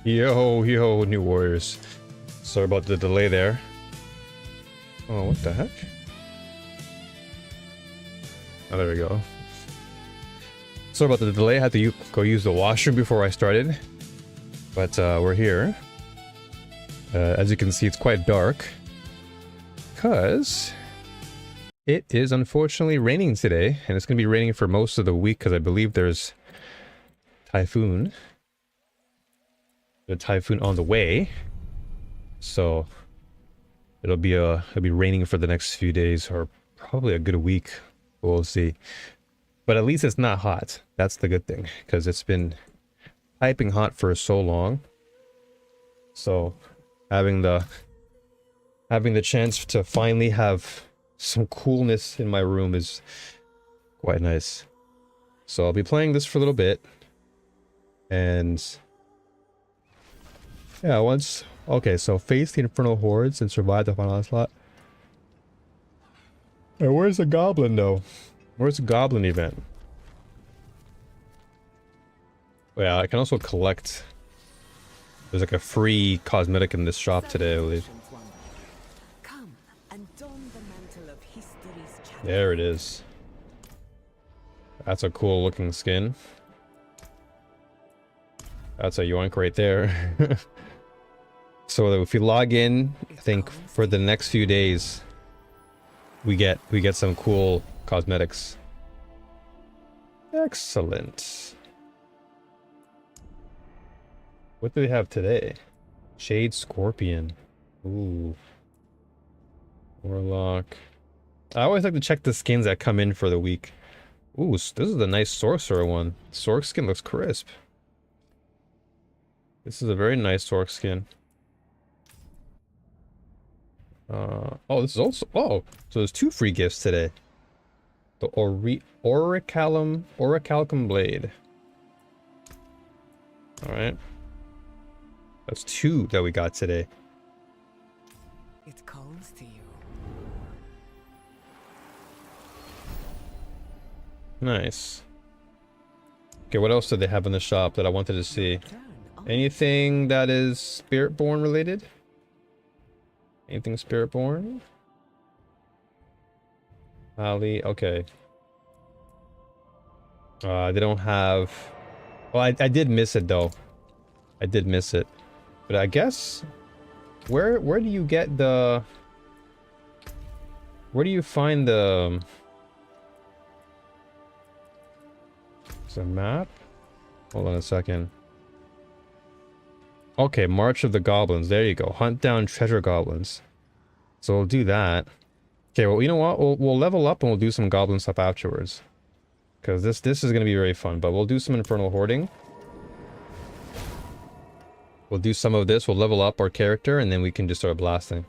Yo, new warriors. Sorry about the delay there. Oh, what the heck? Oh, there we go. Sorry about the delay. I had to go use the washroom before I started. But we're here. As you can see, it's quite dark. Because it is unfortunately raining today. And it's going to be raining for most of the week because I believe there's typhoon. The typhoon on the way. So it'll be raining for the next few days or probably a good week. We'll see. But at least it's not hot. That's the good thing, because it's been piping hot for so long. So having the chance to finally have some coolness in my room is quite nice. So I'll be playing this for a little bit. And yeah, okay, so face the infernal hordes and survive the final onslaught. Hey, where's the goblin though? Where's the goblin event? Yeah, I can also collect. There's like a free cosmetic in this shop today, I believe. There it is. That's a cool looking skin. That's a yoink right there. So if we log in, I think for the next few days, we get some cool cosmetics. Excellent. What do they have today? Shade Scorpion. Ooh. Warlock. I always like to check the skins that come in for the week. Ooh, this is a nice Sorcerer one. Sorc skin looks crisp. This is a very nice Sorc skin. Oh, this is also... Oh, so there's 2 free gifts today. The Orichalcum Blade. Alright. That's 2 that we got today. It calls to you. Nice. Okay, what else did they have in the shop that I wanted to see? Anything that is Spiritborn related? Anything Spiritborn? Ali, okay. They don't have... Well, I did miss it though. I did miss it. But I guess... Where do you get the... Where do you find the... Is there a map? Hold on a second. Okay, March of the Goblins. There you go. Hunt down treasure goblins. So we'll do that. Okay, well, you know what? We'll level up and we'll do some goblin stuff afterwards. Because this is going to be very fun. But we'll do some infernal hoarding. We'll do some of this. We'll level up our character and then we can just start blasting.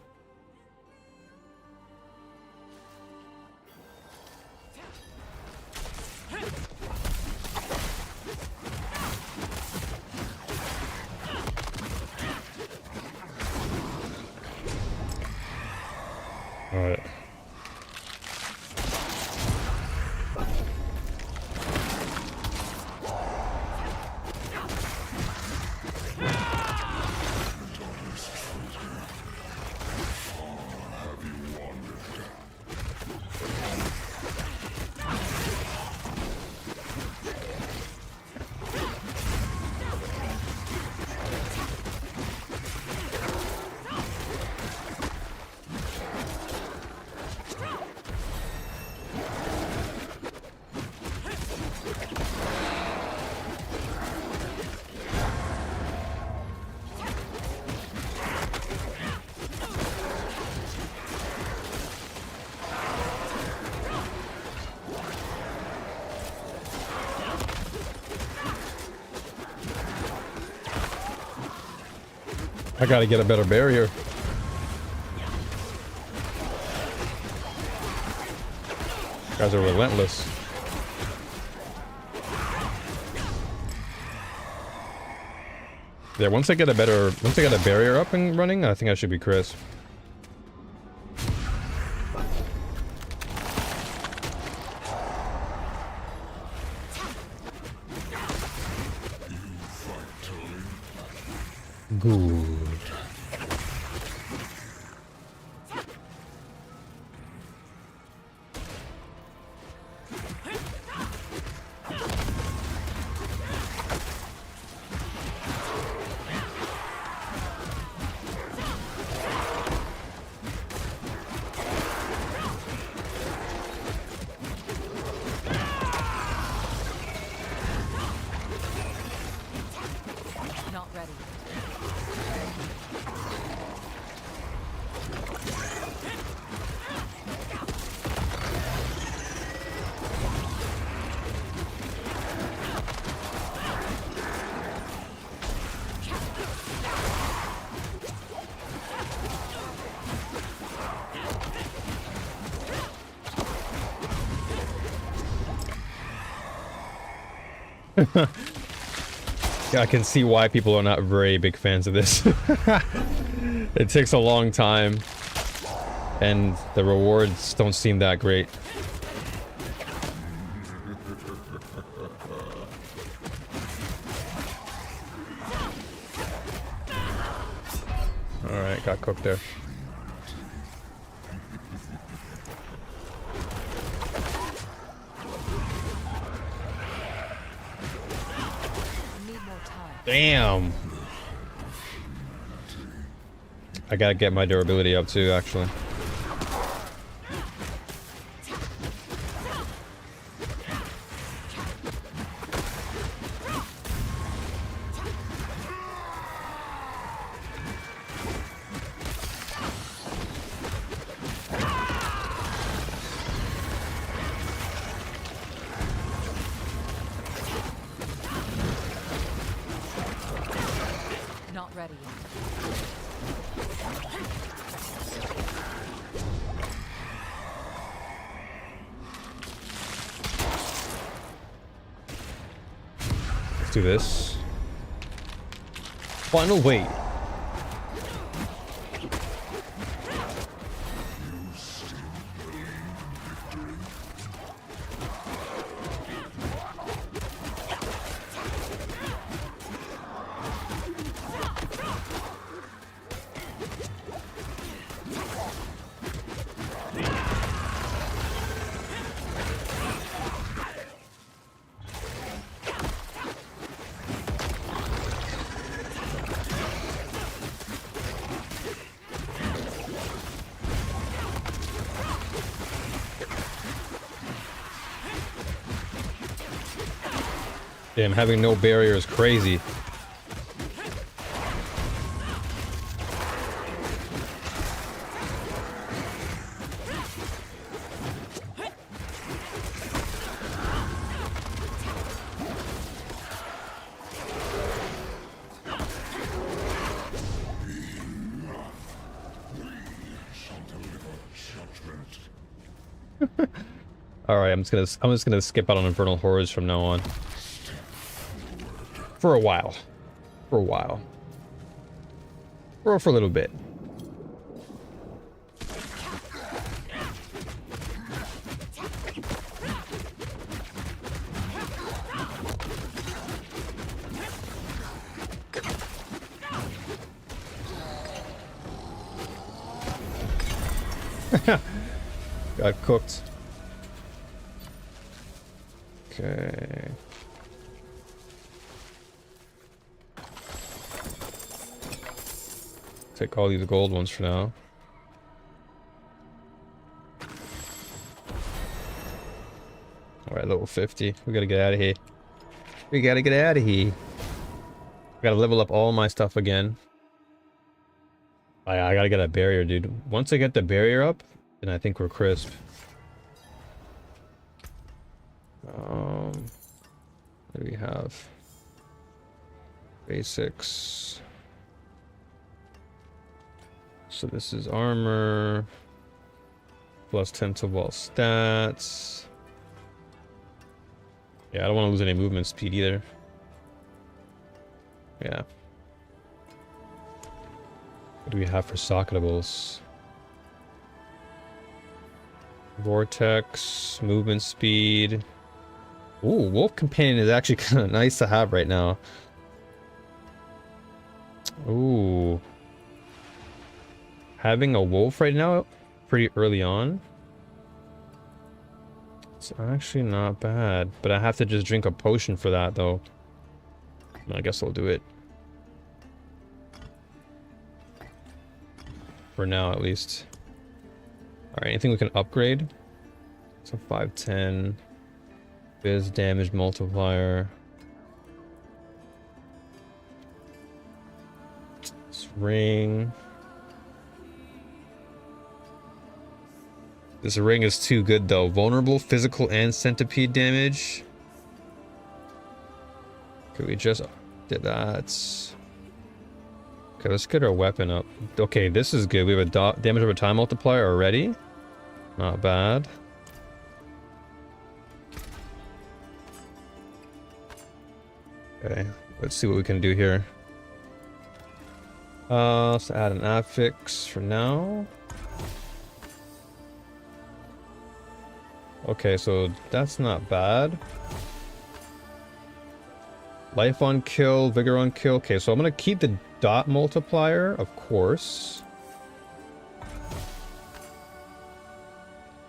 Alright. I gotta get a better barrier. Guys are relentless. Yeah, once I get a barrier up and running, I think I should be crisp. Good. Not ready. Yeah, I can see why people are not very big fans of this. It takes a long time, and the rewards don't seem that great. Alright, got cooked there. Need more time. Damn! I gotta get my durability up too, actually. Not ready yet. Let's do this. Final weight. Damn, having no barrier is crazy. Alright, I'm just gonna skip out on Infernal Horrors from now on. For a while. For a while. Or for a little bit. Got cooked. Okay. Take all these gold ones for now. Alright, level 50. We gotta get out of here. We gotta get out of here. Gotta level up all my stuff again. I gotta get a barrier, dude. Once I get the barrier up, then I think we're crisp. What do we have? Basics. So this is armor. Plus 10 to wall stats. Yeah, I don't want to lose any movement speed either. Yeah. What do we have for socketables? Vortex, movement speed. Ooh, Wolf Companion is actually kind of nice to have right now. Ooh. Having a wolf right now, pretty early on. It's actually not bad, but I have to just drink a potion for that though. I guess I'll do it. For now, at least. Alright, anything we can upgrade? So 510. Biz damage multiplier. This ring. This ring is too good though. Vulnerable, physical, and centipede damage. Okay, we just did that. Okay, let's get our weapon up. Okay, this is good. We have a damage over time multiplier already. Not bad. Okay, let's see what we can do here. Let's add an affix for now. Okay, so that's not bad. Life on kill, vigor on kill. Okay, so I'm gonna keep the dot multiplier, of course.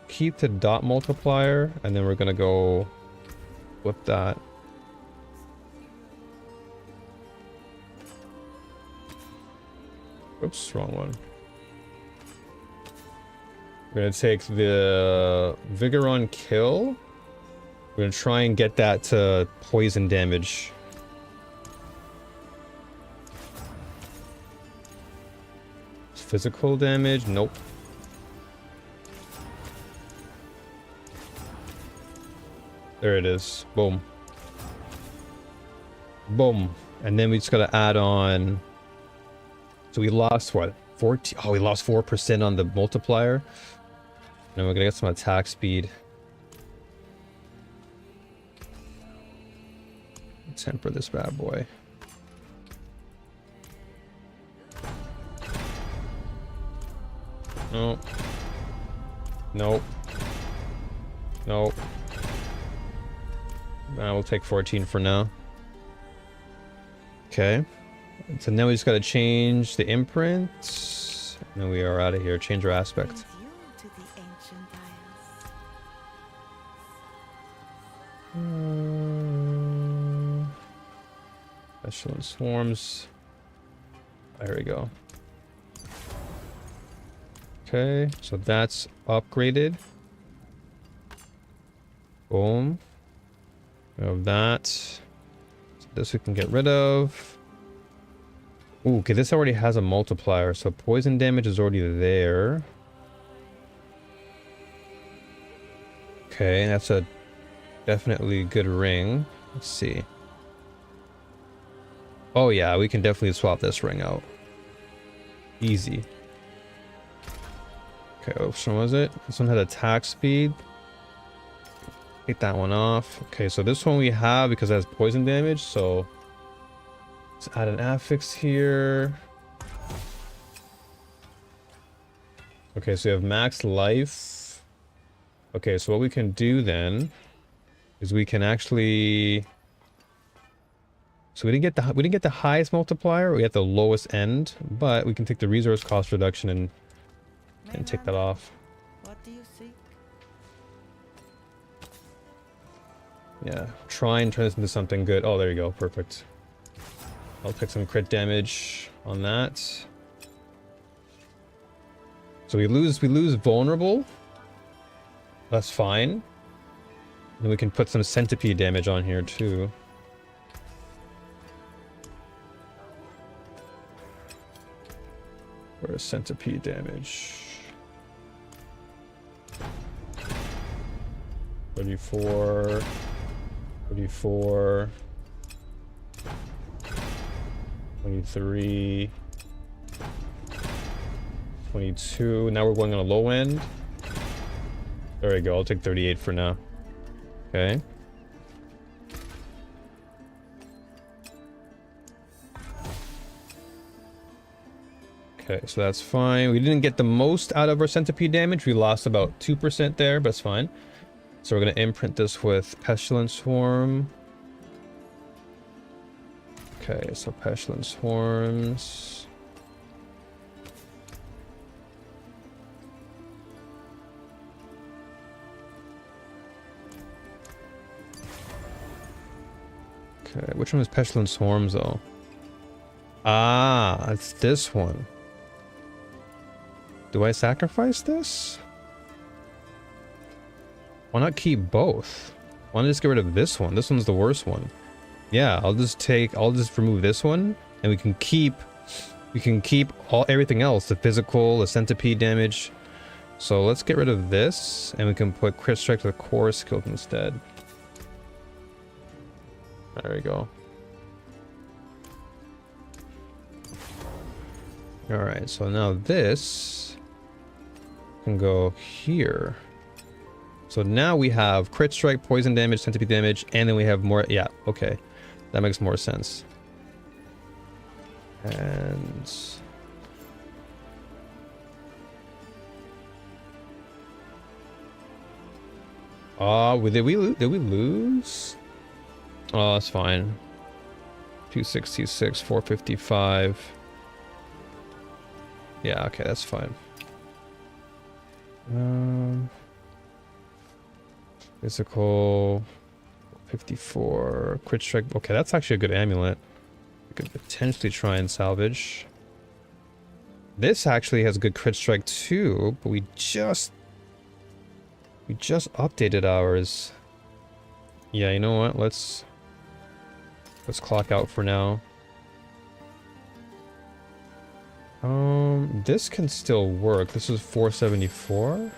Keep the dot multiplier, and then we're gonna go with that. Oops, wrong one. We're gonna take the vigor on kill. We're gonna try and get that to poison damage. Physical damage, nope. There it is. Boom. Boom. And then we just gotta add on. So we lost what? 14? Oh, we lost 4% on the multiplier. And we're gonna get some attack speed. Temper this bad boy. Nope. Nope. Nope. We'll take 14 for now. Okay. So now we just gotta change the imprint. And then we are out of here. Change our aspect. Pestilent swarms. There we go. Okay, so that's upgraded. Boom. We have that. So this we can get rid of. Ooh, okay, this already has a multiplier, so poison damage is already there. Okay, that's a definitely good ring. Let's see. Oh yeah, we can definitely swap this ring out. Easy. Okay, which one was it? This one had attack speed. Take that one off. Okay, so this one we have because it has poison damage, so let's add an affix here. Okay, so we have max life. Okay, so what we can do then is we can actually. So we didn't get the highest multiplier. We got the lowest end, but we can take the resource cost reduction and take that off. What do you seek? Yeah, try and turn this into something good. Oh, there you go. Perfect. I'll take some crit damage on that. So we lose vulnerable. That's fine. And we can put some centipede damage on here too. Where's centipede damage? 34, 34, 23, 22. Now we're going on a low end. There we go. I'll take 38 for now. Okay. Okay, so that's fine. We didn't get the most out of our centipede damage. We lost about 2% there, but it's fine. So we're going to imprint this with Pestilent Swarm. Okay, so pestilence swarms. Okay, which one was pestilence swarms though? Ah, it's this one. Do I sacrifice this? Why not keep both? Why not just get rid of this one? This one's the worst one. Yeah, I'll just remove this one, and we can keep everything else, the physical, the centipede damage. So let's get rid of this, and we can put crit strike to the core skill instead. There we go. Alright, so now this can go here. So now we have crit strike, poison damage, centipede damage, and then we have more. Yeah, okay. That makes more sense. And did we lose? Oh, that's fine. 266, 455. Yeah, okay, that's fine. Physical 54, crit strike. Okay, that's actually a good amulet. We could potentially try and salvage. This actually has a good crit strike too, but we just updated ours. Yeah, you know what? Let's clock out for now. This can still work. This is 474.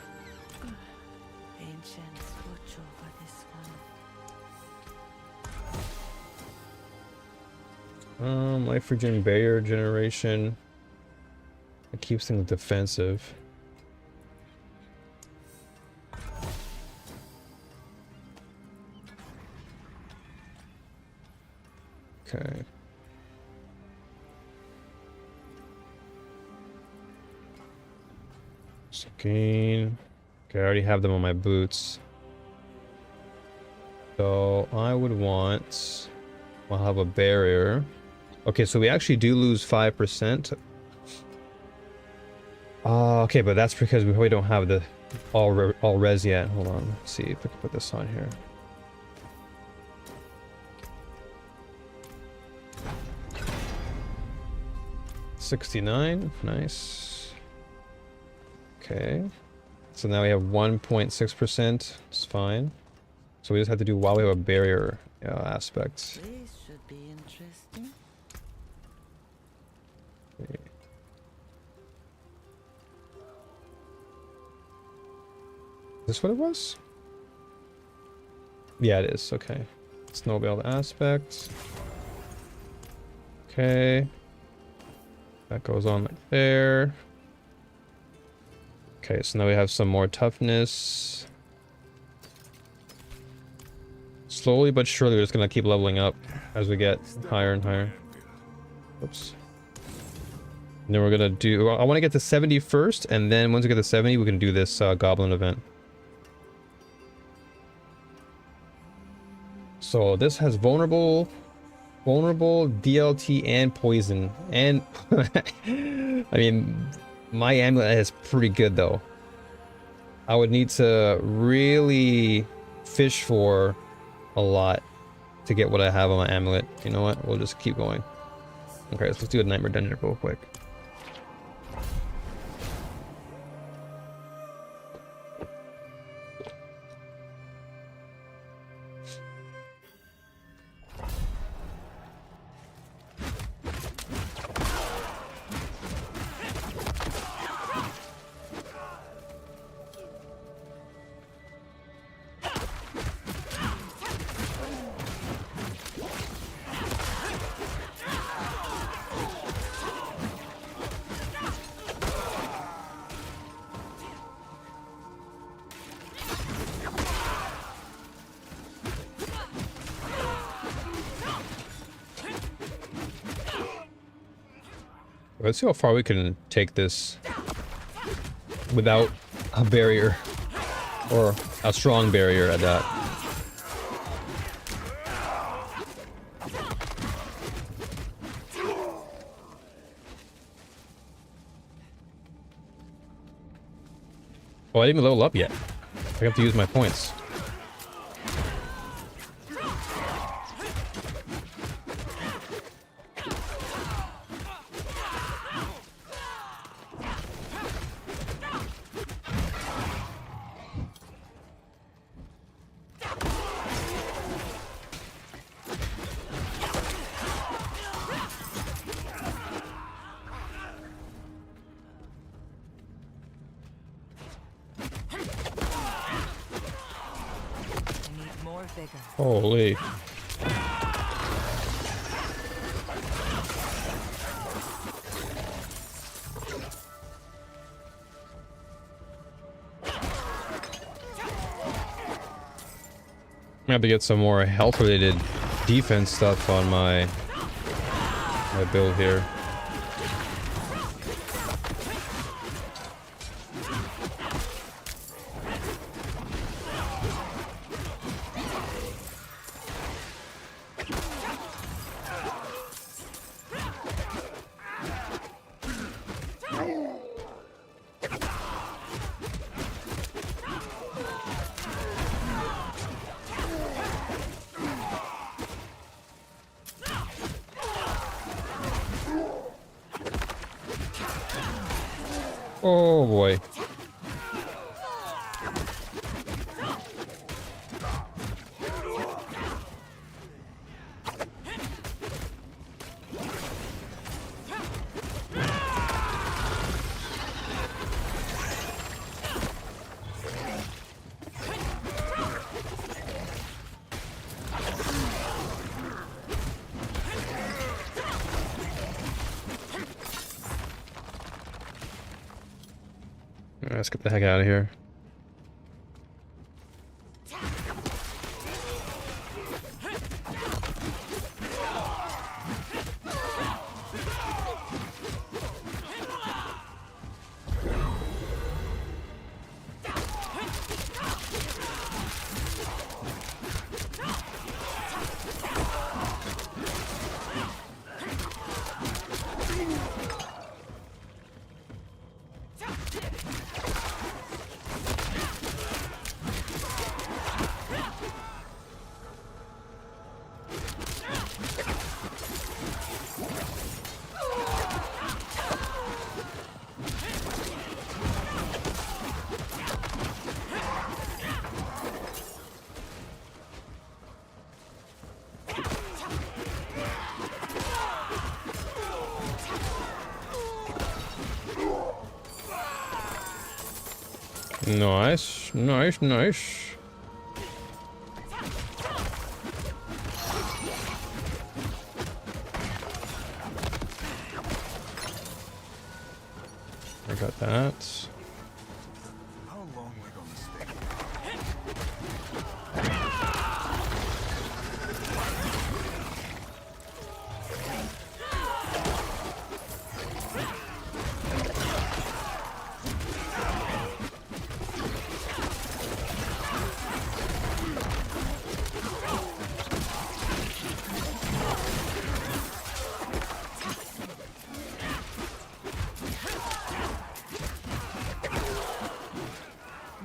Life regen barrier generation. It keeps things defensive. Okay. Gain. Okay, I already have them on my boots. So I would want... I'll have a barrier. Okay, so we actually do lose 5%. Okay, but that's because we probably don't have the all res yet. Hold on, let's see if I can put this on here. $69, nice. Okay, so now we have 1.6%. It's fine. So we just have to do while we have a barrier aspect. This should be interesting. Okay. Is this what it was? Yeah, it is. Okay. Snowball aspect. Okay. That goes on like there. Okay, so now we have some more toughness. Slowly but surely we're just gonna keep leveling up as we get higher and higher. Oops. And then we're gonna do... I want to get to 70 first, and then once we get to 70, we can do this Goblin event. So this has vulnerable, DLT, and poison. And... I mean, my amulet is pretty good, though. I would need to really fish for a lot to get what I have on my amulet. You know what? We'll just keep going. Okay, so let's do a nightmare dungeon real quick. Let's see how far we can take this without a barrier, or a strong barrier at that. Oh, I didn't even level up yet. I have to use my points. I need more vigor. Holy. I have to get some more health related defense stuff on my build here. Oh boy. Let's get the heck out of here. Nice, nice, nice. I got that. How long we gonna stay?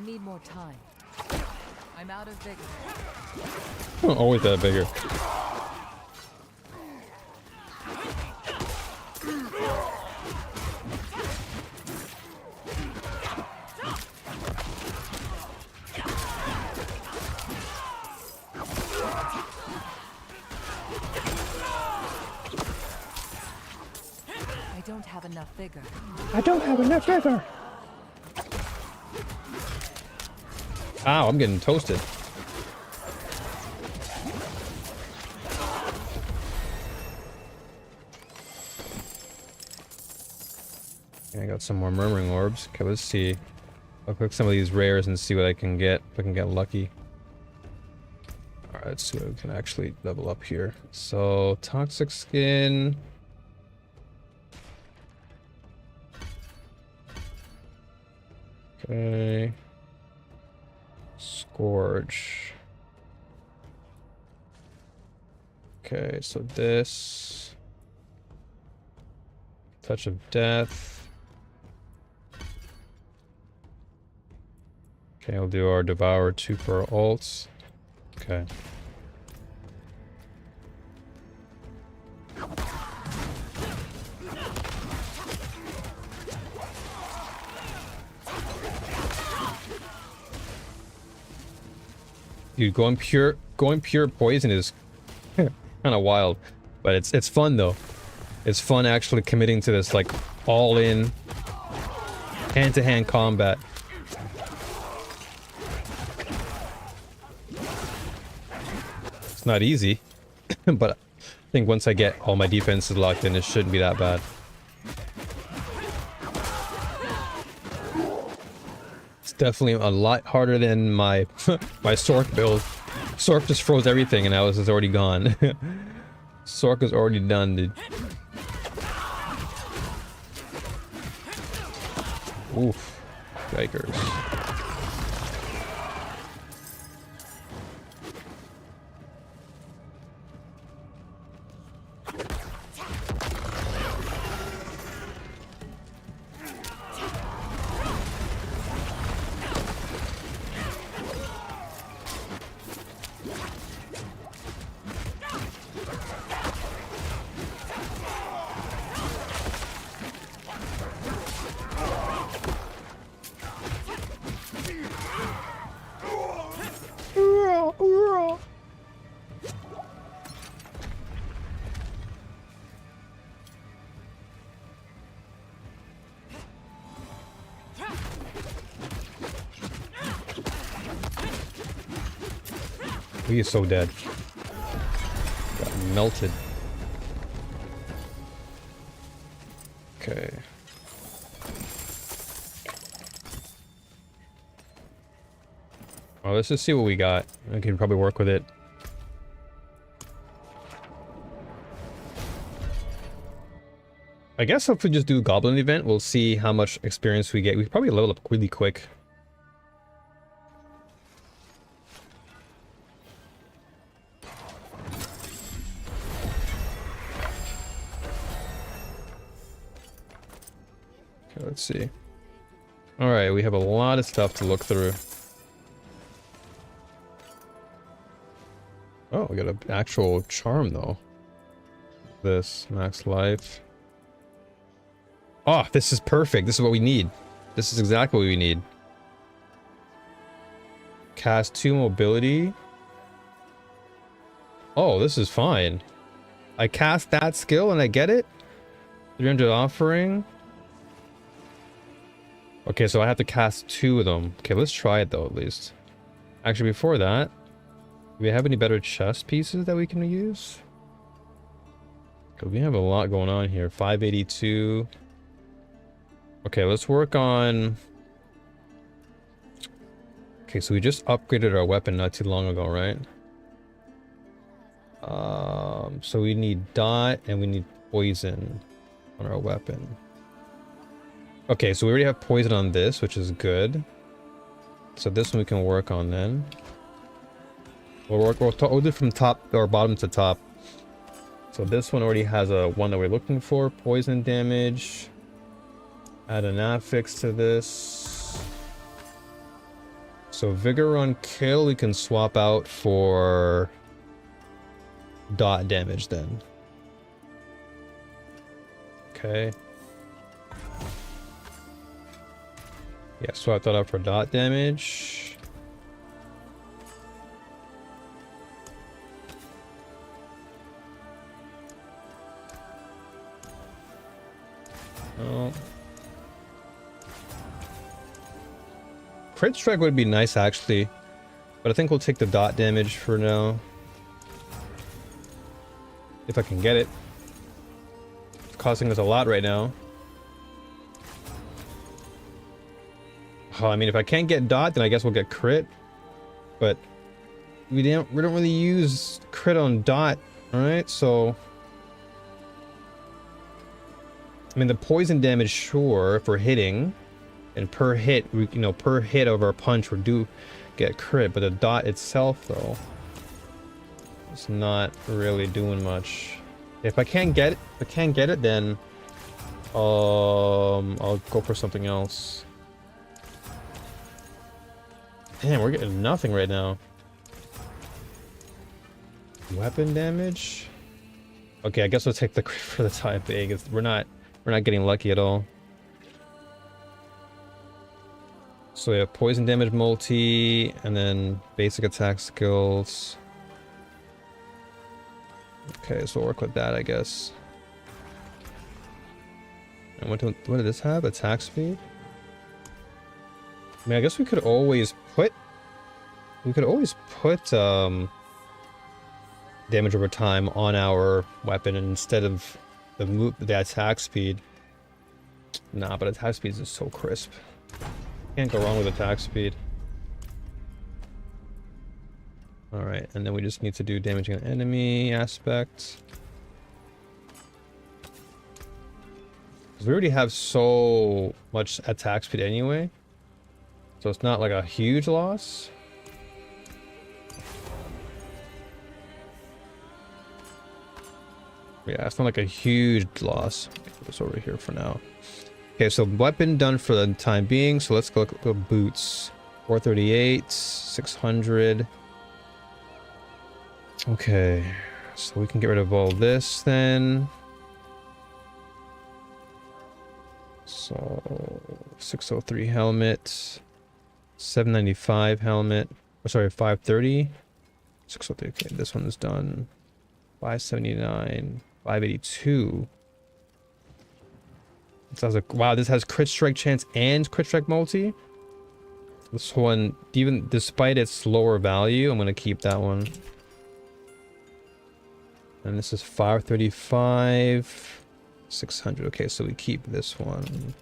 Need more time. I'm out of vigor. Always that bigger. I don't have enough vigor. I don't have enough vigor. Ow, I'm getting toasted. I got some more murmuring orbs. Okay, let's see. I'll click some of these rares and see what I can get. If I can get lucky. Alright, let's see what we can actually level up here. So, toxic skin. Okay. Scourge. Okay, so this. Touch of Death. Okay, we'll do our Devour 2 for our ults. Okay. Dude, going pure poison is kind of wild, but it's fun though. It's fun actually committing to this like all in hand-to-hand combat. It's not easy, but I think once I get all my defenses locked in, it shouldn't be that bad. It's definitely a lot harder than my my Sork build. Sork just froze everything and ours is already gone. Sork is already done, dude. Oof. Yikers. He is so dead. Got melted. Okay. Well, let's just see what we got. I can probably work with it. I guess if we just do Goblin event, we'll see how much experience we get. We probably level up really quick. Okay, let's see. Alright, we have a lot of stuff to look through. Oh, we got an actual charm though. This, max life. Oh, this is perfect. This is what we need. This is exactly what we need. Cast 2 mobility. Oh, this is fine. I cast that skill and I get it? 300 offering. Okay, so I have to cast 2 of them. Okay, let's try it though, at least. Actually, before that, do we have any better chest pieces that we can use? Because we have a lot going on here. 582. Okay, let's work on... Okay, so we just upgraded our weapon not too long ago, right? So we need dot and we need poison on our weapon. Okay, so we already have poison on this, which is good. So this one we can work on then. We'll do it from top or bottom to top. So this one already has a one that we're looking for, poison damage. Add an affix to this. So vigor on kill we can swap out for dot damage then. Okay. Yeah, swap that out for dot damage. Oh. Crit strike would be nice actually, but I think we'll take the dot damage for now. If I can get it. It's costing us a lot right now. Oh, I mean, if I can't get dot, then I guess we'll get crit. But we don't really use crit on dot, alright? So I mean, the poison damage, sure, if we're hitting, and per hit, we, you know, per hit of our punch, we do get crit. But the dot itself, though, it's not really doing much. If I can't get it, then I'll go for something else. Damn, we're getting nothing right now. Weapon damage. Okay, I guess we'll take the crit for the time being. We're not getting lucky at all. So we have poison damage multi, and then basic attack skills. Okay, so we'll work with that, I guess. And what did this have? Attack speed? I mean, I guess we could always put damage over time on our weapon instead of the attack speed. Nah, but attack speed is so crisp. Can't go wrong with attack speed. Alright, and then we just need to do damaging an enemy aspect. We already have so much attack speed anyway. So it's not like a huge loss. Yeah, it's not like a huge loss. Put this over here for now. Okay, so weapon done for the time being. So let's go boots. 438, 600. Okay, so we can get rid of all this then. So 603 helmet, 795 helmet. Oh, sorry, 530. 603. Okay, this one is done. 579, 582. It sounds like, wow, this has crit strike chance and crit strike multi. This one, even despite its lower value, I'm gonna keep that one. And this is 535, 600. Okay, so we keep this one.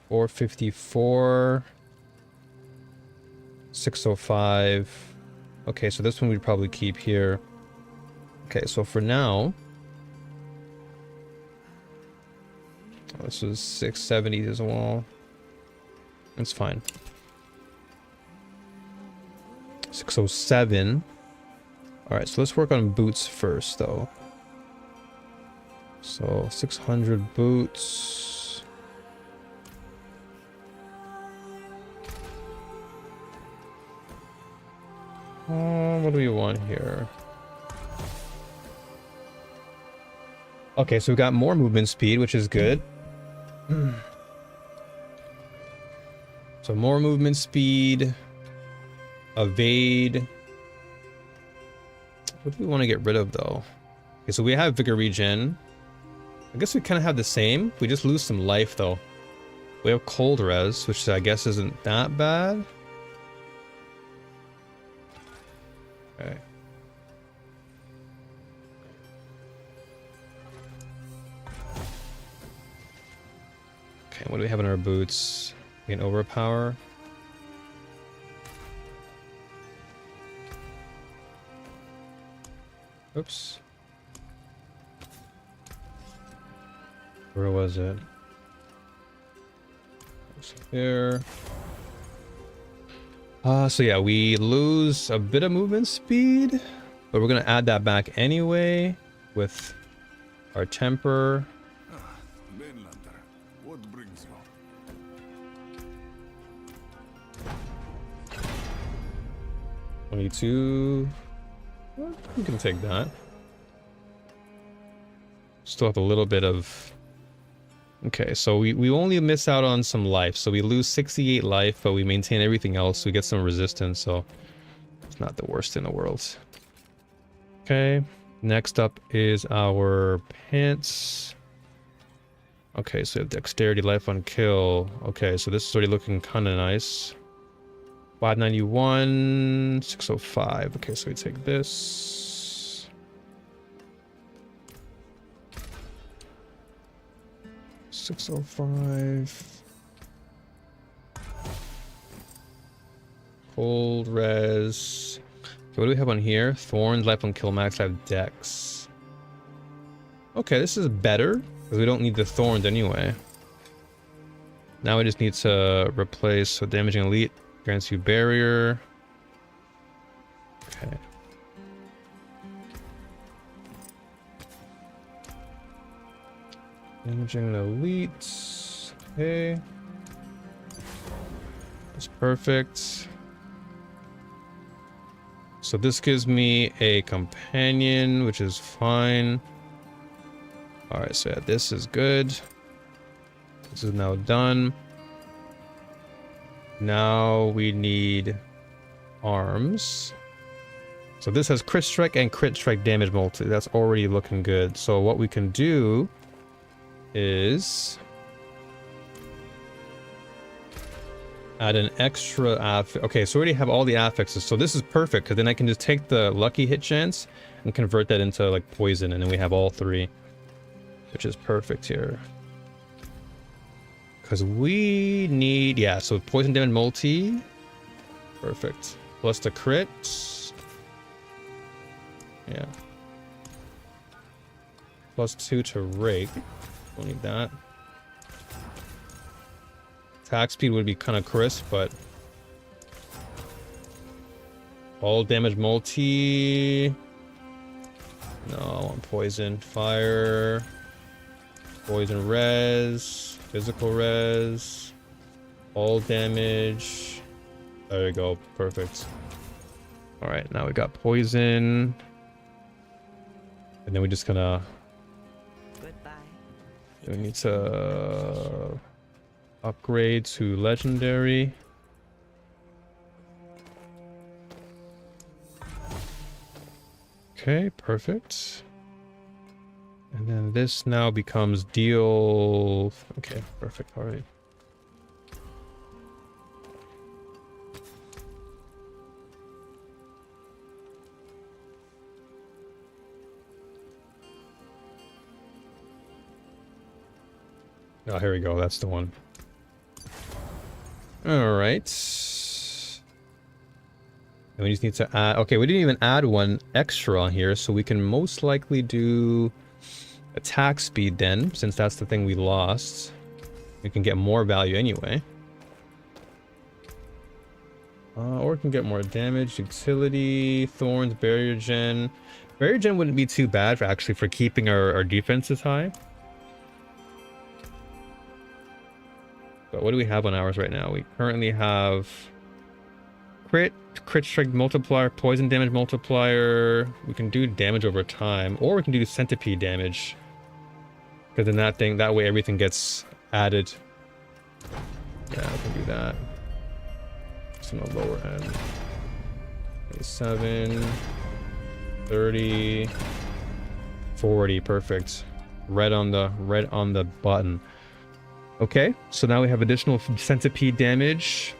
454, 605. Okay, so this one we'd probably keep here. Okay, so for now, this was 670 as well. It's fine. 607. Alright, so let's work on boots first, though. So, 600 boots. What do we want here? Okay, so we got more movement speed, which is good. So more movement speed. Evade. What do we want to get rid of, though? Okay, so we have Vigor Regen. I guess we kind of have the same. We just lose some life, though. We have Cold Res, which I guess isn't that bad. Okay. Okay, what do we have in our boots? We can overpower. Oops. Where was it? It's here. So yeah, we lose a bit of movement speed, but we're gonna add that back anyway with our temper. Mainlander, what brings you? 22. Well, we can take that. Still have a little bit of... Okay, so we only miss out on some life. So we lose 68 life, but we maintain everything else. We get some resistance, so it's not the worst in the world. Okay, next up is our pants. Okay, so we have dexterity, life on kill. Okay, so this is already looking kind of nice. 591, 605. Okay, so we take this. $605. Cold res. Okay, what do we have on here? Thorns, life on kill, max life, dex. Okay, this is better because we don't need the thorns anyway. Now we just need to replace so damaging elite. Grants you barrier. Okay. Damaging elite. Okay. That's perfect. So this gives me a companion, which is fine. Alright, so yeah, this is good. This is now done. Now we need arms. So this has crit strike and crit strike damage multi. That's already looking good. So what we can do is add an extra okay, so we already have all the affixes, so this is perfect because then I can just take the lucky hit chance and convert that into like poison, and then we have all three, which is perfect here. Because we need, yeah, so poison damage multi, perfect, plus the crit, yeah, plus 2 to rake, don't need that. Attack speed would be kind of crisp, but all damage multi. No, I want poison, fire, poison res, physical res, all damage. There you go, perfect. All right, now we got poison, and then we just gonna. Goodbye. We need to upgrade to legendary. Okay, perfect. And then this now becomes deal. Okay, perfect. All right. Oh, here we go. That's the one. All right. And we just need to add. Okay, we didn't even add one extra on here, so we can most likely do attack speed then, since that's the thing we lost. We can get more value anyway. Or we can get more damage, utility, thorns, barrier gen. Barrier gen wouldn't be too bad for actually for keeping our defenses high. But what do we have on ours right now? We currently have crit strike multiplier, poison damage multiplier. We can do damage over time, or we can do centipede damage. Because then that way everything gets added. Yeah, we can do that. It's on the lower end. 27, 30, 40, perfect. Red on the button. Okay, so now we have additional centipede damage.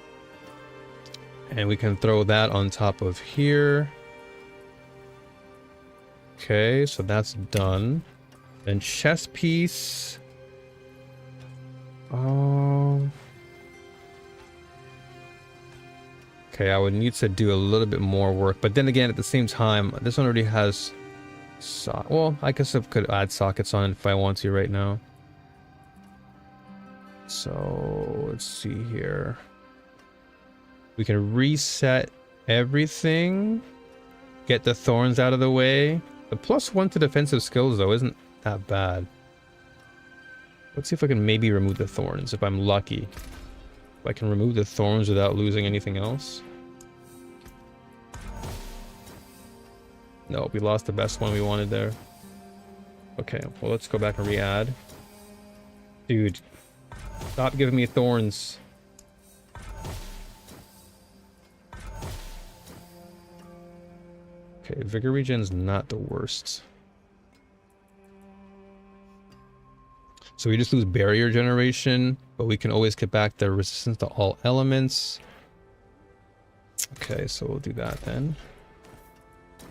And we can throw that on top of here. Okay, so that's done. Then chest piece. Okay, I would need to do a little bit more work. But then again, at the same time, this one already has... well, I guess I could add sockets on it if I want to right now. So, let's see here. We can reset everything. Get the thorns out of the way. The +1 to defensive skills, though, isn't that bad. Let's see if I can maybe remove the thorns, if I'm lucky. If I can remove the thorns without losing anything else. No, we lost the best one we wanted there. Okay, well, let's go back and re-add. Dude, stop giving me thorns. Okay, vigor regen's not the worst. So we just lose barrier generation, but we can always get back the resistance to all elements. Okay, so we'll do that then.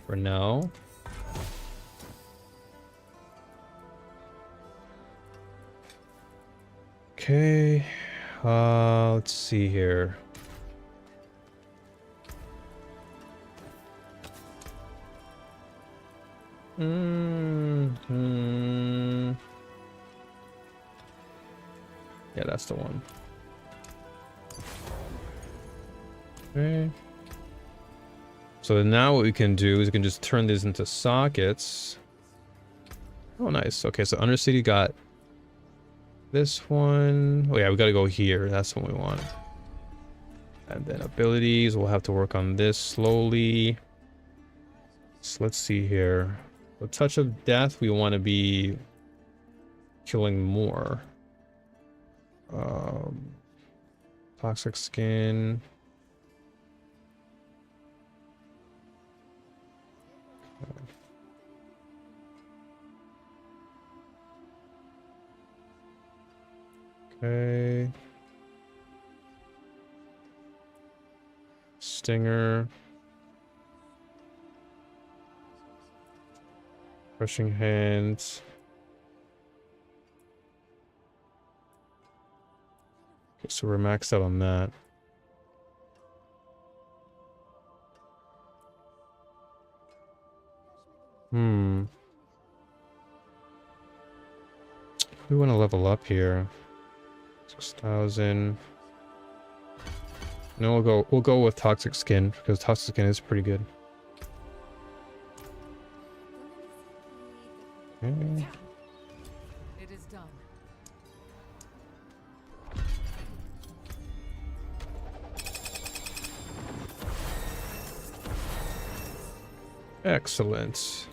For now. Okay, let's see here. Yeah, that's the one. Okay. So now what we can do is we can just turn these into sockets. Oh, nice. Okay, so Undercity got this one. Oh yeah, we gotta go here. That's what we want. And then abilities, we'll have to work on this slowly. So let's see here. The touch of death, we want to be killing more. Toxic skin. Okay. Stinger. Crushing hands. Okay, so we're maxed out on that. We want to level up here. 6,000. No, we'll go with toxic skin because toxic skin is pretty good. Okay. It is done. Excellent.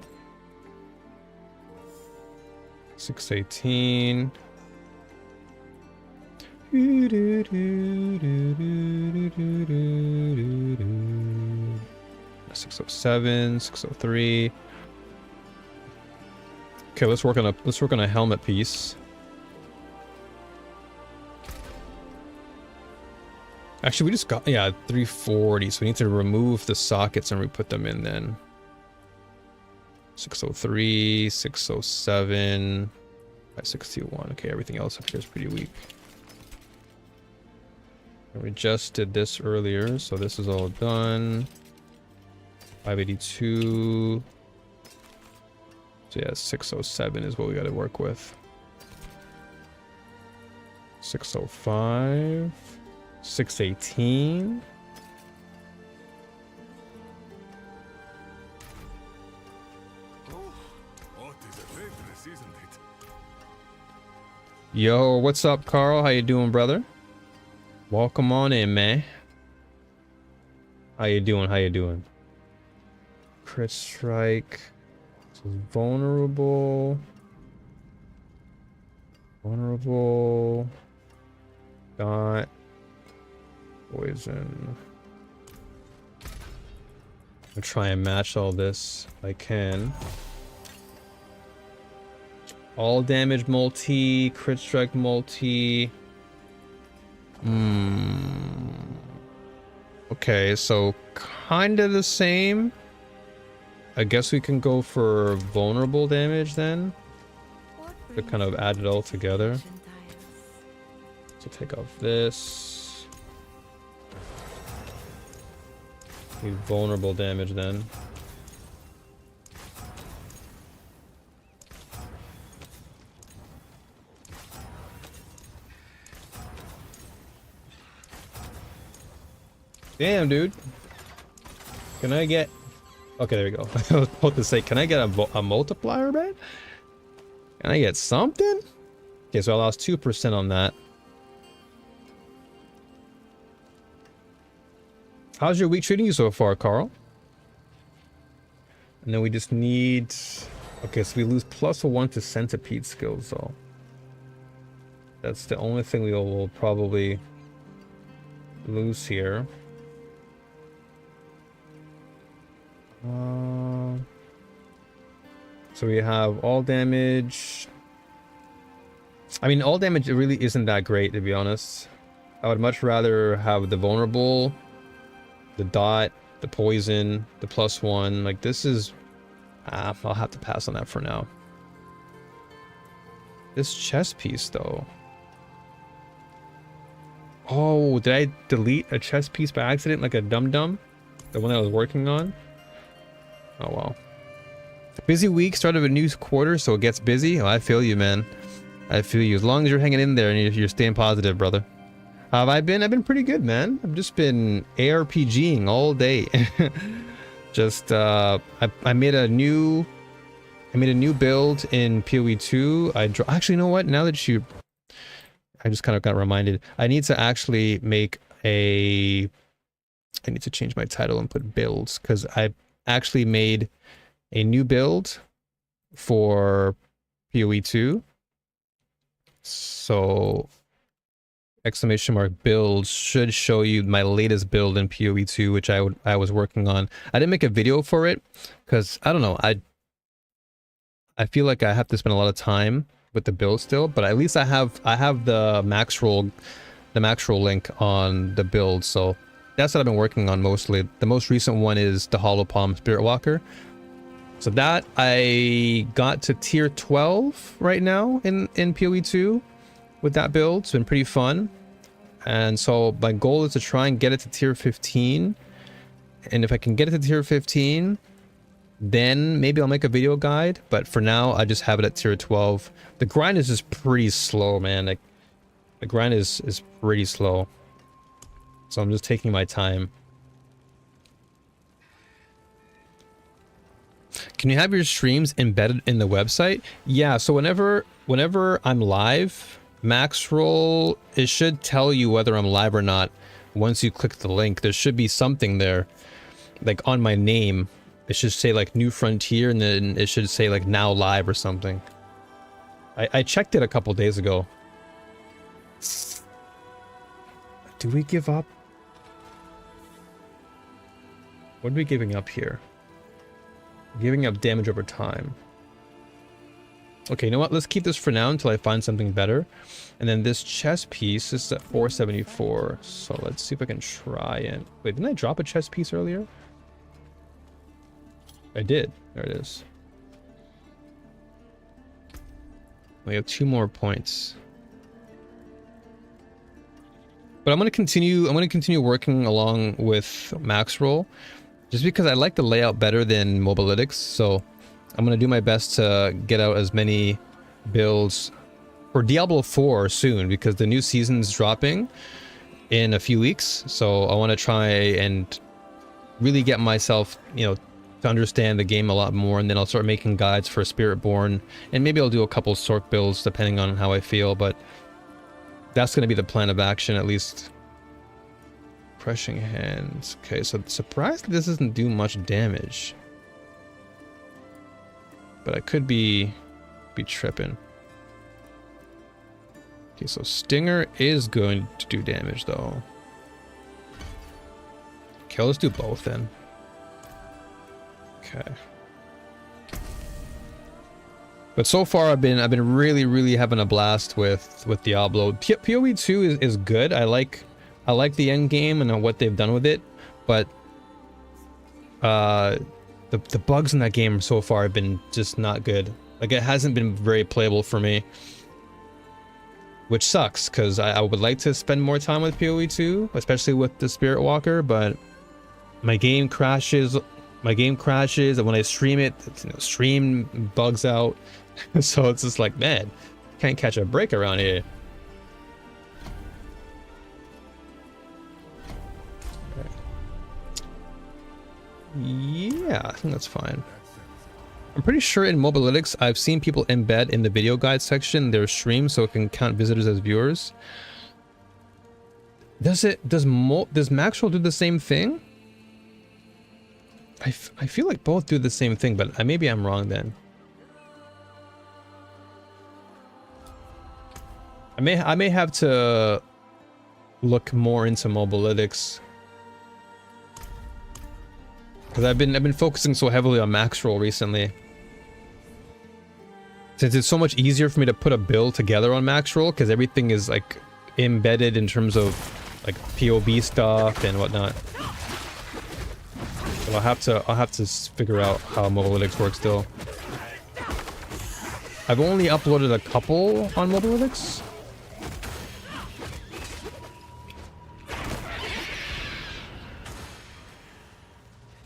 618. 607, 603. Okay, let's work on a helmet piece. Actually, we just got 340, so we need to remove the sockets and re-put them in then. 603, 607, 5621. Okay, everything else up here is pretty weak. And we just did this earlier, so this is all done. 582. So yeah, 607 is what we got to work with. 605. 618. What is a waitress, isn't it? Yo, what's up, Carl? How you doing, brother? Welcome on in, man. How you doing? How you doing? Crit strike. This is vulnerable. Vulnerable. Dot. Poison. I'll try and match all this if I can. All damage multi, crit strike multi. Okay, so kind of the same. I guess we can go for vulnerable damage then. To kind of add it all together. So take off this. Need vulnerable damage then. Damn, dude. Can I get... Okay, there we go. I was about to say, can I get a multiplier, man? Can I get something? Okay, so I lost 2% on that. How's your week treating you so far, Carl? And then we just need... Okay, so we lose +1 to centipede skills, though. That's the only thing we will probably lose here. So we have all damage. I mean, all damage really isn't that great, to be honest. I would much rather have the vulnerable, the dot, the poison, the +1. Like, this is... I'll have to pass on that for now. This chest piece, though. Oh, did I delete a chest piece by accident like a dum-dum? The one I was working on? Oh, well. Busy week, start of a new quarter, so it gets busy. Oh, I feel you, man. I feel you. As long as you're hanging in there and you're staying positive, brother. How have I been? I've been pretty good, man. I've just been ARPGing all day. Just, I made a new build in PoE 2. Actually, you know what? Now that I just kind of got reminded. I need to actually make a I need to change my title and put builds, because I actually made a new build for PoE 2. So exclamation mark builds should show you my latest build in PoE 2, which I was working on. I didn't make a video for it because I don't know, I feel like I have to spend a lot of time with the build still, but at least I have the max roll link on the build, so that's what I've been working on mostly. The most recent one is the Hollow Palm Spirit Walker. So that I got to tier 12 right now in PoE 2 with that build. It's been pretty fun. And so my goal is to try and get it to tier 15. And if I can get it to tier 15, then maybe I'll make a video guide. But for now, I just have it at tier 12. The grind is just pretty slow, man. Like, the grind is pretty slow. So I'm just taking my time. Can you have your streams embedded in the website? Yeah, so whenever I'm live, max roll, it should tell you whether I'm live or not. Once you click the link, there should be something there, like on my name. It should say like New Frontier, and then it should say like now live or something. I checked it a couple days ago. Do we give up? What are we giving up here? Giving up damage over time. Okay, you know what? Let's keep this for now until I find something better. And then this chest piece is at 474. So let's see if I can try and... Wait, didn't I drop a chest piece earlier? I did. There it is. We have 2 more points. But I'm gonna continue working along with max roll, just because I like the layout better than Mobalytics. So I'm gonna do my best to get out as many builds for Diablo 4 soon, because the new season's dropping in a few weeks. So I want to try and really get myself, you know, to understand the game a lot more, and then I'll start making guides for Spiritborn, and maybe I'll do a couple Sork builds depending on how I feel, but that's going to be the plan of action, at least. Crushing Hands. Okay, so surprised this doesn't do much damage, but I could be tripping. Okay, so Stinger is going to do damage though. Okay, let's do both then. Okay. But so far I've been really having a blast with Diablo. PoE 2 is good. I like the end game and what they've done with it, but the bugs in that game so far have been just not good. Like, it hasn't been very playable for me, which sucks, because I would like to spend more time with PoE 2, especially with the Spirit Walker, but my game crashes. And when I stream it, you know, stream bugs out. So it's just like, man, can't catch a break around here. Okay. Yeah, I think that's fine. I'm pretty sure in Mobalytics, I've seen people embed in the video guide section their stream so it can count visitors as viewers. Does Maxwell do the same thing? I feel like both do the same thing, but maybe I'm wrong then. I may have to look more into Mobalytics, because I've been focusing so heavily on max roll recently. Since it's so much easier for me to put a build together on max roll, because everything is like embedded in terms of like POB stuff and whatnot. But I'll have to figure out how Mobalytics works still. I've only uploaded a couple on Mobalytics.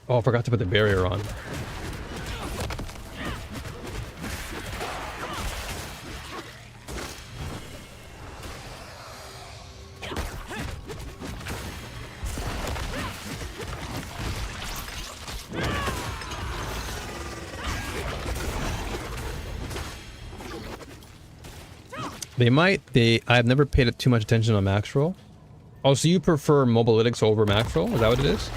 Oh, I forgot to put the barrier on. I've never paid too much attention on max roll. Oh, so you prefer mobalytics over macro? Is that what it is?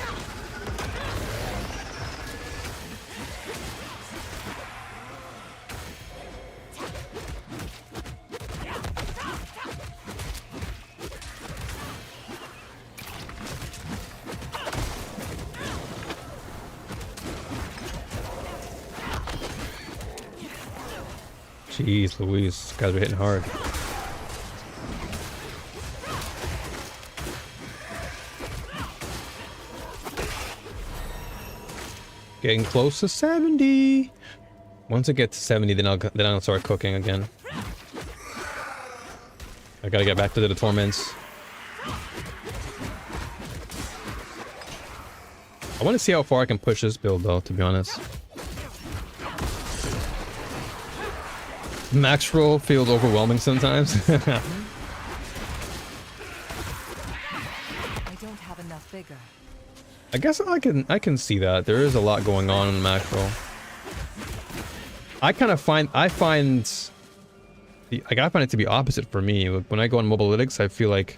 Jeez Louise, these guys are hitting hard. Getting close to 70. Once I get to 70, then I'll start cooking again. I gotta get back to the torments. I want to see how far I can push this build though, to be honest. Max roll feels overwhelming sometimes. I don't have enough vigor. I guess I can see that. There is a lot going on in max roll. I find it to be opposite for me. Like when I go on mobalytics, I feel like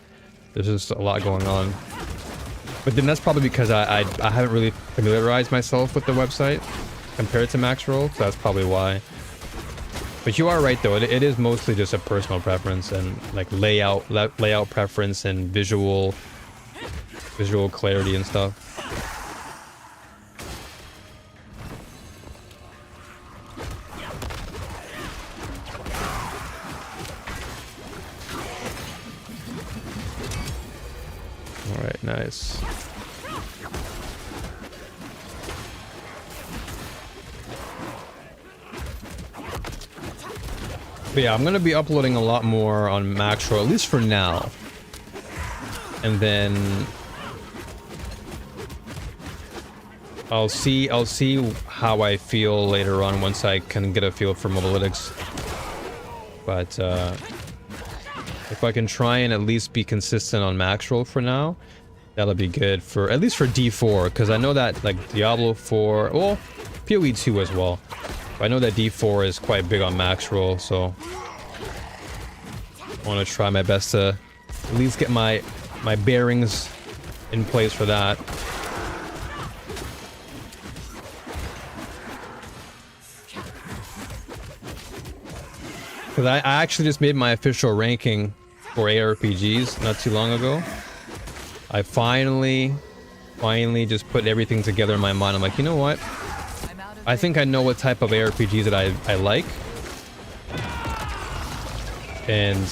there's just a lot going on. But then that's probably because I haven't really familiarized myself with the website compared to max roll, so that's probably why. But you are right though, it is mostly just a personal preference and like layout preference and visual clarity and stuff. All right, nice. But yeah, I'm gonna be uploading a lot more on Macro, at least for now. And then I'll see how I feel later on once I can get a feel for mobalytics. But if I can try and at least be consistent on max roll for now, that'll be good for at least for D4, because I know that like Diablo 4, well, PoE 2 as well. I know that D4 is quite big on max roll, so I want to try my best to at least get my bearings in place for that. Because I actually just made my official ranking for ARPGs not too long ago. I finally just put everything together in my mind. I'm like, you know what? I think I know what type of ARPGs that I like. And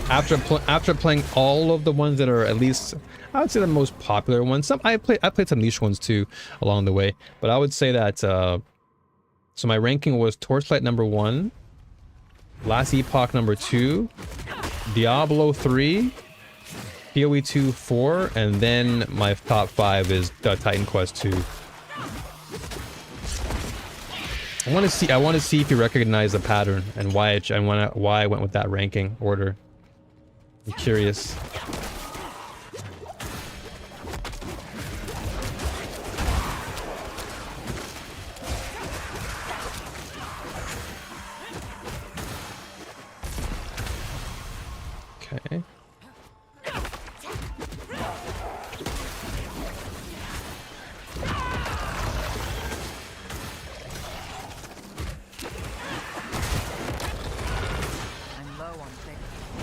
after playing all of the ones that are at least, I would say the most popular ones. I played some niche ones too along the way. But I would say that so my ranking was Torchlight number 1, Last Epoch number 2, Diablo 3, PoE 2 4, and then my top 5 is Titan Quest 2. I want to see if you recognize the pattern and why I went with that ranking order. I'm curious. Okay.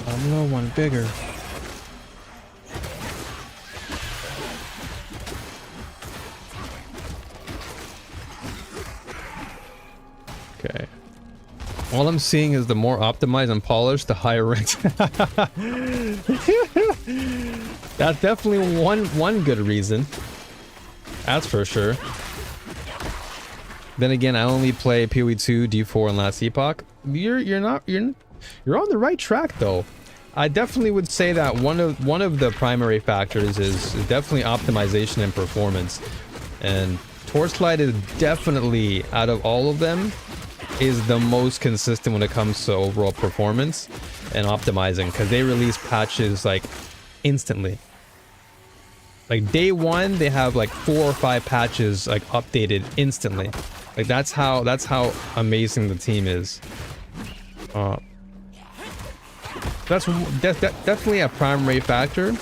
I'm low on bigger. Okay. All I'm seeing is the more optimized and polished, the higher ranked. That's definitely one good reason. That's for sure. Then again, I only play PoE 2, D4, and Last Epoch. You're on the right track though. I definitely would say that one of the primary factors is definitely optimization and performance. And Torchlight is definitely, out of all of them, is the most consistent when it comes to overall performance and optimizing, because they release patches like instantly. Like day one, they have like 4 or 5 patches like updated instantly. Like that's how amazing the team is. That's definitely a primary factor.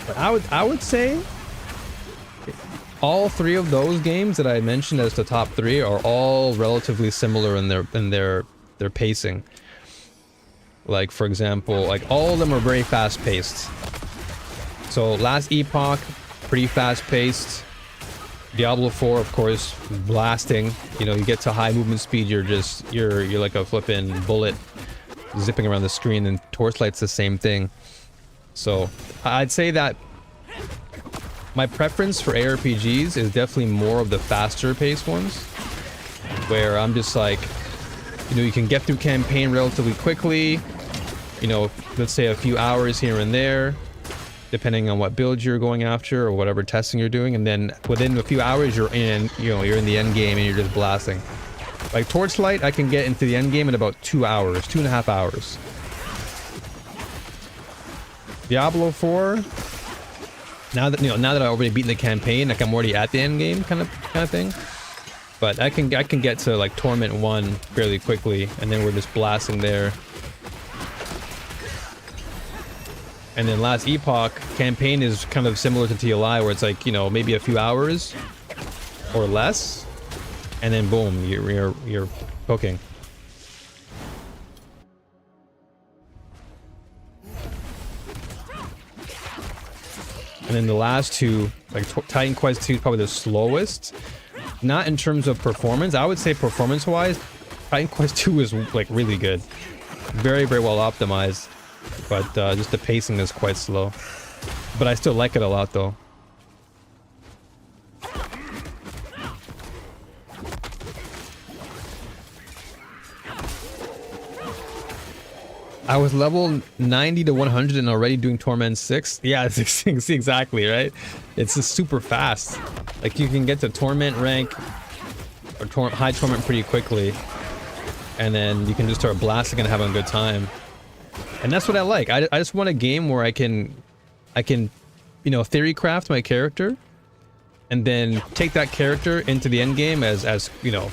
But I would say all three of those games that I mentioned as the top three are all relatively similar in their pacing. Like for example, like all of them are very fast paced. So Last Epoch, pretty fast paced. Diablo 4, of course, blasting. You know, you get to high movement speed, you're like a flippin' bullet zipping around the screen, and Torchlight's the same thing. So I'd say that my preference for ARPGs is definitely more of the faster paced ones, where I'm just like, you know, you can get through campaign relatively quickly, you know, let's say a few hours here and there, depending on what build you're going after or whatever testing you're doing, and then within a few hours you're in, you know, you're in the end game and you're just blasting. Like Torchlight, I can get into the end game in about 2 hours, 2.5 hours. Diablo 4, now that I've already beaten the campaign, like I'm already at the end game kind of thing. But I can get to like Torment 1 fairly quickly, and then we're just blasting there. And then Last Epoch campaign is kind of similar to TLI, where it's like, you know, maybe a few hours or less, and then boom, you're cooking. And then the last two, like Titan Quest 2 is probably the slowest. Not in terms of performance. I would say performance-wise, Titan Quest 2 is like really good. Very, very well optimized. But just the pacing is quite slow. But I still like it a lot though. I was level 90 to 100 and already doing Torment 6. Yeah, it's exactly, right? It's just super fast. Like you can get to Torment rank or high Torment pretty quickly. And then you can just start blasting and having a good time. And that's what I like. I just want a game where I can, you know, theory craft my character and then take that character into the end game as you know,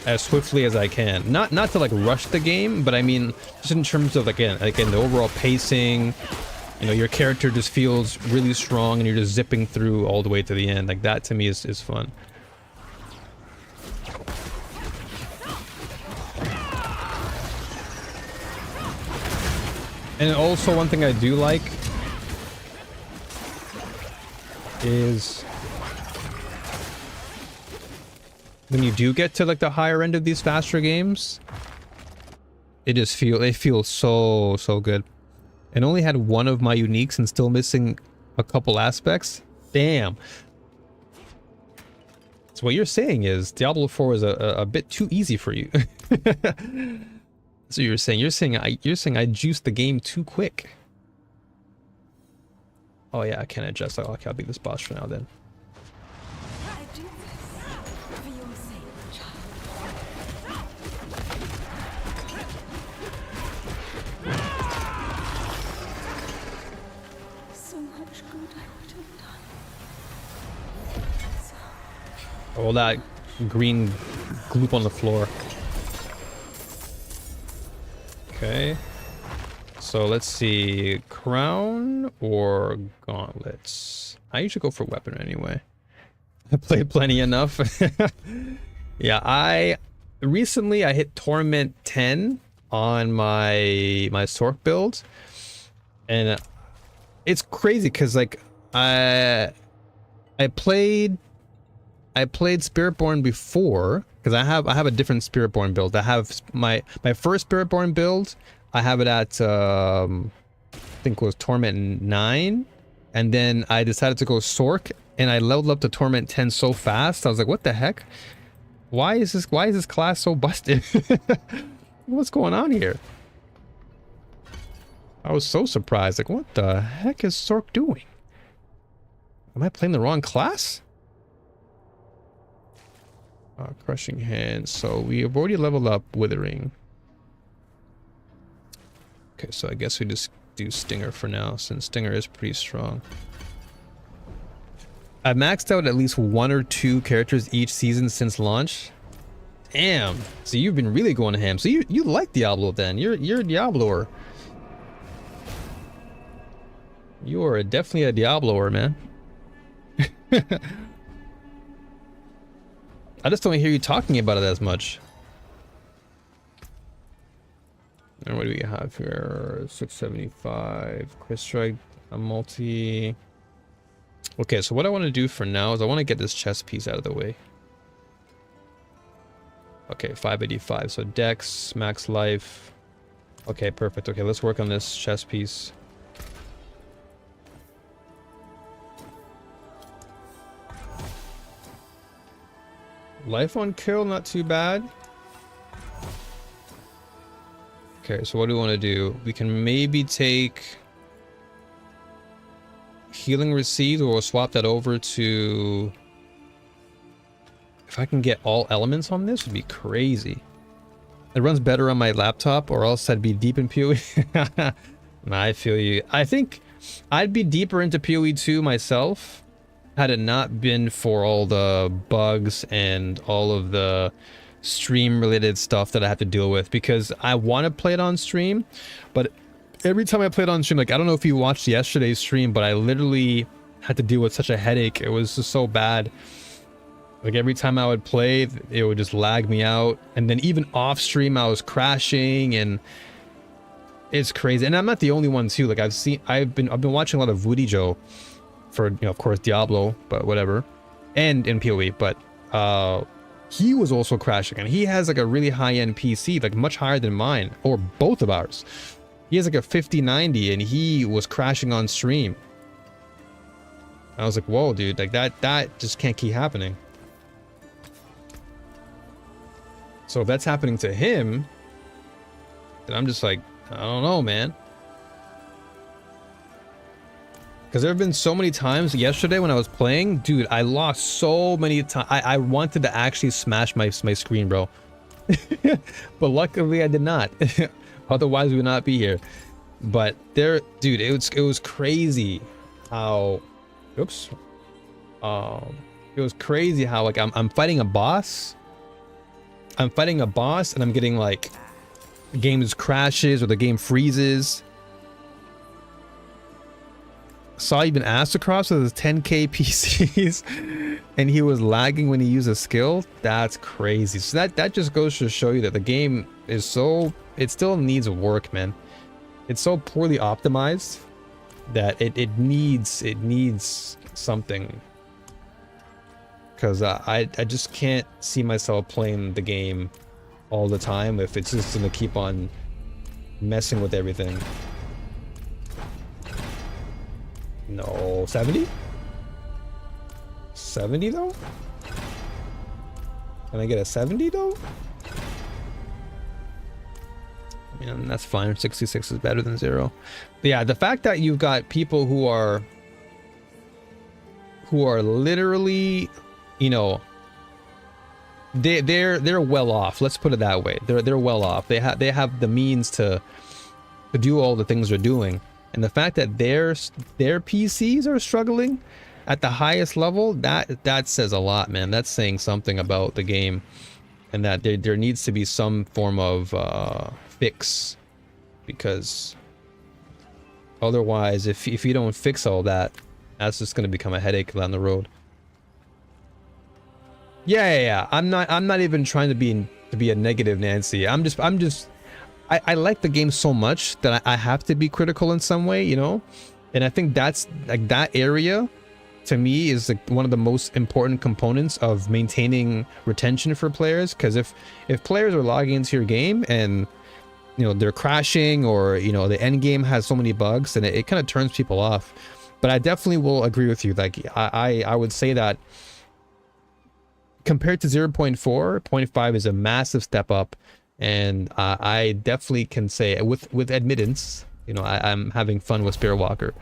as swiftly as I can. Not to like rush the game, but I mean just in terms of again the overall pacing. You know, your character just feels really strong and you're just zipping through all the way to the end. Like that to me is fun. And also one thing I do like is when you do get to like the higher end of these faster games, they feel so good. And only had one of my uniques and still missing a couple aspects. Damn. So what you're saying is Diablo 4 is a bit too easy for you. So you're saying I juiced the game too quick. Oh yeah, I can't adjust. Okay, I'll be this boss for now then. I do this for your sake, child. So much good I would have done. Oh, that green gloop on the floor. Okay. So let's see, crown or gauntlets? I usually go for weapon anyway. I played plenty enough. Yeah, I hit Torment 10 on my Sork build, and it's crazy because like I played Spiritborn before, because I have a different Spiritborn build. I have my first Spiritborn build. I have it at I think it was Torment 9, and then I decided to go Sork, and I leveled up to Torment 10 so fast. I was like, what the heck? Why is this class so busted? What's going on here? I was so surprised. Like, what the heck is Sork doing? Am I playing the wrong class? Crushing Hand. So we have already leveled up Withering. Okay, so I guess we just do Stinger for now, since Stinger is pretty strong. I've maxed out at least 1 or 2 characters each season since launch. Damn. So you've been really going ham. So you like Diablo then. You're a Diabloer. You are definitely a Diabloer, man. I just don't hear you talking about it as much. And what do we have here? 675. Quick strike, a multi. Okay, so what I want to do for now is I want to get this chest piece out of the way. Okay, 585. So dex, max life. Okay, perfect. Okay, let's work on this chest piece. Life on kill, not too bad. Okay, so what do we want to do? We can maybe take healing received, or we'll swap that over to... If I can get all elements on this, would be crazy. It runs better on my laptop, or else I'd be deep in PoE. I feel you. I think I'd be deeper into PoE 2 myself had it not been for all the bugs and all of the stream related stuff that I have to deal with, because I want to play it on stream, but every time I play it on stream, like, I don't know if you watched yesterday's stream, but I literally had to deal with such a headache. It was just so bad. Like, every time I would play, it would just lag me out, and then even off stream I was crashing, and it's crazy. And I'm not the only one too. Like, I've been watching a lot of Woody Joe for, you know, of course, Diablo, but whatever, and in PoE, but he was also crashing, and he has like a really high-end PC, like much higher than mine, or both of ours. He has like a 5090, and he was crashing on stream. I was like, whoa, dude, like that just can't keep happening. So if that's happening to him, then I'm just like, I don't know, man. Because there have been so many times yesterday when I was playing, dude, I lost so many times. I wanted to actually smash my screen, bro. But luckily I did not. Otherwise we would not be here. But there, dude, it was crazy how, oops. It was crazy how, like, I'm fighting a boss. I'm fighting a boss and I'm getting, like, the game just crashes or the game freezes. Saw even Astrocross with his 10k PCs and he was lagging when he used a skill. That's crazy. So that just goes to show you that the game is so, it still needs work, man. It's so poorly optimized that it needs something. Because I just can't see myself playing the game all the time if it's just gonna keep on messing with everything. No, 70? 70 though? Can I get a 70 though? I mean, that's fine. 66 is better than 0. But yeah, the fact that you've got people who are literally, you know, they're well off. Let's put it that way. They're well off. They have the means to do all the things they're doing. And the fact that their PCs are struggling at the highest level, that says a lot, man. That's saying something about the game, and that there needs to be some form of fix, because otherwise, if you don't fix all that, that's just going to become a headache down the road. Yeah. I'm not even trying to be a negative Nancy. I like the game so much that I have to be critical in some way, you know? And I think that's, like, that area to me is, like, one of the most important components of maintaining retention for players. Because if players are logging into your game and, you know, they're crashing, or, you know, the end game has so many bugs, then it kind of turns people off. But I definitely will agree with you. Like, I would say that compared to 0.4, 0.5 is a massive step up. And I definitely can say with admittance, you know, I'm having fun with Spirit Walker.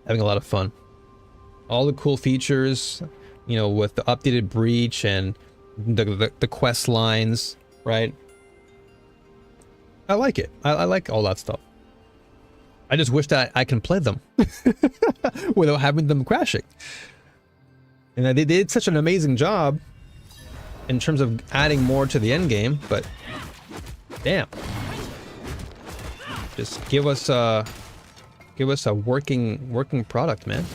Having a lot of fun. All the cool features, you know, with the updated breach and the quest lines, right? I like it. I like all that stuff. I just wish that I can play them without having them crashing. And they did such an amazing job in terms of adding more to the end game, but damn, just give us Give us a working product, man.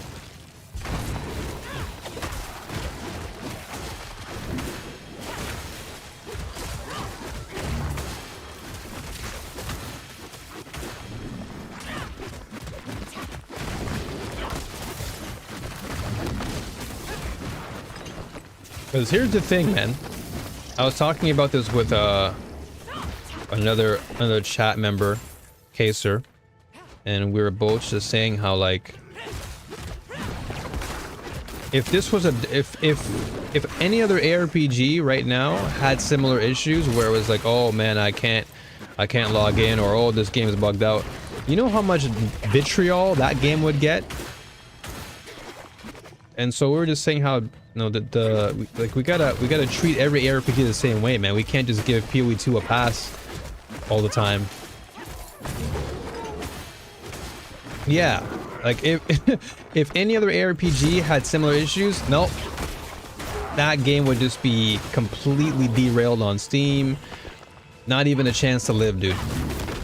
Because here's the thing, man. I was talking about this with another chat member, Kaser, and we were both just saying how, like, if this was if any other ARPG right now had similar issues where it was like, oh man, I can't log in, or oh, this game is bugged out, you know how much vitriol that game would get? And so we were just saying how, you know, like we gotta treat every ARPG the same way, man. We can't just give PoE 2 a pass all the time. Yeah, like if any other ARPG had similar issues, nope, that game would just be completely derailed on Steam. Not even a chance to live, dude.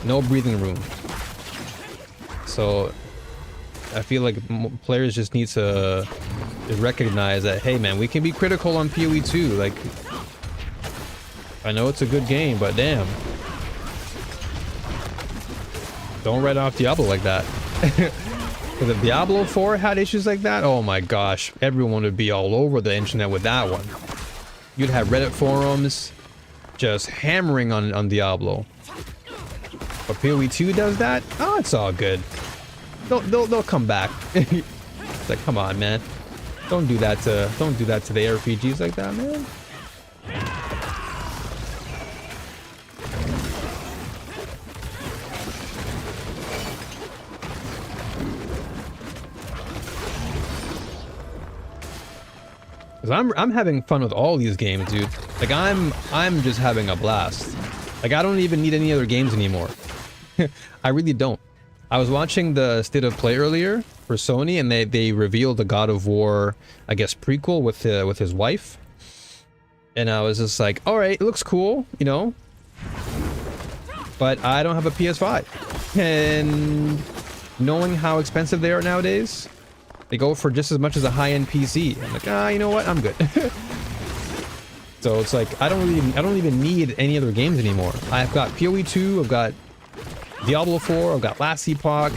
No breathing room. So I feel like players just need to recognize that, hey man, we can be critical on PoE 2. Like, I know it's a good game, but damn, don't write off Diablo like that. Because if Diablo 4 had issues like that, oh my gosh, everyone would be all over the internet with that one. You'd have Reddit forums just hammering on Diablo. But PoE 2 does that? Oh, it's all good. They'll come back. It's like, come on, man. Don't do that to the ARPGs like that, man. Cause I'm having fun with all these games, dude. Like I'm just having a blast. Like I don't even need any other games anymore. I really don't. I was watching the State of Play earlier for Sony, and they revealed the God of War, I guess, prequel with his wife. And I was just like, all right, it looks cool, you know. But I don't have a PS5, and knowing how expensive they are nowadays, they go for just as much as a high-end PC. I'm like, you know what? I'm good. So it's like I don't even need any other games anymore. I've got PoE 2, I've got Diablo 4, I've got Last Epoch,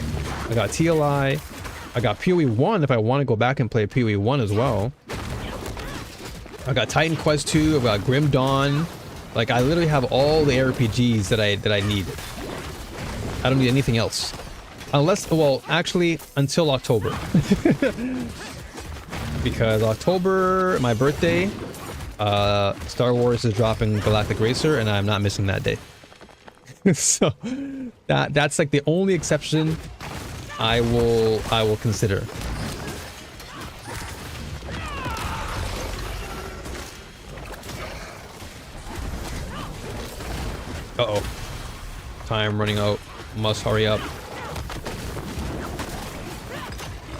I got TLI, I got PoE 1 if I want to go back and play PoE 1 as well. I got Titan Quest 2, I've got Grim Dawn. Like I literally have all the RPGs that I need. I don't need anything else. Unless, well, actually, until October. Because October, my birthday, Star Wars is dropping Galactic Racer, and I'm not missing that day. So that's like the only exception I will consider. Uh-oh. Time running out. Must hurry up.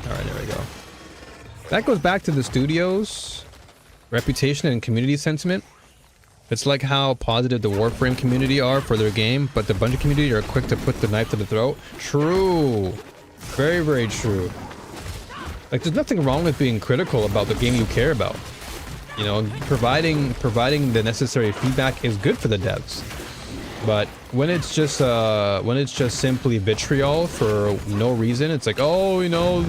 Alright, there we go. That goes back to the studio's reputation and community sentiment. It's like how positive the Warframe community are for their game, but the Bungie community are quick to put the knife to the throat. True. Very, very true. Like, there's nothing wrong with being critical about the game you care about. You know, providing the necessary feedback is good for the devs. But when it's just simply vitriol for no reason, it's like, oh, you know,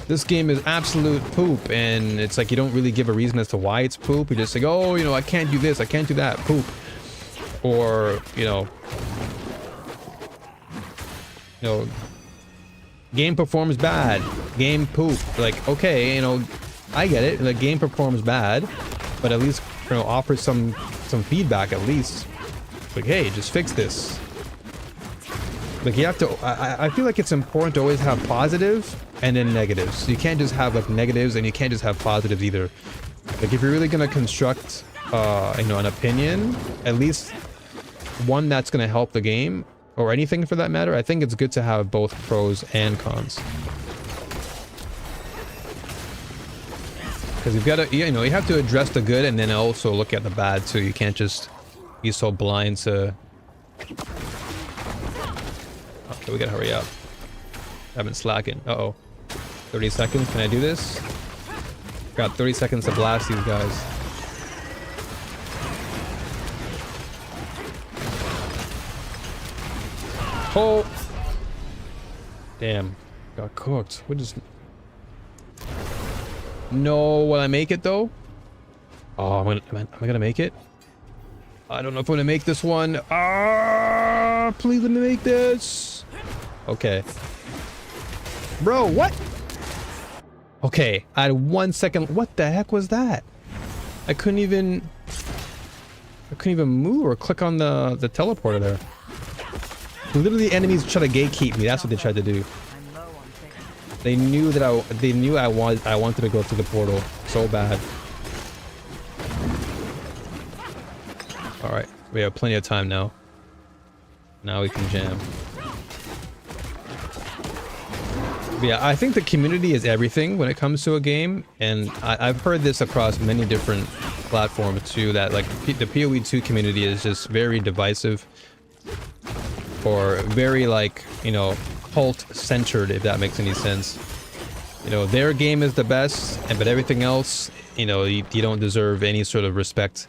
this game is absolute poop, and it's like you don't really give a reason as to why it's poop. You just like, oh, you know, I can't do this, I can't do that, poop. Or, you know, game performs bad, game poop. Like, okay, you know, I get it. The game performs bad, but at least, you know, offer some feedback at least. Like, hey, just fix this. Like, you have to, I feel like it's important to always have positive and then negatives. You can't just have like negatives, and you can't just have positives either. Like, if you're really gonna construct, you know, an opinion, at least one that's gonna help the game, or anything for that matter, I think it's good to have both pros and cons. Because you've got to, you know, you have to address the good and then also look at the bad too. You can't just be so blind to... Okay, we gotta hurry up. I've been slacking. Uh-oh. 30 seconds. Can I do this? Got 30 seconds to blast these guys. Oh! Damn. Got cooked. What is... No, will I make it though? Oh, am I gonna make it? I don't know if I'm gonna make this one. Ah, please let me make this. Okay. Bro, what? Okay, I had 1 second. What the heck was that? I couldn't even move or click on the teleporter there. Literally, enemies try to gatekeep me. That's what they tried to do. I'm low on things. They knew that I wanted to go through the portal so bad. All right, we have plenty of time now. Now we can jam. But yeah, I think the community is everything when it comes to a game, and I've heard this across many different platforms too. That like the PoE2 community is just very divisive, or very like, you know, cult centered, if that makes any sense. You know, their game is the best, but everything else, you know, you don't deserve any sort of respect,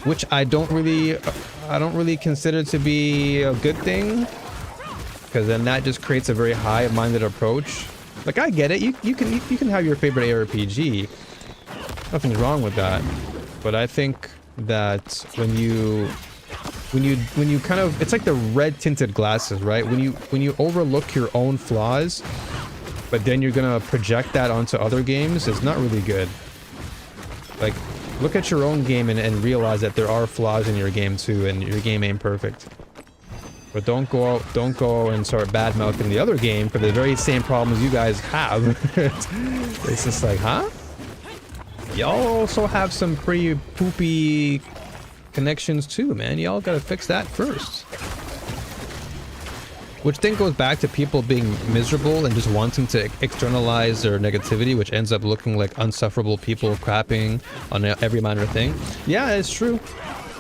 which I don't really consider to be a good thing, because then that just creates a very high-minded approach. Like, I get it, you can have your favorite ARPG, nothing's wrong with that, but I think that when you kind of, it's like the red tinted glasses, right? When you overlook your own flaws, but then you're gonna project that onto other games, it's not really good. Like, look at your own game and realize that there are flaws in your game too, and your game ain't perfect. But don't go and start bad mouthing the other game for the very same problems you guys have. It's just like, huh? Y'all also have some pretty poopy connections too, man. Y'all gotta fix that first. Which then goes back to people being miserable and just wanting to externalize their negativity, which ends up looking like unsufferable people crapping on every minor thing. Yeah, it's true.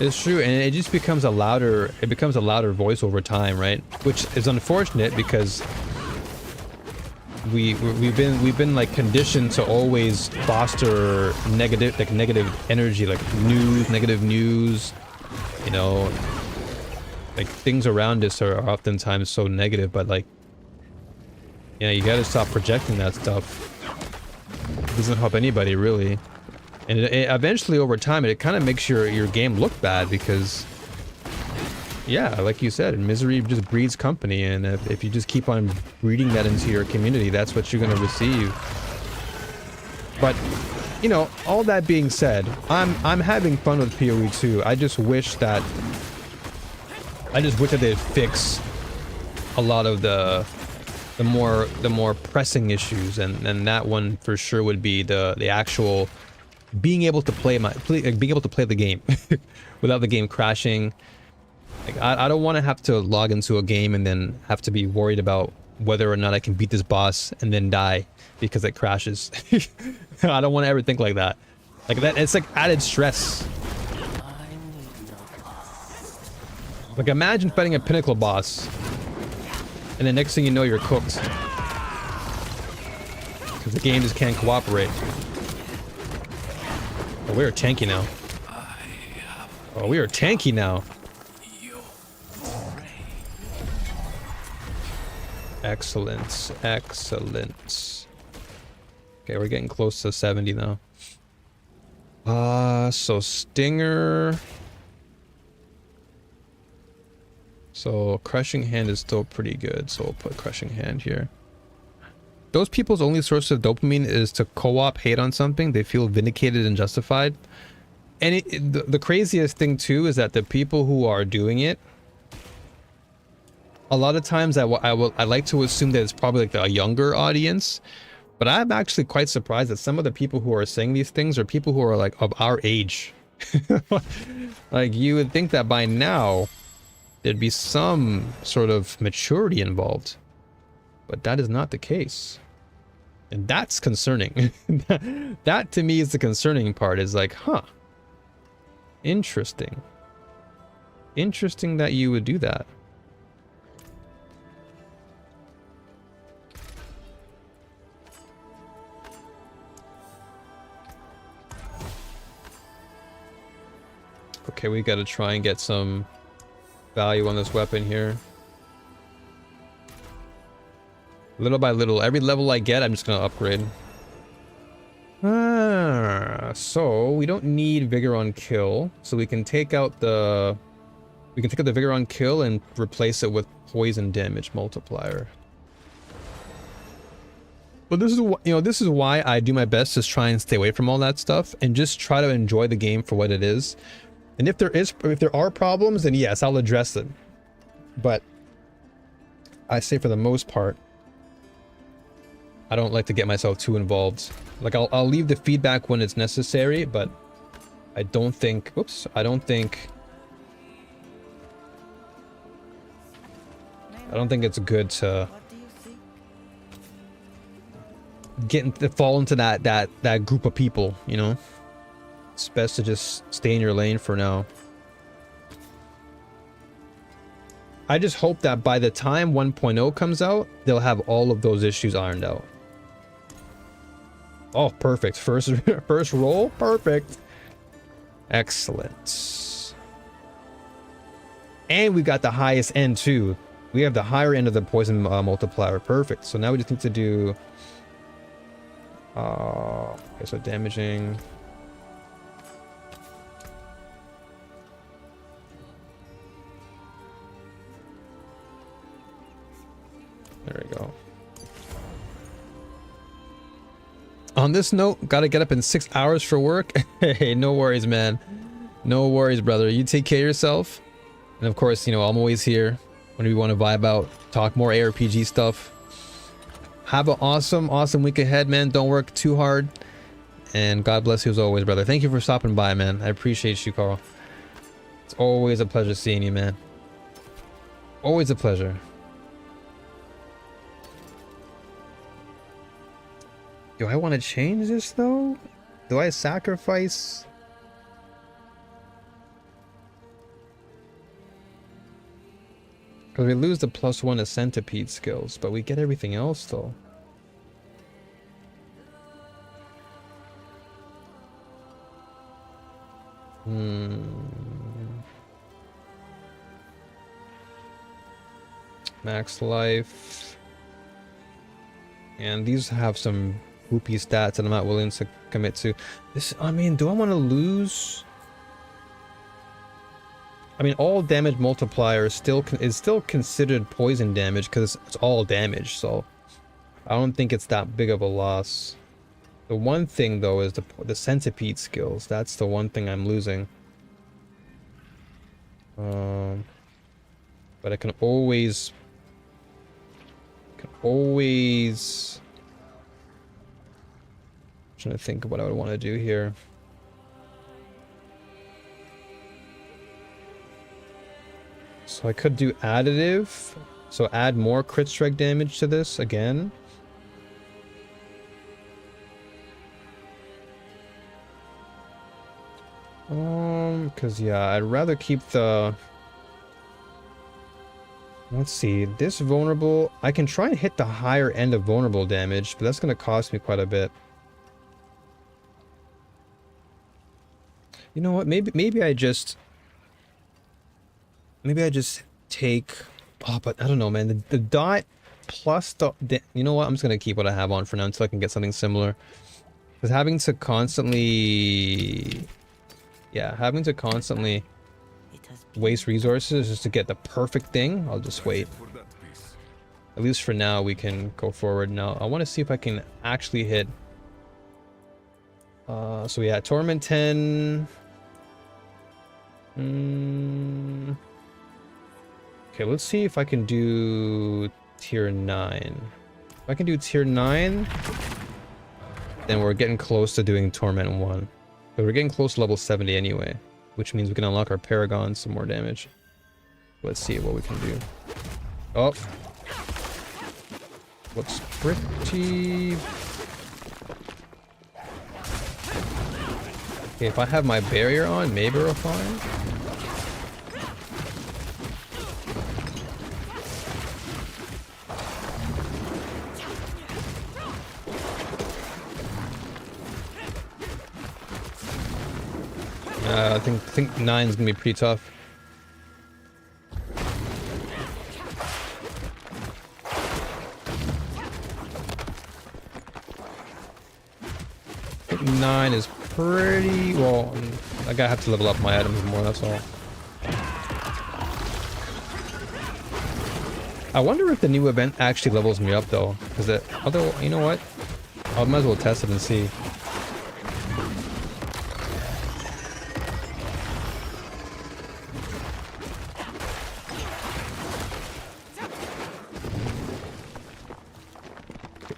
It's true, and it just becomes a louder voice over time, right? Which is unfortunate because we've been like conditioned to always foster negative energy, like negative news, you know, like things around us are oftentimes so negative, but like, yeah, you gotta stop projecting that stuff. It doesn't help anybody really, and it eventually over time it kind of makes your game look bad, because yeah, like you said, misery just breeds company, and if you just keep on breeding that into your community, that's what you're going to receive. But, you know, all that being said, I'm having fun with PoE2. I just wish that they'd fix a lot of the more pressing issues, and that one for sure would be the actual being able to play the game without the game crashing. Like, I don't want to have to log into a game and then have to be worried about whether or not I can beat this boss and then die because it crashes. I don't want to ever think like that. Like that, it's like added stress. Like, imagine fighting a pinnacle boss and the next thing you know, you're cooked because the game just can't cooperate. Oh, we are tanky now. Oh, we are tanky now. Excellent, excellent. Okay, we're getting close to 70 now. So Stinger. So Crushing Hand is still pretty good, so we'll put Crushing Hand here. Those people's only source of dopamine is to co-op hate on something. They feel vindicated and justified. And the craziest thing too is that the people who are doing it, a lot of times I like to assume that it's probably like a younger audience, but I'm actually quite surprised that some of the people who are saying these things are people who are like of our age. Like, you would think that by now there'd be some sort of maturity involved, but that is not the case. And that's concerning. That to me is the concerning part, is like, huh, interesting. Interesting that you would do that. Okay, we gotta try and get some value on this weapon here. Little by little, every level I get, I'm just gonna upgrade. So we don't need Vigor on Kill, so we can take out the Vigor on Kill and replace it with Poison Damage Multiplier. But this is, you know, this is why I do my best to try and stay away from all that stuff and just try to enjoy the game for what it is. And if there are problems, then yes, I'll address them. But I say for the most part, I don't like to get myself too involved. Like I'll leave the feedback when it's necessary, but I don't think, I don't think it's good to fall into that group of people, you know? It's best to just stay in your lane for now. I just hope that by the time 1.0 comes out, they'll have all of those issues ironed out. Oh, perfect. First roll, perfect. Excellent. And we got the highest end too. We have the higher end of the poison multiplier. Perfect. So now we just need to do okay, so damaging. There we go. On this note, gotta get up in 6 hours for work. Hey, no worries, man. No worries, brother. You take care of yourself. And of course, you know, I'm always here whenever you want to vibe out, talk more ARPG stuff. Have an awesome week ahead, man. Don't work too hard. And God bless you as always, brother. Thank you for stopping by, man. I appreciate you, Carl. It's always a pleasure seeing you, man. Always a pleasure. Do I want to change this though? Do I sacrifice? Because we lose the +1 to centipede skills, but we get everything else though. Max life. And these have some whoopie stats that I'm not willing to commit to. This, I mean, do I want to lose? I mean, all damage multiplier is still considered poison damage because it's all damage, so I don't think it's that big of a loss. The one thing though is the centipede skills. That's the one thing I'm losing. But I can always trying to think of what I would want to do here. So I could do additive, so add more crit strike damage to this again. Because yeah, I'd rather keep the. Let's see, this vulnerable. I can try and hit the higher end of vulnerable damage, but that's going to cost me quite a bit. You know what? Maybe I just take. Oh, but I don't know, man. The dot plus the. You know what? I'm just gonna keep what I have on for now until I can get something similar. Because having to constantly waste resources just to get the perfect thing, I'll just wait. At least for now, we can go forward. Now, I want to see if I can actually hit. So yeah, Torment 10. Okay, let's see if I can do tier 9. If I can do tier 9, then we're getting close to doing Torment 1. But we're getting close to level 70 anyway, which means we can unlock our Paragon some more damage. Let's see what we can do. Oh. Looks pretty... Okay, if I have my barrier on, maybe we're fine. I think 9 is gonna be pretty tough. I think 9 is pretty well. I gotta have to level up my items more. That's all. I wonder if the new event actually levels me up though, because you know what? I might as well test it and see.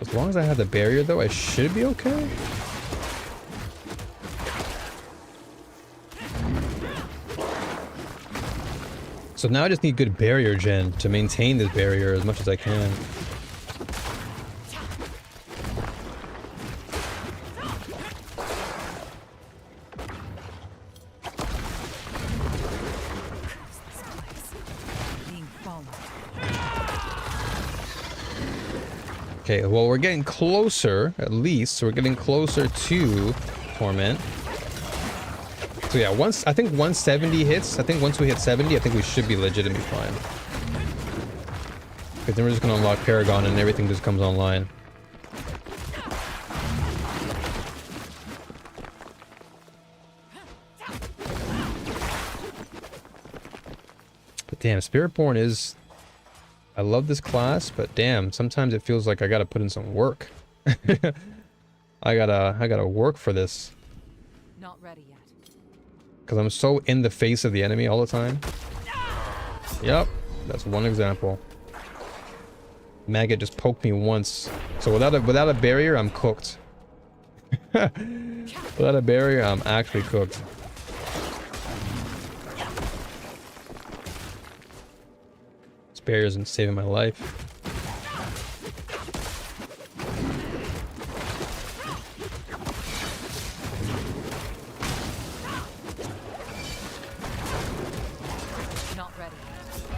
As long as I have the barrier though, I should be okay. So now I just need good barrier gen to maintain this barrier as much as I can. Okay, well we're getting closer, at least. So we're getting closer to Torment. So yeah, I think 170 hits. I think once we hit 70, I think we should be legitimately fine. Because then we're just gonna unlock Paragon and everything just comes online. But damn, Spiritborn is... I love this class, but damn, sometimes it feels like I gotta put in some work. I gotta work for this. Not ready yet. Because I'm so in the face of the enemy all the time. Yep, that's one example. Maggot just poked me once. So without a barrier, I'm cooked. Without a barrier, I'm actually cooked. This barrier isn't saving my life.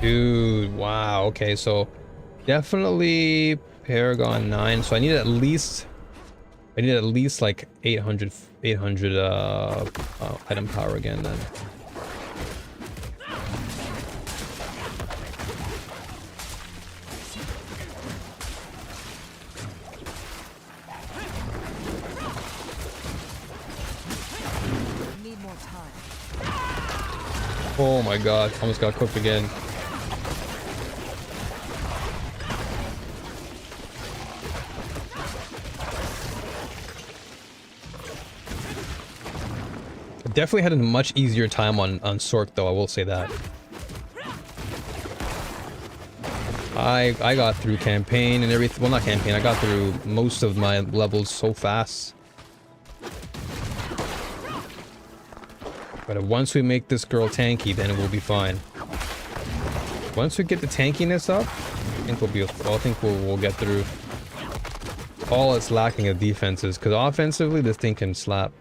Dude, wow. Okay, so definitely Paragon 9. So I need at least like 800 item power again then. Need more time. Oh my god, almost got cooked again. Definitely had a much easier time on Sork though, I will say that. I got through campaign and everything. Well, not campaign, I got through most of my levels so fast. But once we make this girl tanky, then it will be fine. Once we get the tankiness up, I think we'll get through. All it's lacking of defenses, because offensively this thing can slap.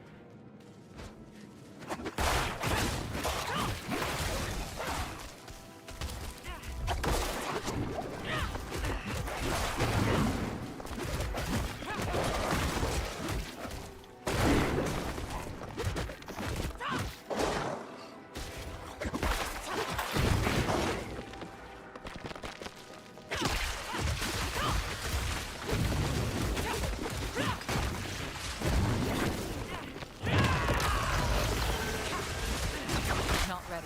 Not ready.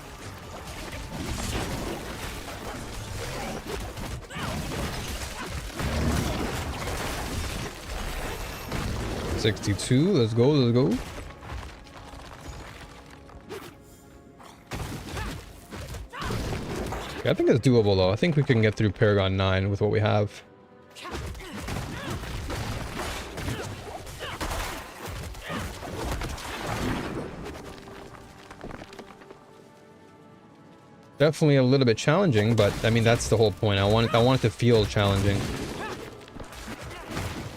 62, let's go, let's go. Yeah, I think it's doable though. I think we can get through Paragon 9 with what we have. Definitely a little bit challenging, but I mean that's the whole point. I want it to feel challenging.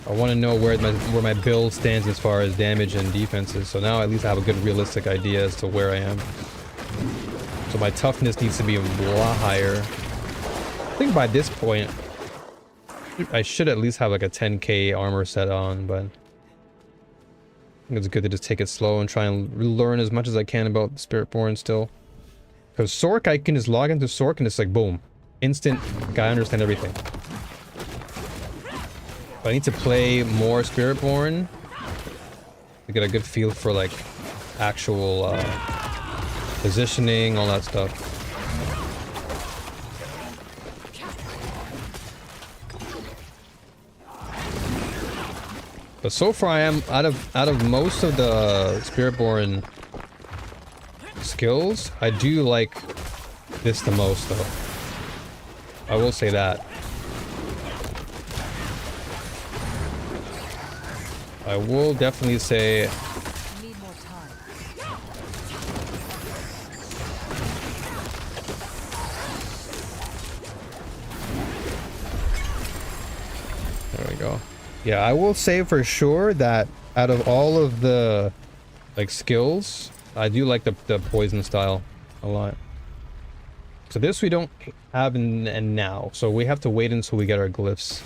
I want to know where my build stands as far as damage and defenses. So now at least I have a good realistic idea as to where I am. So my toughness needs to be a lot higher. I think by this point I should at least have like a 10k armor set on, but think it's good to just take it slow and try and learn as much as I can about Spiritborn still. Because Sork, I can just log into Sork and it's like, boom. Instant, like, I understand everything. But I need to play more Spiritborn to get a good feel for, like, actual positioning, all that stuff. But so far I am out of most of the Spiritborn skills, I do like this the most though. I will say that. I will definitely say Need more time. there we go. Yeah, I will say for sure that out of all of the like skills, I do like the poison style a lot. So this we don't have and now, so we have to wait until we get our glyphs.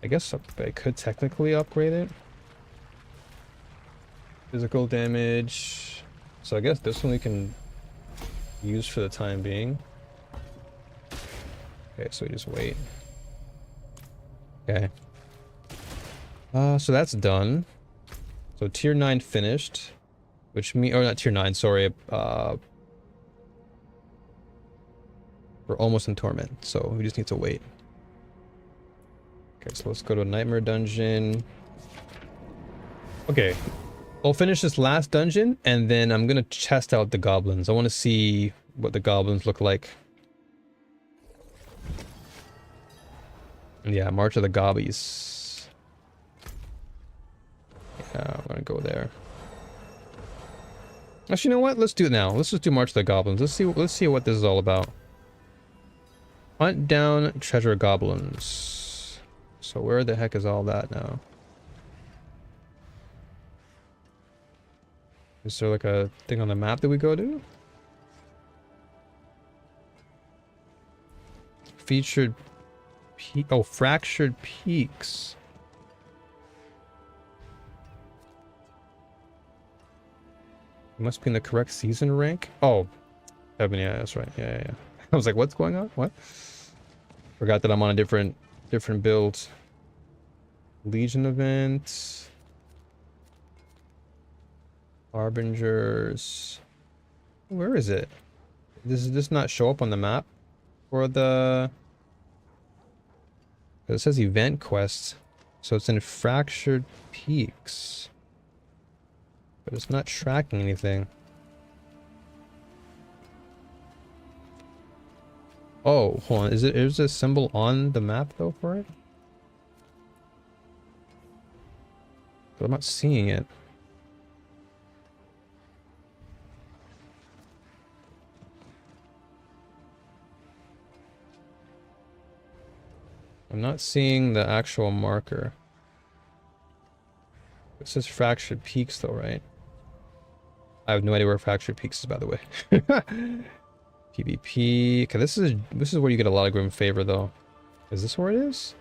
I guess I could technically upgrade it. Physical damage. So I guess this one we can use for the time being. Okay, so we just wait. Okay. So that's done. So tier 9 finished. Which means, or not tier 9, sorry. We're almost in Torment, so we just need to wait. Okay, so let's go to a Nightmare Dungeon. Okay, I'll finish this last dungeon, and then I'm gonna test out the goblins. I want to see what the goblins look like. Yeah, March of the Gobbies. Yeah, I'm gonna go there. Actually, you know what? Let's do it now. Let's just do March of the Goblins. Let's see what this is all about. Hunt down treasure goblins. So where the heck is all that now? Is there like a thing on the map that we go to? Featured oh, fractured peaks. It must be in the correct season rank. Oh, Ebony, yeah, that's right. Yeah. I was like, what's going on? What? Forgot that I'm on a different build. Legion event. Harbingers. Where is it? Does this not show up on the map? For the... It says event quest. So it's in Fractured Peaks. But it's not tracking anything. Oh, hold on. Is a symbol on the map though for it? But I'm not seeing it. I'm not seeing the actual marker. It says Fractured Peaks though, right? I have no idea where Fractured Peaks is, by the way. PvP. Okay, this is where you get a lot of Grim Favor though. Is this where it is?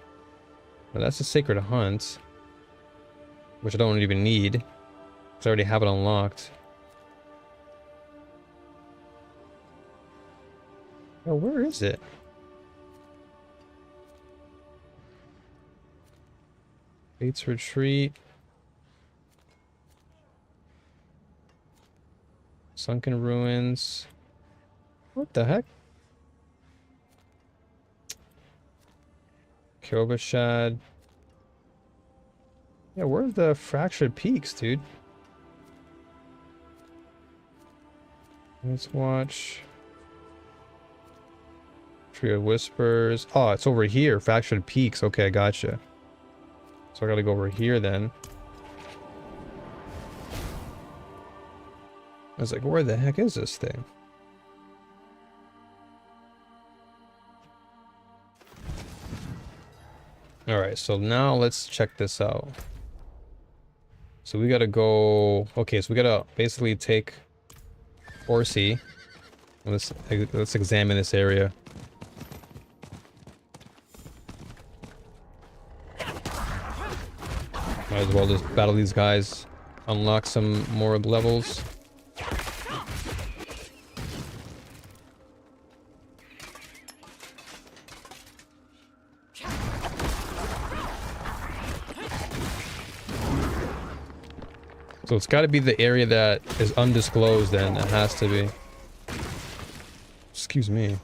No, that's the Sacred Hunt. Which I don't even need. Because I already have it unlocked. Oh, where is it? Fate's Retreat. Sunken Ruins. What the heck? Kyobashad. Yeah, where's the Fractured Peaks, dude? Let's watch. Tree of Whispers. Oh, it's over here. Fractured Peaks. Okay, gotcha. So I gotta go over here then. I was like, where the heck is this thing? Alright, so now let's check this out. So we gotta go... Okay, so we gotta basically take Horsey. Let's examine this area. Might as well just battle these guys. unlock some more levels. So it's got to be the area that is undisclosed then. It has to be. Excuse me.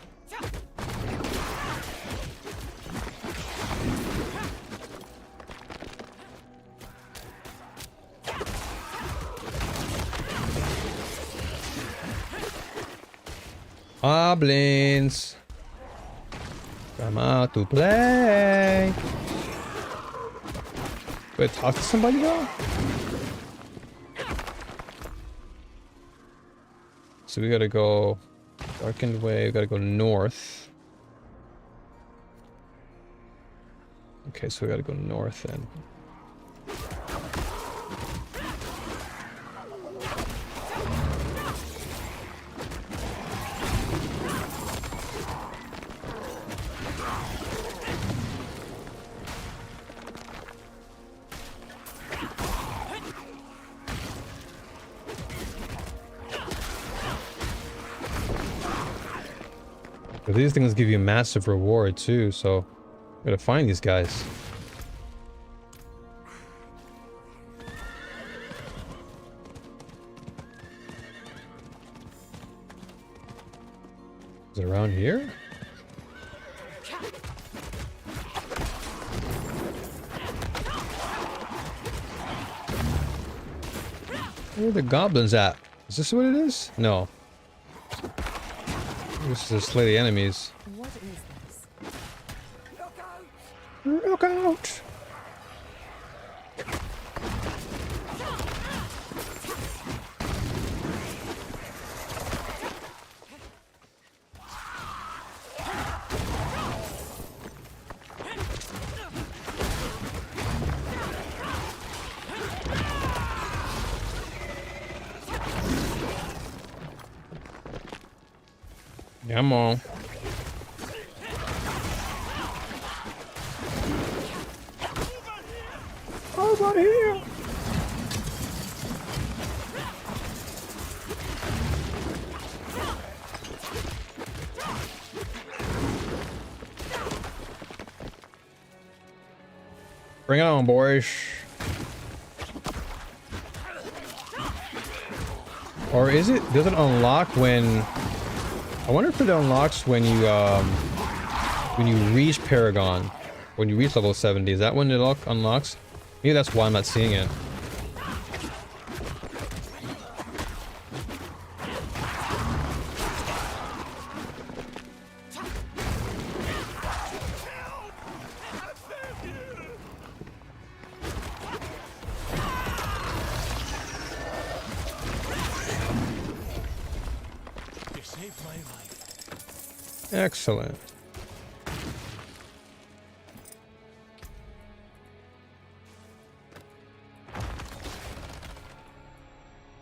Goblins, come out to play. Wait, talk to somebody though? So we gotta go darkened way, we gotta go north. Okay, so we gotta go north then. But these things give you massive reward too, so gotta find these guys. Is it around here? Where are the goblins at? Is this what it is? No. This is to slay the enemies. What is this? Look out! Come on. Over here. Bring it on, boys. Or is it, does it unlock when, I wonder if it unlocks when you reach Paragon, when you reach level 70. Is that when it unlocks? Maybe that's why I'm not seeing it. You saved my life. Excellent.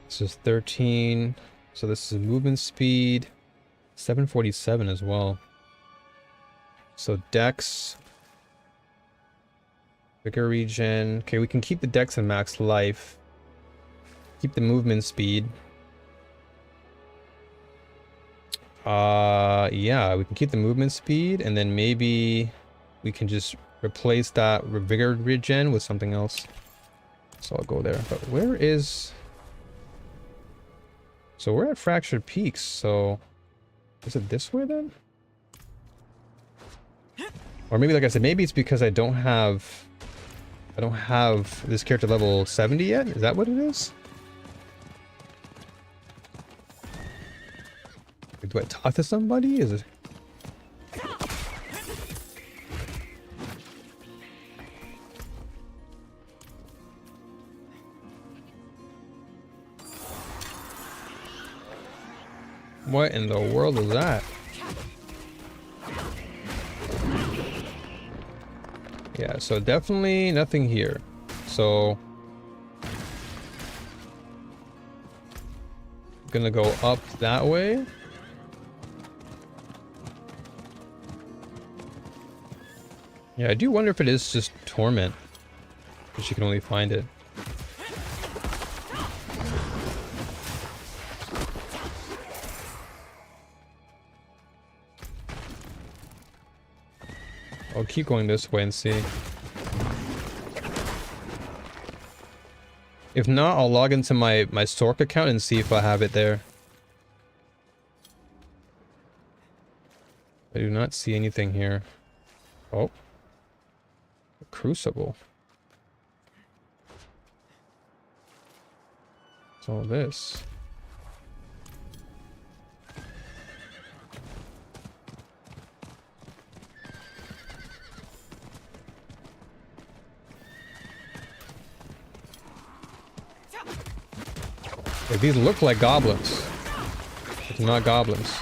This is 13. So this is movement speed. 747 as well. So Dex. Vigor regen. Okay, we can keep the Dex and max life. Keep the movement speed. Yeah, we can keep the movement speed, and then maybe we can just replace that vigor regen with something else. So I'll go there. But where is... So we're at Fractured Peaks, so... Is it this way then? Or maybe, like I said, maybe it's because I don't have this character level 70 yet? Is that what it is? Do I talk to somebody? Is it... What in the world is that? Yeah, so definitely nothing here. So... I'm gonna go up that way. Yeah, I do wonder if it is just Torment, because you can only find it. I'll keep going this way and see. If not, I'll log into my Stork account and see if I have it there. I do not see anything here. Oh. A crucible. What's all this? Like, these look like goblins. It's not goblins.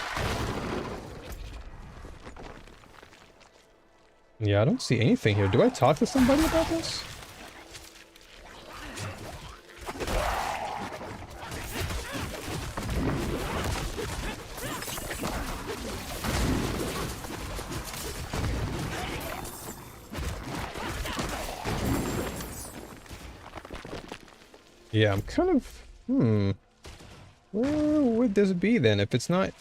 Yeah, I don't see anything here. Do I talk to somebody about this? Yeah, I'm kind of... Where would this be then if it's not...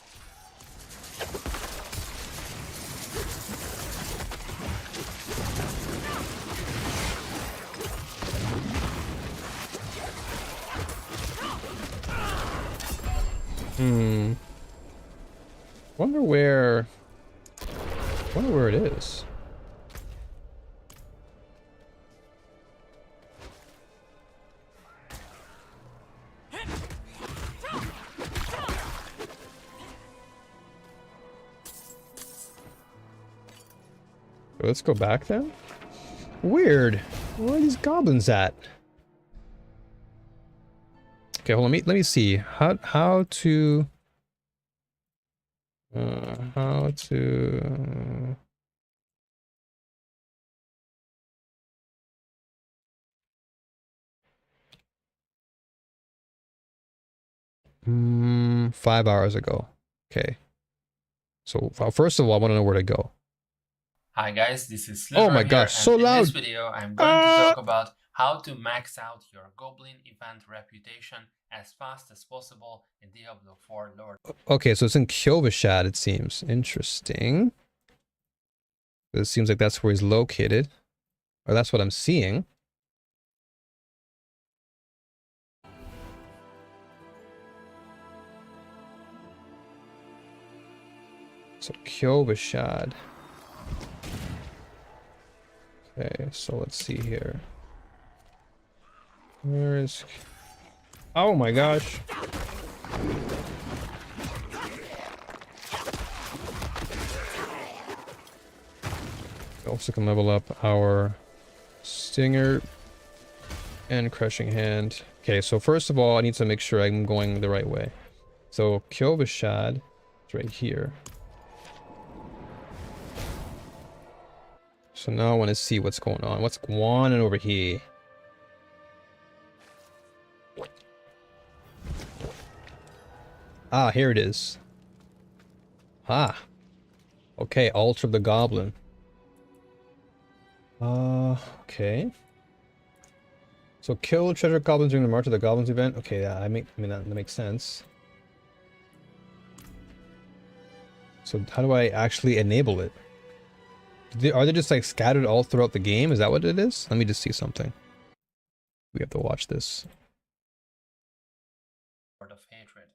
Wonder where it is. Let's go back then. Weird. Where are these goblins at? Okay, hold on. Let me see. How to how to Hmm, 5 hours ago. Okay. So first of all, I want to know where to go. Hi guys, this is Oh Sliver my here, gosh, and so in loud. this video I'm going to talk about how to max out your Goblin event reputation as fast as possible in Diablo 4 Lord. Okay, so it's in Kyovashad, it seems. Interesting. It seems like that's where he's located. Or that's what I'm seeing. So Kyovashad. Okay, so let's see here. Where is... Oh my gosh. Also can level up our Stinger and Crushing Hand. Okay, so first of all, I need to make sure I'm going the right way. So Kyovashad is right here. So now I want to see what's going on. What's going on over here? Ah, here it is. Ah. Okay, Altar of the Goblin. Okay. So kill treasure goblins during the March of the Goblins event. Okay, yeah, I mean that makes sense. So how do I actually enable it? Are they just like scattered all throughout the game? Is that what it is? Let me just see something. We have to watch this. Lord of Hatred.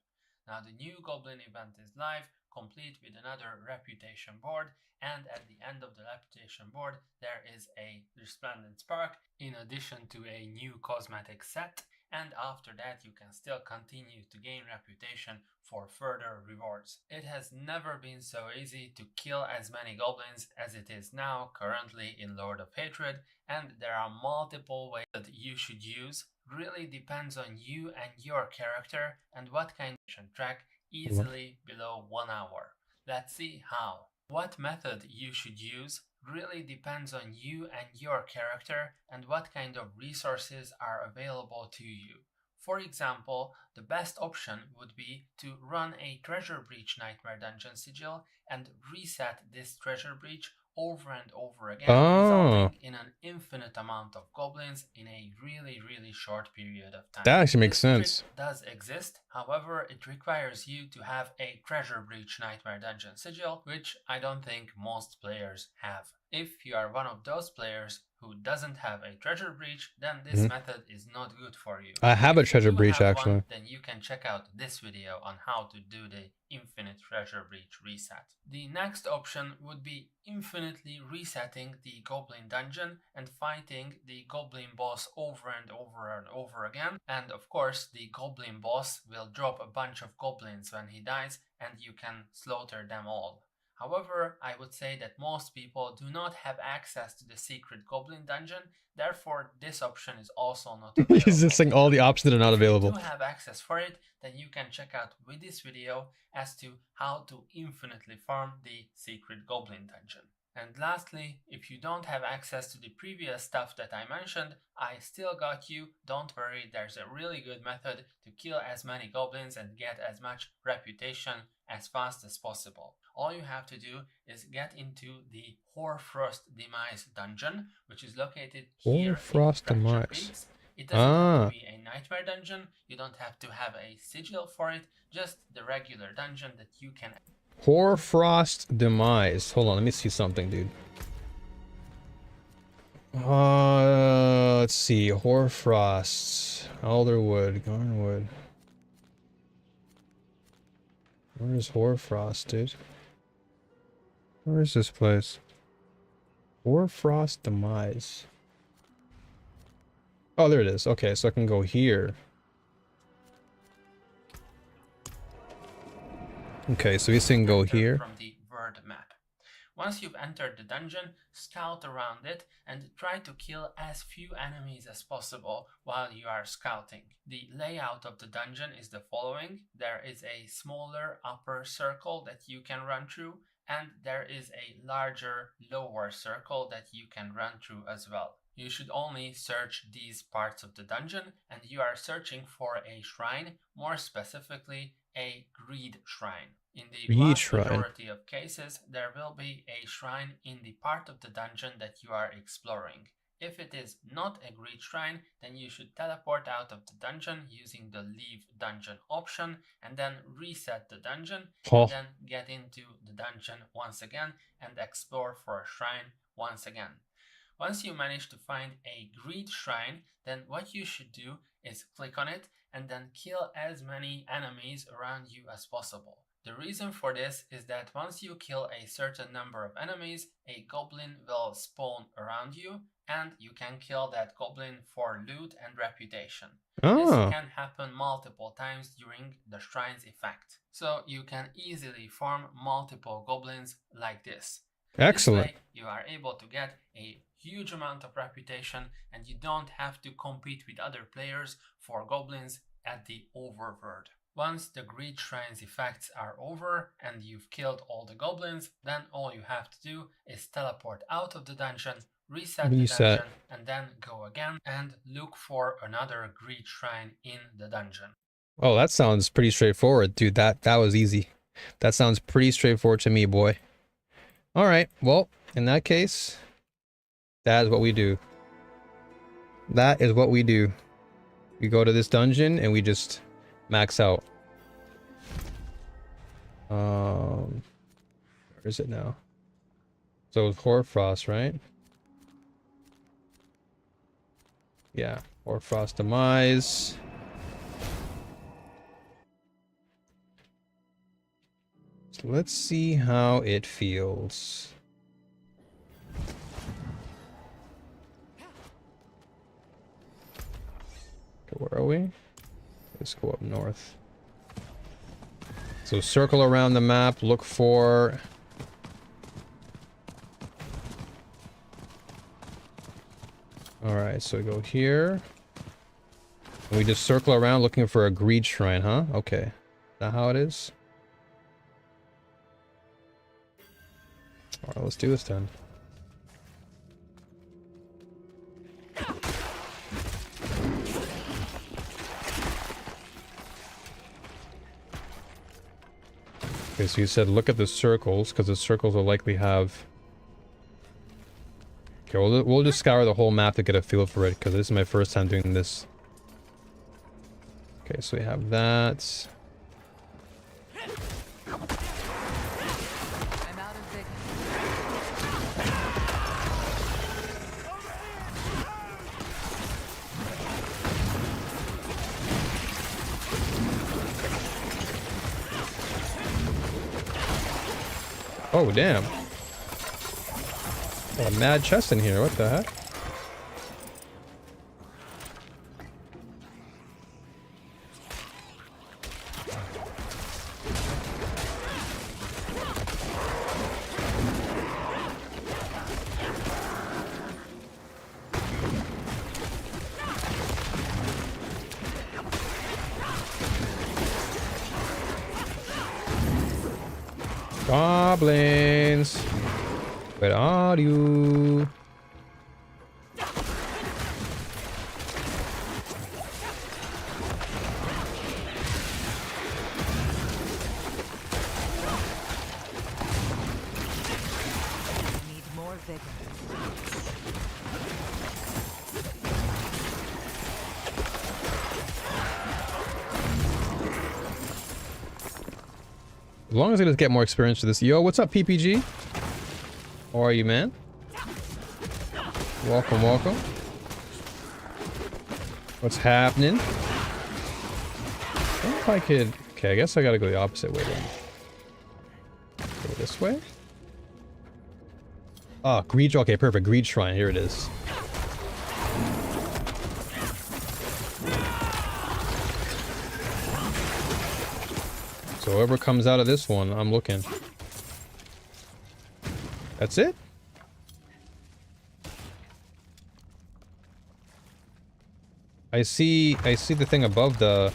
Now the new Goblin event is live, complete with another reputation board, and at the end of the reputation board there is a resplendent spark in addition to a new cosmetic set, and after that you can still continue to gain reputation for further rewards. It has never been so easy to kill as many goblins as it is now currently in Lord of Hatred, and there are multiple ways that you should use. Really depends on you and your character and what kind of track easily below 1 hour. Let's see how. What method you should use really depends on you and your character and what kind of resources are available to you. For example, the best option would be to run a Treasure Breach Nightmare Dungeon Sigil and reset this Treasure Breach over and over again, resulting in an infinite amount of goblins in a really short period of time. That actually makes This trick sense. does exist, however, it requires you to have a Treasure Breach Nightmare Dungeon sigil, which I don't think most players have. If you are one of those players who doesn't have a Treasure Breach, then this method is not good for you. I have a If you Treasure do Breach, have actually. one, then you can check out this video on how to do the Infinite Treasure Breach reset. The next option would be infinitely resetting the Goblin dungeon and fighting the Goblin boss over and over again. And of course, the Goblin boss will drop a bunch of goblins when he dies, and you can slaughter them all. However, I would say that most people do not have access to the secret Goblin dungeon, therefore this option is also not available. He's just saying all the options that are not available. If you do have access for it, then you can check out with this video as to how to infinitely farm the secret Goblin dungeon. And lastly, if you don't have access to the previous stuff that I mentioned, I still got you. Don't worry, there's a really good method to kill as many goblins and get as much reputation as fast as possible. All you have to do is get into the Hoarfrost Demise dungeon, which is located here Hoarfrost in Fractured Demise. Peaks. It doesn't have to be a nightmare dungeon, you don't have to have a sigil for it, just the regular dungeon that you can... Hoarfrost Demise. Hold on, let me see something, dude. Let's see. Hoarfrost. Alderwood. Garnwood. Where's Hoarfrost, dude? Where is this place? Hoarfrost Demise. Oh, there it is. Okay, so I can go here. Okay, so he's saying go here. From the word map. Once you've entered the dungeon, scout around it and try to kill as few enemies as possible while you are scouting. The layout of the dungeon is the following. There is a smaller upper circle that you can run through, and there is a larger lower circle that you can run through as well. You should only search these parts of the dungeon, and you are searching for a shrine, more specifically a greed shrine. In the vast majority of cases, there will be a shrine in the part of the dungeon that you are exploring. If it is not a greed shrine, then you should teleport out of the dungeon using the leave dungeon option and then reset the dungeon and then get into the dungeon once again and explore for a shrine once again. Once you manage to find a greed shrine, then what you should do is click on it and then kill as many enemies around you as possible. The reason for this is that once you kill a certain number of enemies, a goblin will spawn around you, and you can kill that goblin for loot and reputation. This can happen multiple times during the shrine's effect, so you can easily farm multiple goblins like this. Excellent. This way, you are able to get a huge amount of reputation, and you don't have to compete with other players for goblins at the overworld. Once the greed shrine's effects are over and you've killed all the goblins, then all you have to do is teleport out of the dungeon, reset the dungeon, and then go again and look for another greed shrine in the dungeon. Oh, that sounds pretty straightforward, dude. That was easy. That sounds pretty straightforward to me, boy. All right, well, in that case, that is what we do. That is what we do. We go to this dungeon and we just max out. Where is it now? So it's Hoarfrost, right? Yeah, Hoarfrost Demise. So let's see how it feels. Okay, where are we? Let's go up north. So circle around the map, look for... Alright, so we go here. And we just circle around looking for a greed shrine, huh? Okay. Is that how it is? Alright, let's do this then. Okay, so you said look at the circles, because the circles will likely have... Okay, we'll just scour the whole map to get a feel for it, because this is my first time doing this. Okay, so we have that. I'm out of vigor. Oh, damn. Oh, a mad chest in here. What the heck? Goblins. Where are you? Need more vigor. As long as I just get more experience with this. Yo, what's up, PPG? How are you, man? Welcome, welcome. What's happening? I wonder if I could... Okay, I guess I gotta go the opposite way then. Go this way? Ah, Greed... Okay, perfect. Greed Shrine. Here it is. So whoever comes out of this one, I'm looking. That's it? I see the thing above the...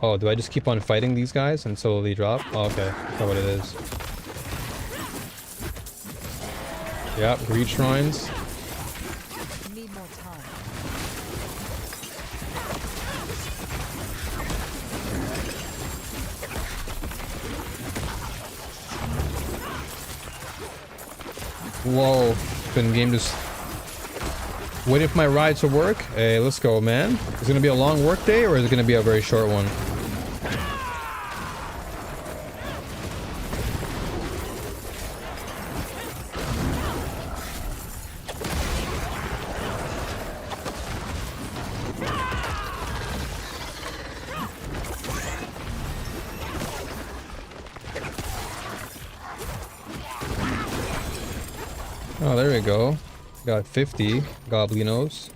Oh, do I just keep on fighting these guys until they drop? Oh, okay. That's not what it is. Yep, Greed Shrines. Need more time. Whoa. Couldn't game just... Waiting for my ride to work? Hey, let's go, man. Is it gonna be a long work day or is it gonna be a very short one? Oh, there we go. Got 50 goblinos.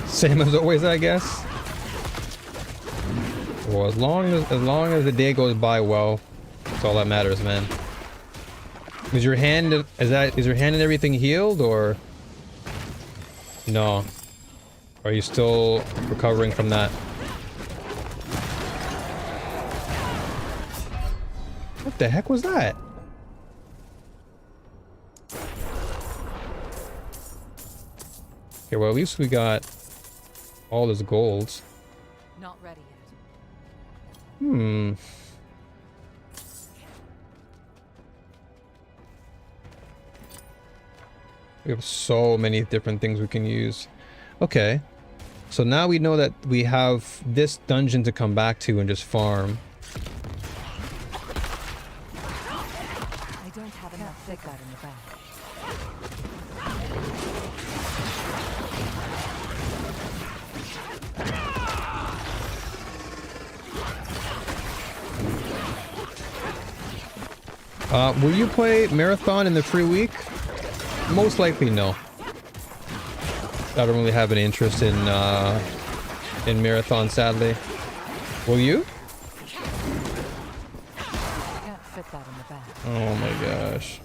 Same as always, I guess. Well, as long as the day goes by well, that's all that matters, man. Is your hand and everything healed or no? Are you still recovering from that? What the heck was that? Okay, well at least we got all this gold. Not ready yet. Hmm. We have so many different things we can use. Okay. So now we know that we have this dungeon to come back to and just farm. I don't have enough vigor in the back. Will you play Marathon in the free week? Most likely, no. I don't really have an interest in Marathon, sadly. Will you? Can't fit that in the back. Oh my gosh.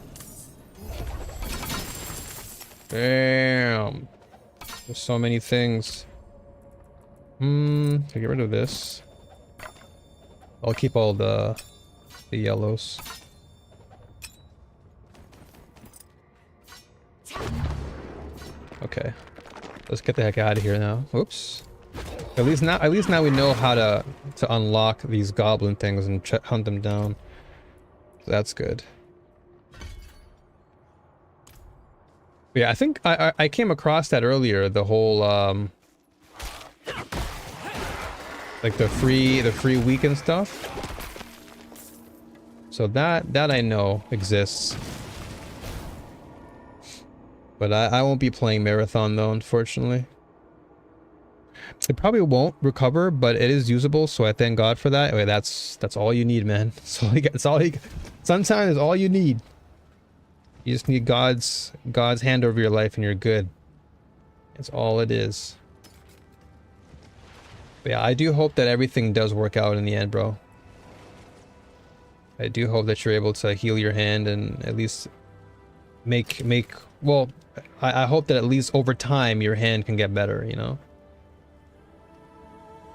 Damn. There's so many things. To get rid of this. I'll keep all the yellows. Okay. Let's get the heck out of here now. Oops. At least now we know how to unlock these goblin things and hunt them down. So that's good. But yeah, I think I came across that earlier, the whole like the free weekend stuff. So that I know exists. But I won't be playing Marathon though, unfortunately. It probably won't recover, but it is usable, so I thank God for that. Anyway, that's all you need, man. That's all you sometimes it's all you need. You just need God's hand over your life and you're good. That's all it is. But yeah, I do hope that everything does work out in the end, bro. I do hope that you're able to heal your hand and at least make well, I hope that at least over time your hand can get better, you know?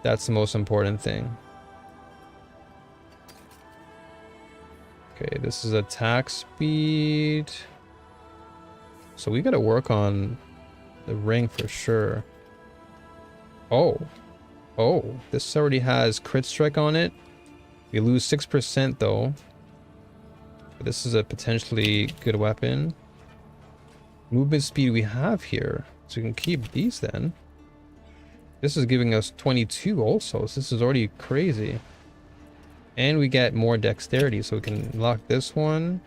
That's the most important thing. Okay, this is attack speed. So we gotta work on the ring for sure. Oh, this already has crit strike on it. We lose 6% though. But this is a potentially good weapon. Movement speed we have here, so we can keep these then. This is giving us 22 also, so this is already crazy. And we get more dexterity, so we can lock this one.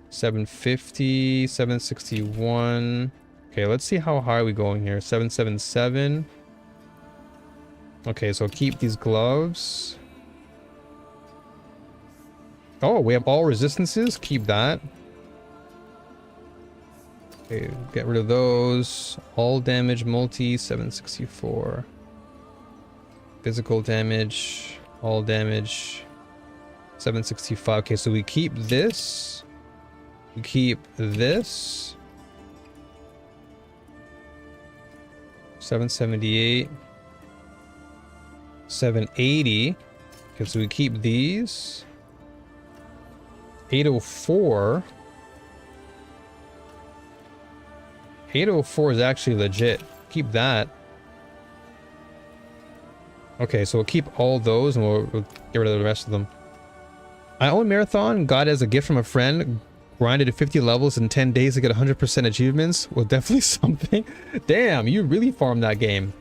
750, 761. Okay, let's see how high we going here. 777. Okay, so keep these gloves. Oh, we have all resistances. Keep that. Okay, get rid of those. All damage multi 764. Physical damage, all damage 765. Okay, so we keep this. We keep this. 778. 780. Okay, so we keep these. 804. 804 is actually legit. Keep that. Okay, so we'll keep all those and we'll get rid of the rest of them. I own Marathon, got it as a gift from a friend. Grinded to 50 levels in 10 days to get 100% achievements. Well, definitely something. Damn, you really farmed that game.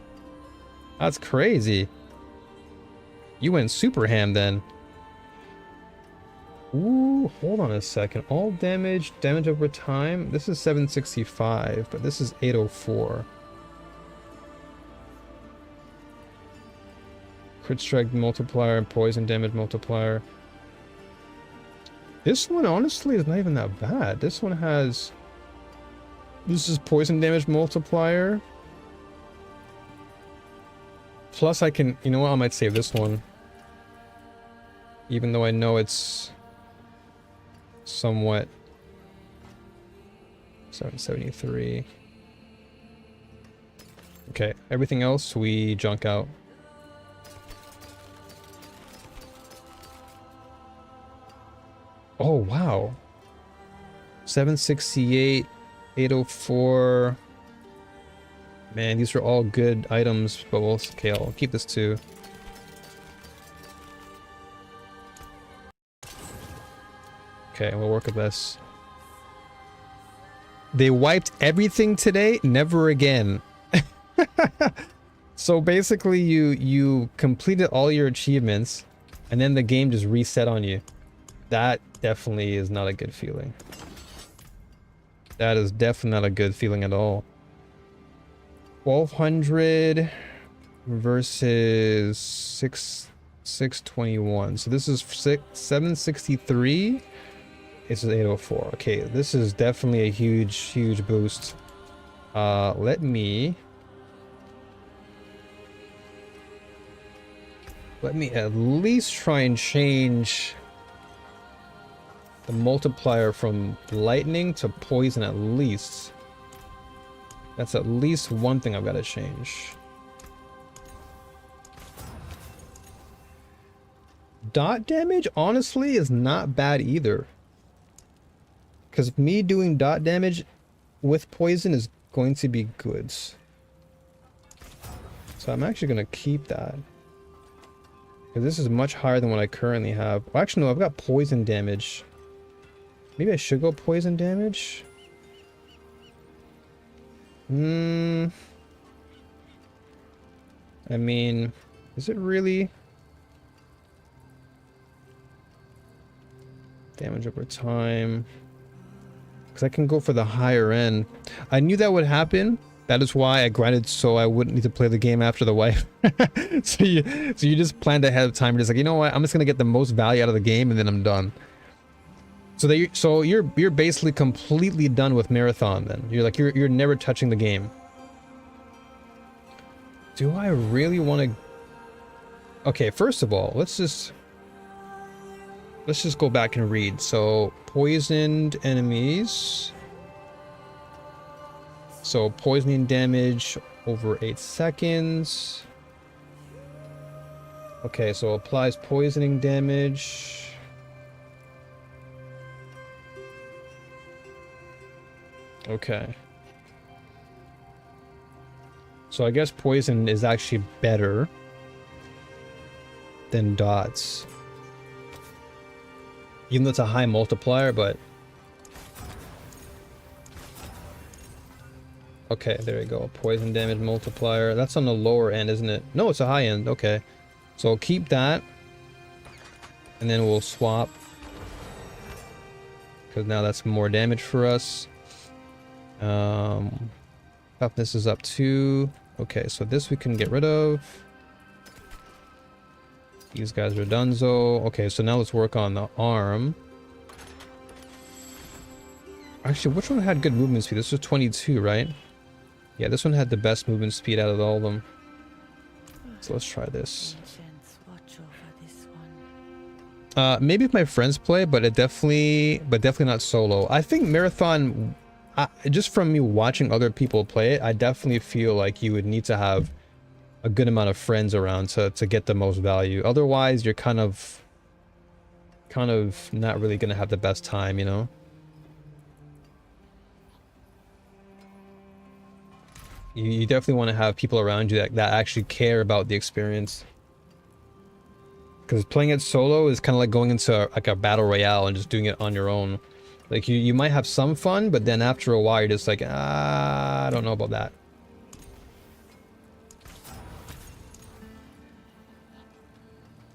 That's crazy. You went super ham then. Ooh, hold on a second. All damage over time. This is 765, but this is 804. Crit strike multiplier and poison damage multiplier. This one honestly is not even that bad. This one has... This is poison damage multiplier. Plus I can... You know what? I might save this one. Even though I know it's... somewhat 773. Okay, everything else we junk out. Oh wow, 768, 804. Man, these are all good items, but we'll... Okay, I'll keep this too. Okay, we'll work with this. They wiped everything today, never again. So basically you completed all your achievements and then the game just reset on you. That definitely is not a good feeling. That is definitely not a good feeling at all. 1200 versus 621. So this is 763. This is 804. Okay, this is definitely a huge boost. Let me at least try and change the multiplier from lightning to poison at least. That's at least one thing I've got to change. Dot damage honestly is not bad either. Because me doing dot damage with poison is going to be good. So I'm actually going to keep that. Because this is much higher than what I currently have. Well, actually, no, I've got poison damage. Maybe I should go poison damage? I mean, is it really? Damage over time. Because I can go for the higher end. I knew that would happen. That is why I grinded so I wouldn't need to play the game after the wife. so you just planned ahead of time. You're just like, you know what? I'm just gonna get the most value out of the game, and then I'm done. So you're basically completely done with marathon. Then you're like you're never touching the game. Do I really want to? Okay, first of all, let's just go back and read. So poisoned enemies. So poisoning damage over 8 seconds. Okay, so applies poisoning damage. Okay. So I guess poison is actually better than dots. Even though it's a high multiplier, but... Okay, there you go. Poison damage multiplier. That's on the lower end, isn't it? No, it's a high end. Okay. So I'll keep that. And then we'll swap. Because now that's more damage for us. Toughness is up 2. Okay, so this we can get rid of. These guys are donezo. Okay, so now let's work on the arm. Actually, which one had good movement speed? This was 22, right? Yeah, this one had the best movement speed out of all of them. So let's try this. Ancients, watch over this one. Maybe if my friends play, but definitely not solo. I think marathon, just from me watching other people play it, I definitely feel like you would need to have a good amount of friends around to get the most value. Otherwise, you're kind of not really gonna have the best time, you know? You definitely want to have people around you that actually care about the experience. Because playing it solo is kind of like going into like a battle royale and just doing it on your own. Like you might have some fun, but then after a while you're just like, I don't know about that.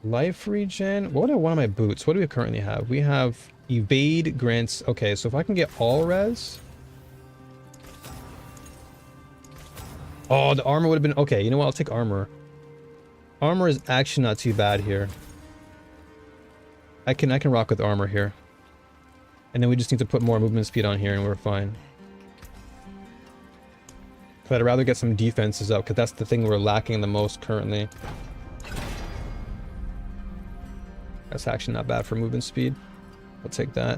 Life regen. What do I want on my boots? What do we currently have? We have evade grants. Okay, so if I can get all res. Oh, the armor would have been okay. You know what? I'll take armor. Armor is actually not too bad here. I can rock with armor here. And then we just need to put more movement speed on here and we're fine. But I'd rather get some defenses up because that's the thing we're lacking the most currently. That's actually not bad for movement speed. I'll take that.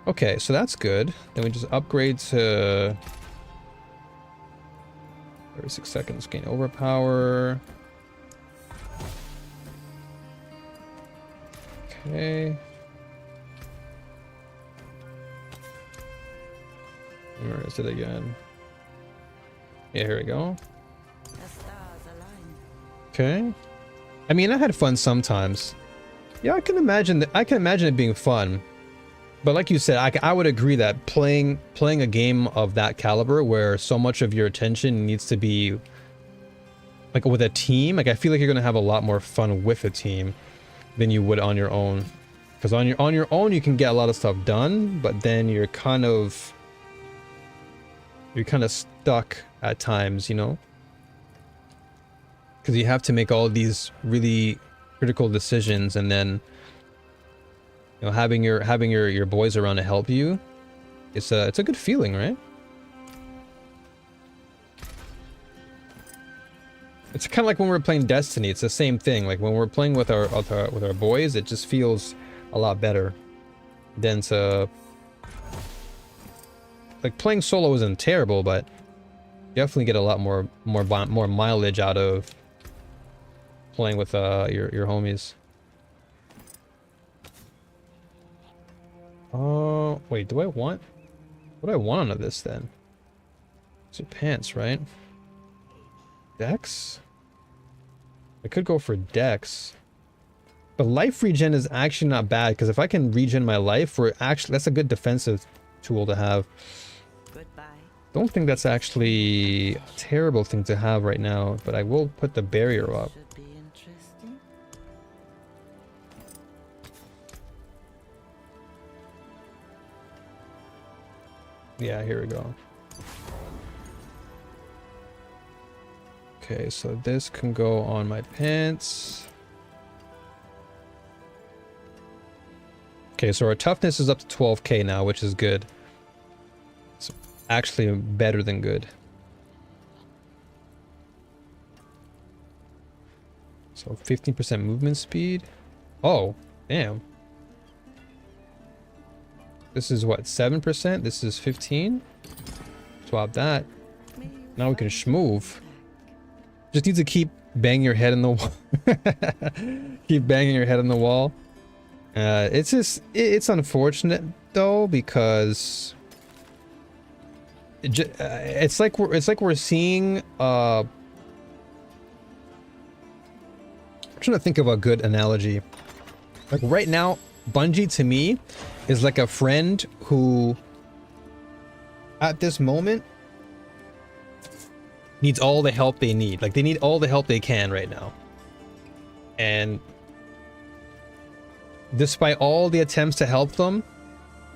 Okay, so that's good. Then we just upgrade to 36 seconds, gain overpower. Okay. Where is it again? Yeah, here we go. The stars align. Okay. I mean, I had fun sometimes. Yeah, I can imagine it being fun. But like you said, I would agree that playing a game of that caliber where so much of your attention needs to be like with a team, like I feel like you're gonna have a lot more fun with a team than you would on your own. Because on your own you can get a lot of stuff done, but then you're kind of stuck at times, you know? Because you have to make all these really critical decisions, and then you know, having your boys around to help you, it's a good feeling, right? It's kind of like when we're playing Destiny. It's the same thing. Like when we're playing with our boys, it just feels a lot better than to like playing solo isn't terrible, but you definitely get a lot more mileage out of playing with your homies. Oh, wait, what do I want out of this then? It's your pants, right? Dex? I could go for Dex. But life regen is actually not bad, because if I can regen my life, that's a good defensive tool to have. Goodbye. Don't think that's actually a terrible thing to have right now, but I will put the barrier up. Should be interesting. Yeah, here we go. Okay, so this can go on my pants. Okay, so our toughness is up to 12k now, which is good. It's actually better than good. So 15% movement speed. Oh, damn. This is what, 7%? This is 15? Swap that. Now we can schmoove. Just need to keep banging your head in the wall. Keep banging your head on the wall. It's just, it's unfortunate though, because it's like we're seeing, I'm trying to think of a good analogy. Like right now, Bungie to me is like a friend who at this moment needs all the help they need. Like they need all the help they can right now. And despite all the attempts to help them,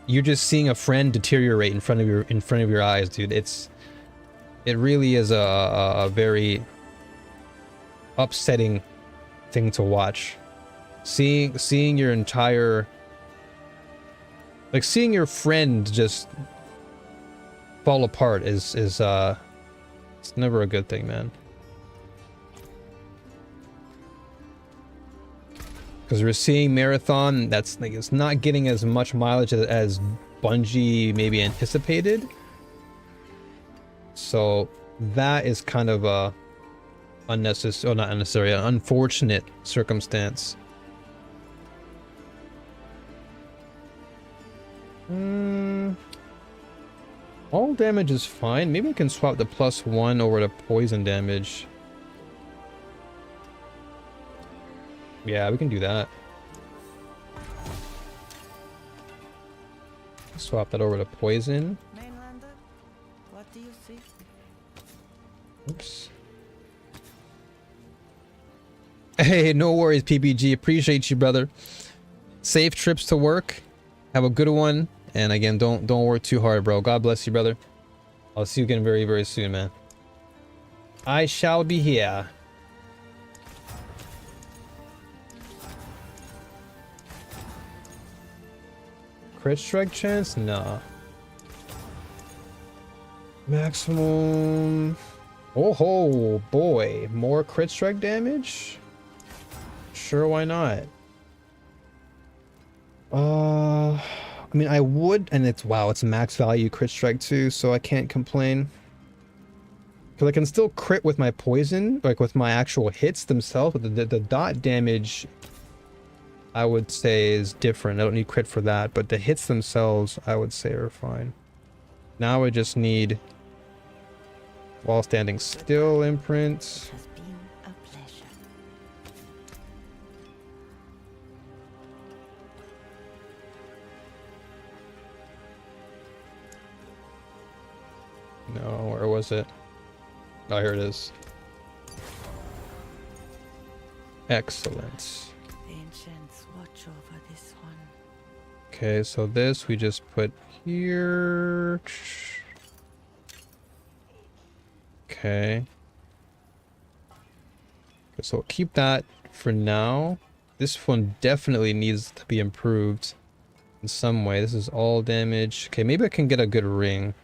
you're just seeing a friend deteriorate in front of your eyes, dude. It really is a very upsetting thing to watch. Seeing your entire, like seeing your friend just fall apart is it's never a good thing, man. Because we're seeing Marathon, that's like, it's not getting as much mileage as Bungie maybe anticipated. So that is kind of a unnecessary, or not unnecessary, an unfortunate circumstance. All damage is fine. Maybe I can swap the +1 over to poison damage. Yeah, we can do that. Swap that over to poison. Mainlander, what do you see? Oops. Hey, no worries, PBG. Appreciate you, brother. Safe trips to work. Have a good one. And again, don't work too hard, bro. God bless you, brother. I'll see you again very, very soon, man. I shall be here. Crit strike chance? Nah. Maximum. Oh ho, boy. More crit strike damage? Sure, why not? I mean, I would, and it's, wow, it's max value crit strike too, so I can't complain. Because I can still crit with my poison, like with my actual hits themselves, but the dot damage, I would say, is different. I don't need crit for that, but the hits themselves, I would say, are fine. Now I just need while standing still imprint. It has been a pleasure. No, where was it? Oh, here it is. Excellent. Ancients, watch over this one. Okay, so this we just put here. Okay. So we'll keep that for now. This one definitely needs to be improved in some way. This is all damage. Okay, maybe I can get a good ring.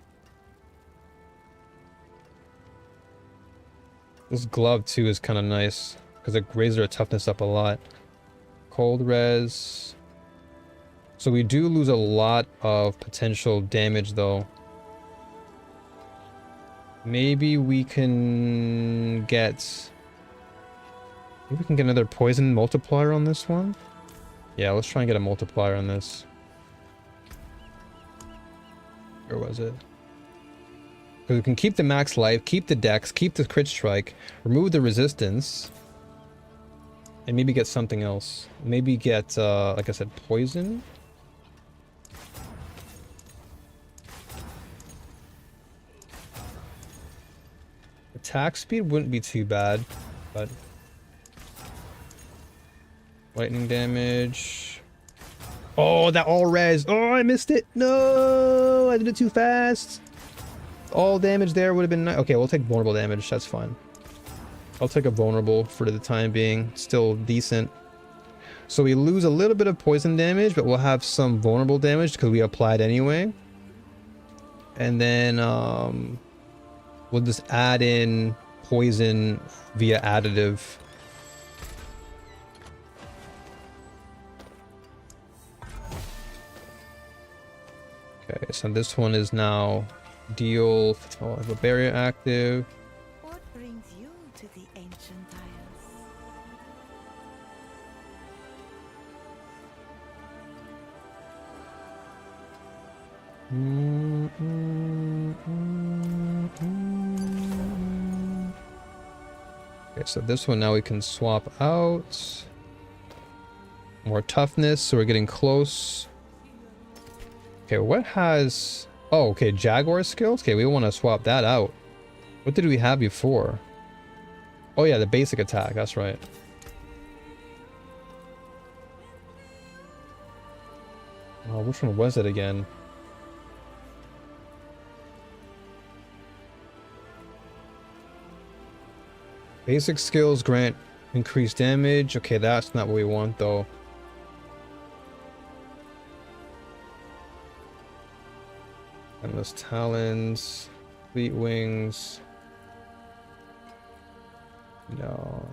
This glove too is kind of nice because it raises our toughness up a lot. Cold res. So we do lose a lot of potential damage though. Maybe we can get... Maybe we can get another poison multiplier on this one? Yeah, let's try and get a multiplier on this. Where was it? Because we can keep the max life, keep the dex, keep the crit strike, remove the resistance, and maybe get something else. Maybe get, like I said, poison. Attack speed wouldn't be too bad, but lightning damage. Oh, that all res. Oh, I missed it. No, I did it too fast. All damage there would have been nice. Okay, we'll take vulnerable damage. That's fine. I'll take a vulnerable for the time being. Still decent. So we lose a little bit of poison damage, but we'll have some vulnerable damage because we applied anyway. And then we'll just add in poison via additive. Okay, so this one is now deal. Oh, I have a barrier active. What brings you to the ancient isles? Okay, so this one now we can swap out. More toughness, so we're getting close. Okay, what has... Oh, okay, Jaguar skills? Okay, we want to swap that out. What did we have before? Oh yeah, the basic attack, that's right. Oh, which one was it again? Basic skills grant increased damage. Okay, that's not what we want though. Endless talons, fleet wings. No.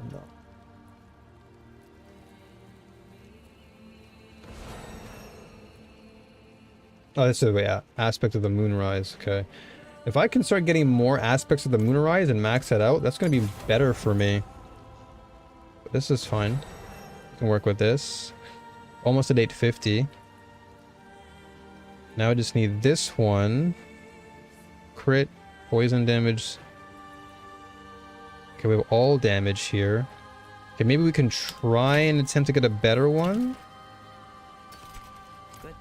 Oh, this is, yeah, aspect of the moonrise. Okay. If I can start getting more aspects of the moonrise and max that out, that's going to be better for me. But this is fine. I can work with this. Almost at 850. Now I just need this one. Crit, poison damage. Okay, we have all damage here. Okay, maybe we can try and attempt to get a better one.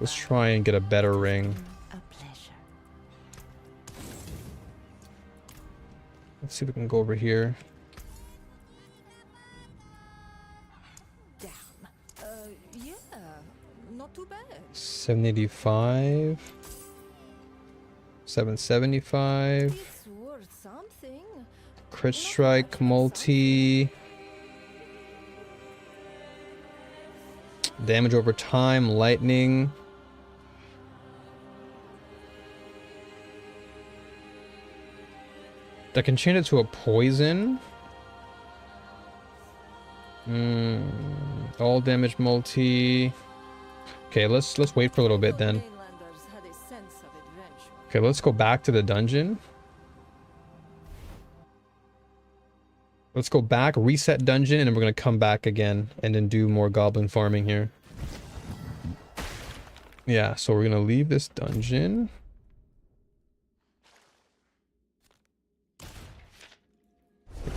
Let's try and get a better ring. A pleasure. Let's see if we can go over here. Damn. Yeah, not too bad. 785. 775. It's worth something. Crit strike, multi. Damage over time, lightning. I can change it to a poison. All damage multi. Okay, let's wait for a little bit then. Mainlanders had a sense of adventure. Okay, let's go back to the dungeon. Let's go back, reset dungeon, and then we're gonna come back again and then do more goblin farming here. Yeah, so we're gonna leave this dungeon.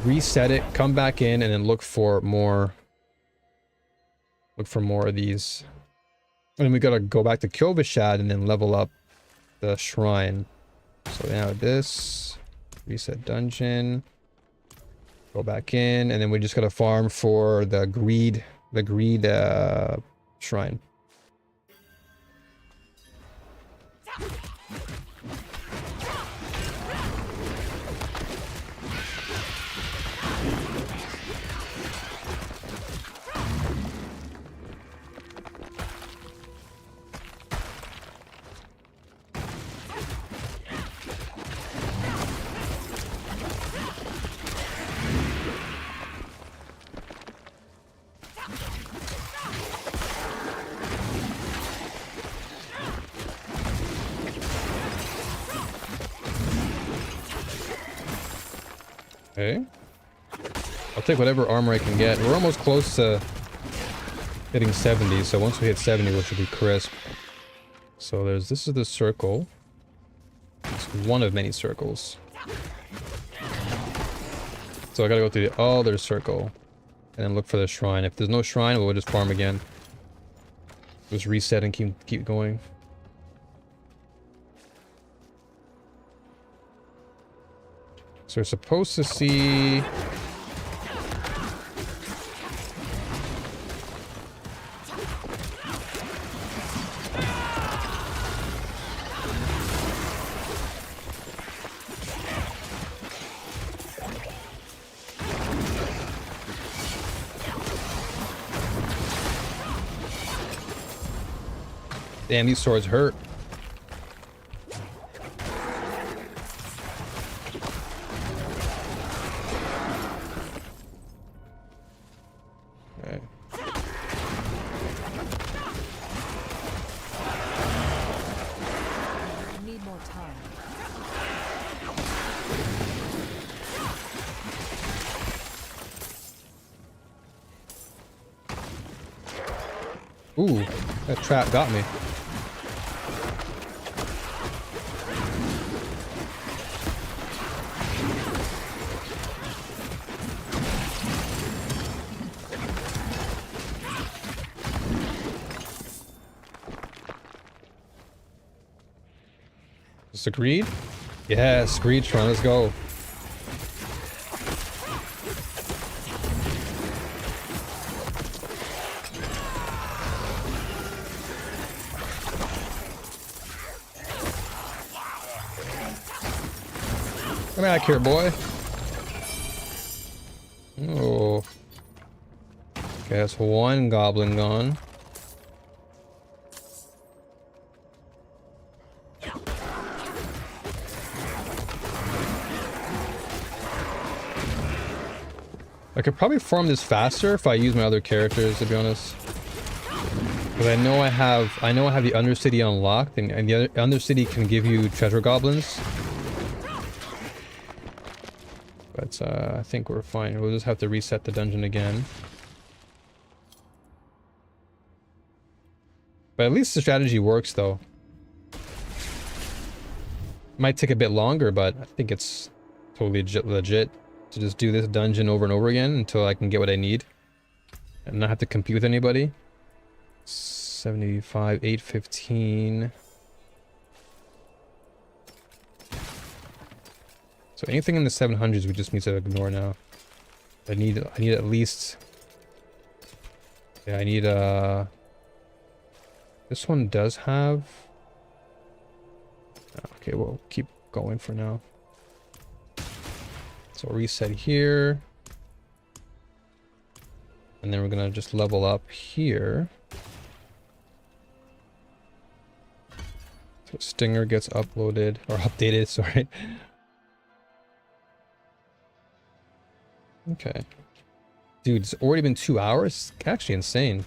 Reset it, come back in, and then look for more of these. And then we gotta go back to Kjolvishad and then level up the shrine. So now this, reset dungeon, go back in, and then we just gotta farm for the greed shrine. Okay. I'll take whatever armor I can get. We're almost close to hitting 70, so once we hit 70, we should be crisp. So this is the circle. It's one of many circles. So I gotta go through the other circle and then look for the shrine. If there's no shrine, we'll just farm again. Just reset and keep going. So we're supposed to see... Damn, these swords hurt. Okay. I need more time. Ooh, that trap got me. Is this a greed? Yes, greed shrine, let's go. Come back here, boy. Oh. Okay, that's one goblin gone. I could probably farm this faster if I use my other characters, to be honest. Because I know I have the Undercity unlocked, and the Undercity can give you treasure goblins. But I think we're fine. We'll just have to reset the dungeon again. But at least the strategy works, though. Might take a bit longer, but I think it's totally legit to just do this dungeon over and over again until I can get what I need and not have to compete with anybody. 75, 815. So anything in the 700s we just need to ignore now. I need at least... Yeah, I need this one does have... Okay, we'll keep going for now. So reset here. And then we're gonna just level up here. So Stinger gets uploaded, or updated, sorry. Okay. Dude, it's already been 2 hours? It's actually insane.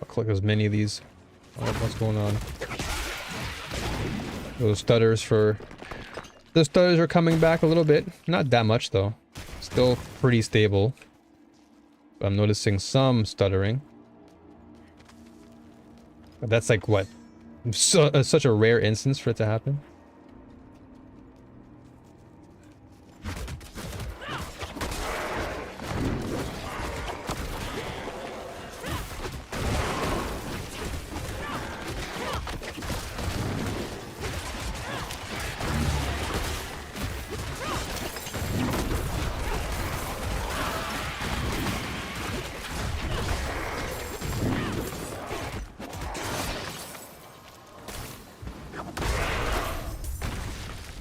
Click as many of these. Oh, what's going on? Those stutters for... The stutters are coming back a little bit. Not that much though. Still pretty stable. But I'm noticing some stuttering. But that's like what? Such a rare instance for it to happen.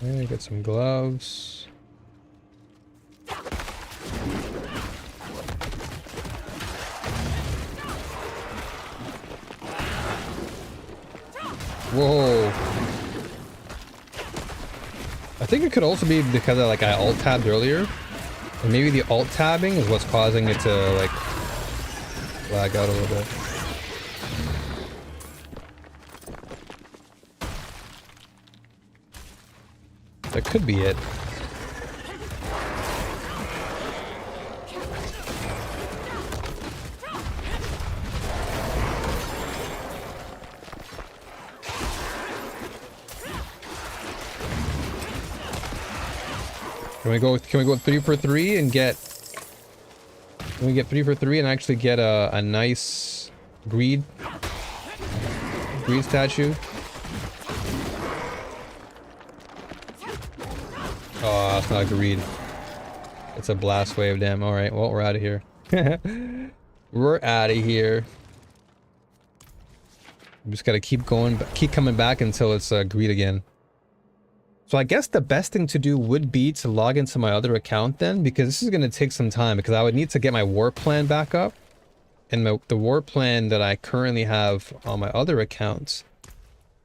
Okay, get some gloves. Whoa. think it could also be because I alt tabbed earlier. And maybe the alt tabbing is what's causing it to like lag out a little bit. That could be it. Can we go 3 for 3 and get... Can we get 3 for 3 and actually get a nice greed statue? Oh, it's not a greed. It's a blast wave, damn. Alright, well, we're out of here. We're out of here. We just gotta keep going, keep coming back until it's greed again. So I guess the best thing to do would be to log into my other account then, because this is going to take some time, because I would need to get my war plan back up. And the war plan that I currently have on my other accounts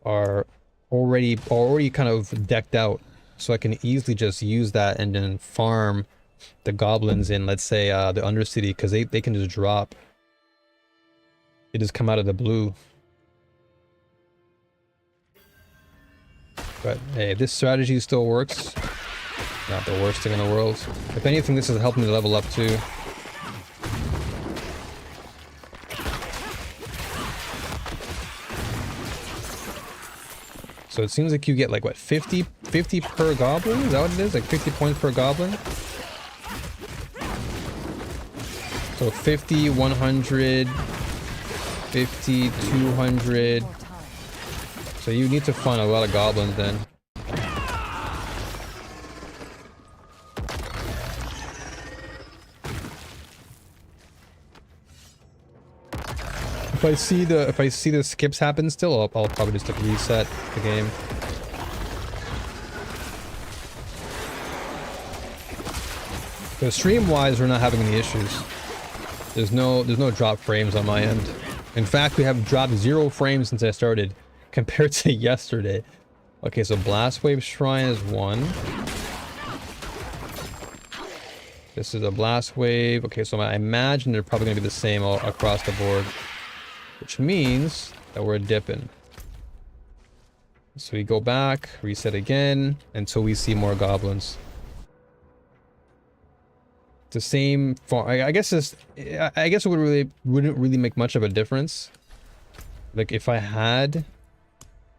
are already kind of decked out. So I can easily just use that and then farm the goblins in, let's say, the Undercity, because they can just drop. They just come out of the blue. But hey, this strategy still works. Not the worst thing in the world. If anything, this is helping me level up too. So it seems like you get like what, 50 per goblin? Is that what it is? Like 50 points per goblin? So 50, 100, 50, 200. So you need to find a lot of goblins then. If I see the skips happen still, I'll probably just like reset the game. So stream wise, we're not having any issues. There's no drop frames on my end. In fact, we have dropped 0 frames since I started, compared to yesterday. Okay, so Blast Wave Shrine is 1. This is a Blast Wave. Okay, so I imagine they're probably going to be the same all across the board. Which means that we're dipping. So we go back, reset again, until we see more goblins. The same I guess it wouldn't really make much of a difference. Like if I had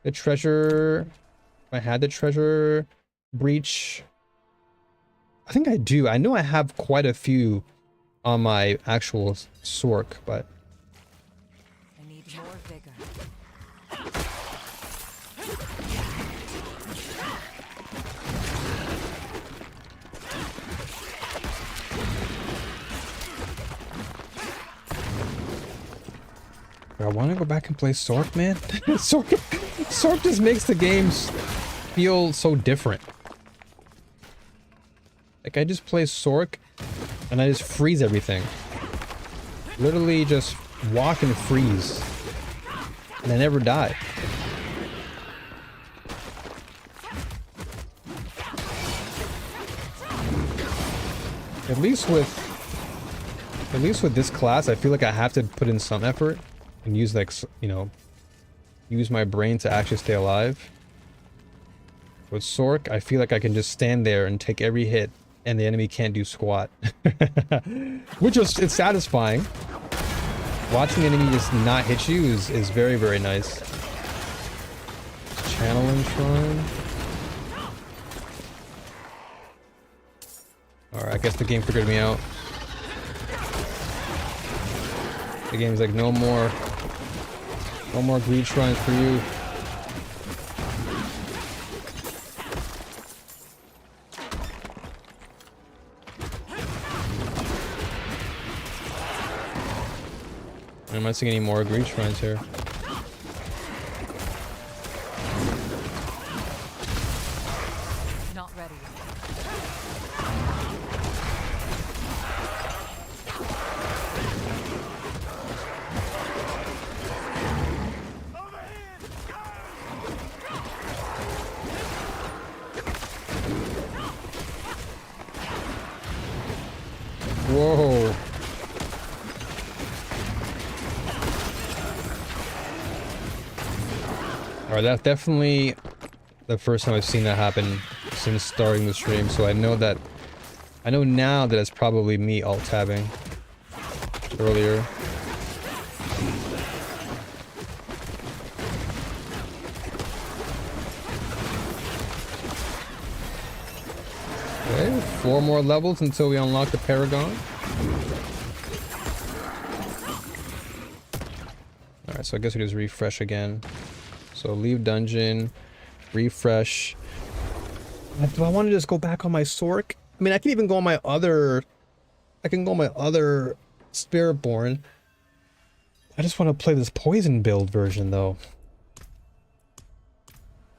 the treasure breach. I think I do. I know I have quite a few on my actual Sork, but I need more vigor. I want to go back and play Sork, man. Sork just makes the games feel so different. Like I just play Sork and I just freeze everything. Literally just walk and freeze. And I never die. At least with this class, I feel like I have to put in some effort and use like, you know, use my brain to actually stay alive. With Sork, I feel like I can just stand there and take every hit and the enemy can't do squat. Which is, it's satisfying. Watching the enemy just not hit you is very, very nice. Channeling Shrine. Alright, I guess the game figured me out. The game's like, no more greed shrines for you. I'm not seeing any more greed shrines here. Not ready. Alright, that's definitely the first time I've seen that happen since starting the stream, so I know now that it's probably me alt-tabbing earlier. Okay, 4 more levels until we unlock the Paragon. Alright, so I guess we just refresh again. So leave dungeon, refresh. Do I want to just go back on my Sork? I mean, I can even go on my other... I can go on my other Spiritborn. I just want to play this poison build version, though.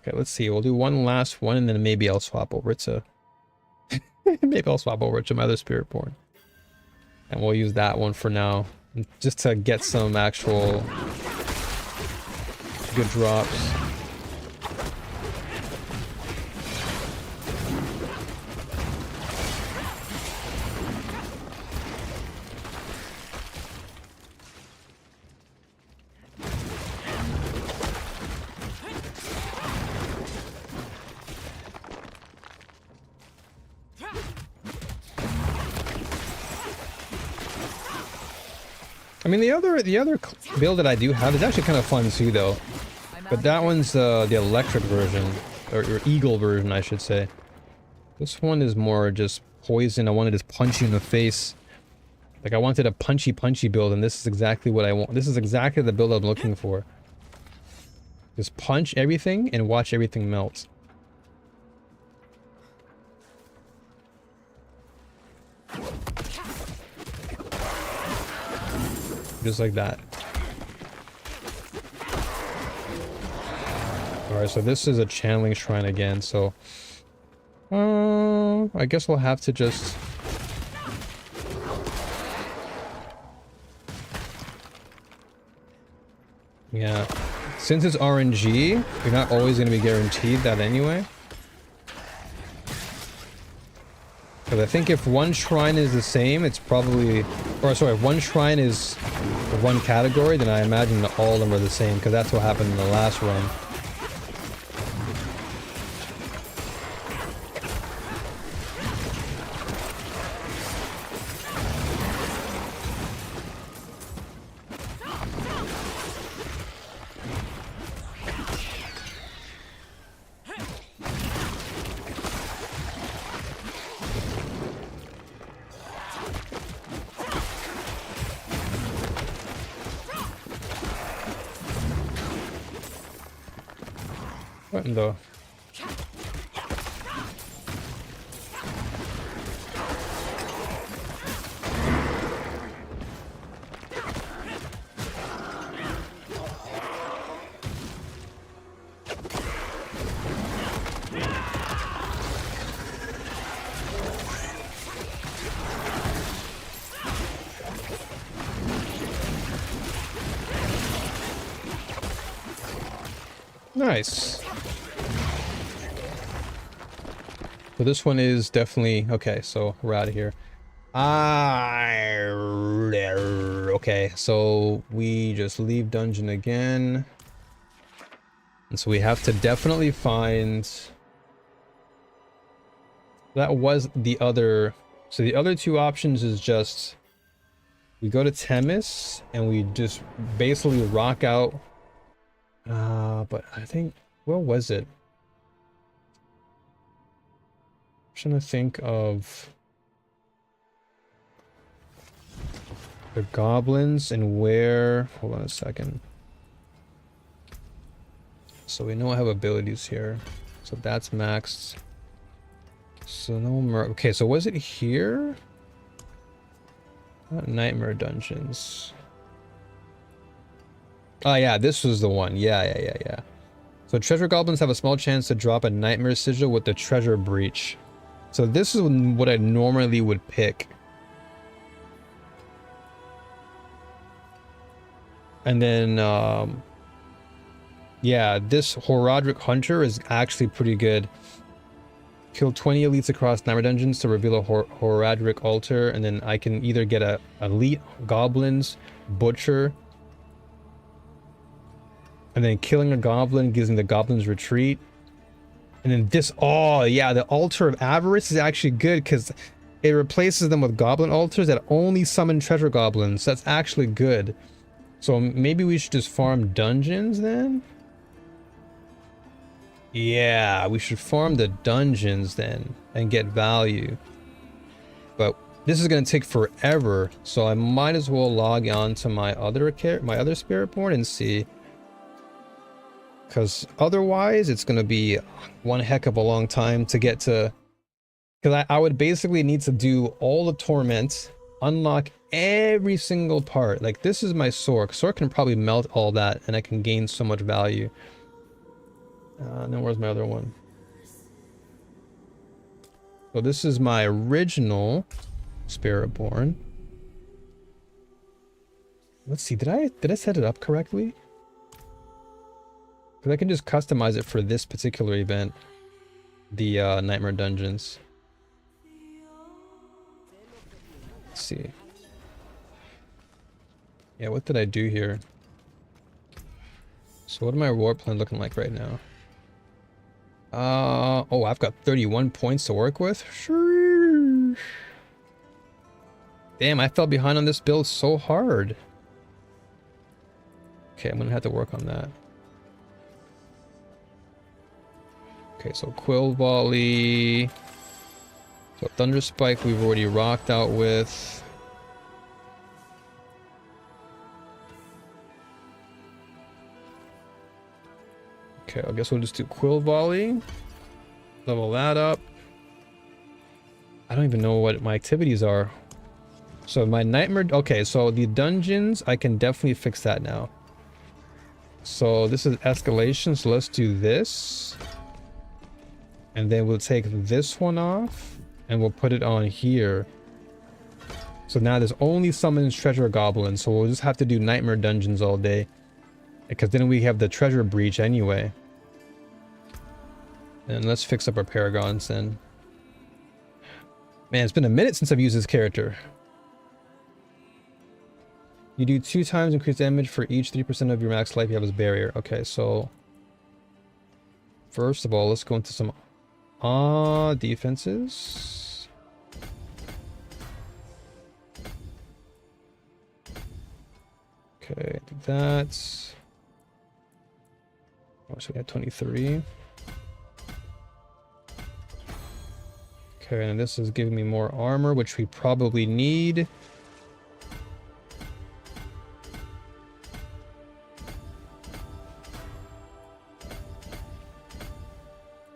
Okay, let's see. We'll do one last one, and then maybe I'll swap over to... maybe I'll swap over to my other Spiritborn. And we'll use that one for now. Just to get some actual... good drops. I mean, the other build that I do have is actually kind of fun too, though. But that one's the electric version, or eagle version, I should say. This one is more just poison. I wanted to just punch you in the face. Like, I wanted a punchy build, and this is exactly what I want. This is exactly the build I'm looking for. Just punch everything and watch everything melt. Just like that. Alright, so this is a channeling shrine again, so... I guess we'll have to just... Yeah. Since it's RNG, you're not always going to be guaranteed that anyway. Because I think if one shrine is the same, it's probably... Or sorry, if one shrine is one category, then I imagine that all of them are the same, because that's what happened in the last run. What in the... Nice. So this one is definitely... Okay, so we're out of here. Okay, so we just leave dungeon again. And so we have to definitely find... That was the other... So the other two options is just... We go to Themis, and we just basically rock out... but I think... Where was it? I'm trying to think of... the goblins and where... Hold on a second. So we know I have abilities here. So that's maxed. So no more... Okay, so was it here? Not Nightmare Dungeons. Oh yeah, this was the one. Yeah. So treasure goblins have a small chance to drop a nightmare sigil with the treasure breach. So this is what I normally would pick. And then, yeah, this Horadric Hunter is actually pretty good. Kill 20 elites across Nightmare Dungeons to reveal a Horadric altar, and then I can either get a elite goblins, butcher, and And then killing a goblin gives me the goblin's retreat. And then this, oh yeah, the altar of avarice is actually good because it replaces them with goblin altars that only summon treasure goblins. That's actually good. So maybe we should just farm dungeons then? Yeah, we should farm the dungeons then and get value. But this is going to take forever, so I might as well log on to my other Spiritborn and see. Because otherwise, it's going to be one heck of a long time to get to... Because I would basically need to do all the torments, unlock every single part. Like, this is my sword. Sword can probably melt all that, and I can gain so much value. And then where's my other one? So this is my original Spiritborn. Let's see, did I set it up correctly? Because I can just customize it for this particular event. The Nightmare Dungeons. Let's see. Yeah, what did I do here? So what are my reward plan looking like right now? Oh, I've got 31 points to work with? Sure. Damn, I fell behind on this build so hard. Okay, I'm gonna have to work on that. Okay, so Quill Volley. So Thunder Spike we've already rocked out with. Okay, I guess we'll just do Quill Volley. Level that up. I don't even know what my activities are. So my Nightmare... Okay, so the dungeons, I can definitely fix that now. So this is escalation, so let's do this. And then we'll take this one off. And we'll put it on here. So now there's only summons treasure goblins, so we'll just have to do Nightmare Dungeons all day. Because then we have the treasure breach anyway. And let's fix up our paragons then. Man, it's been a minute since I've used this character. You do 2 times increased damage for each 3% of your max life you have as barrier. Okay, so... First of all, let's go into some... defenses. Okay, do that. Oh, so we had 23. Okay, and this is giving me more armor, which we probably need.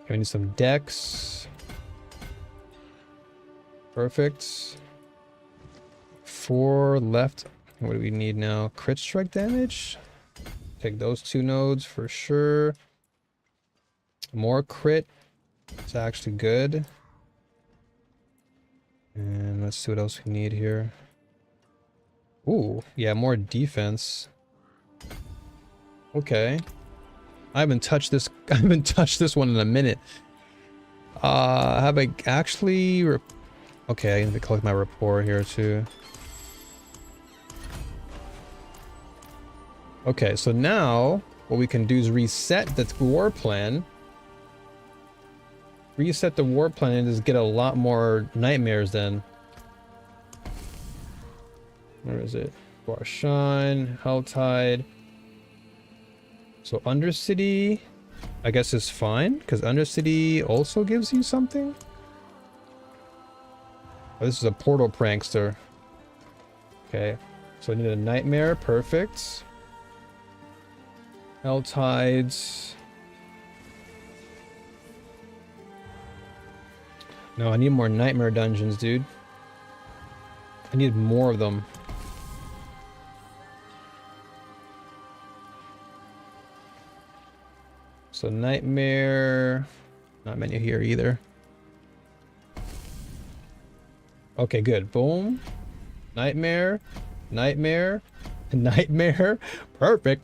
Okay, I need some dex. Perfect. 4 left. What do we need now? Crit strike damage? Take those 2 nodes for sure. More crit. It's actually good. And let's see what else we need here. Ooh, yeah, more defense. Okay. I haven't touched this one in a minute. Have I actually okay, I need to collect my rapport here too. Okay, so now what we can do is reset the war plan. Reset the war plan and just get a lot more nightmares then. Where is it? Shine, Helltide. So Undercity, I guess is fine, because Undercity also gives you something. Oh, this is a portal prankster. Okay, so I need a nightmare, perfect. Helltides. No, I need more nightmare dungeons, dude. I need more of them. So nightmare, not many here either. Okay, good. Boom. Nightmare, nightmare, nightmare. Perfect.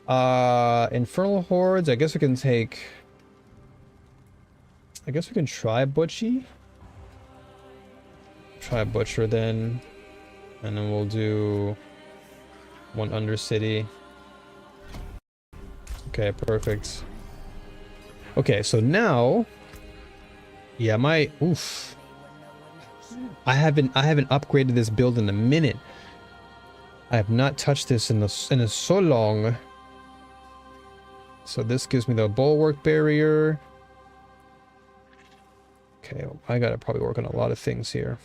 Infernal hordes. I guess we can take. I guess we can try Butchie. Try Butcher then. And then we'll do one Undercity. Okay, perfect. Okay, so now, yeah, my oof. I haven't upgraded this build in a minute. I have not touched this in so long. So this gives me the bulwark barrier. Okay, I gotta probably work on a lot of things here.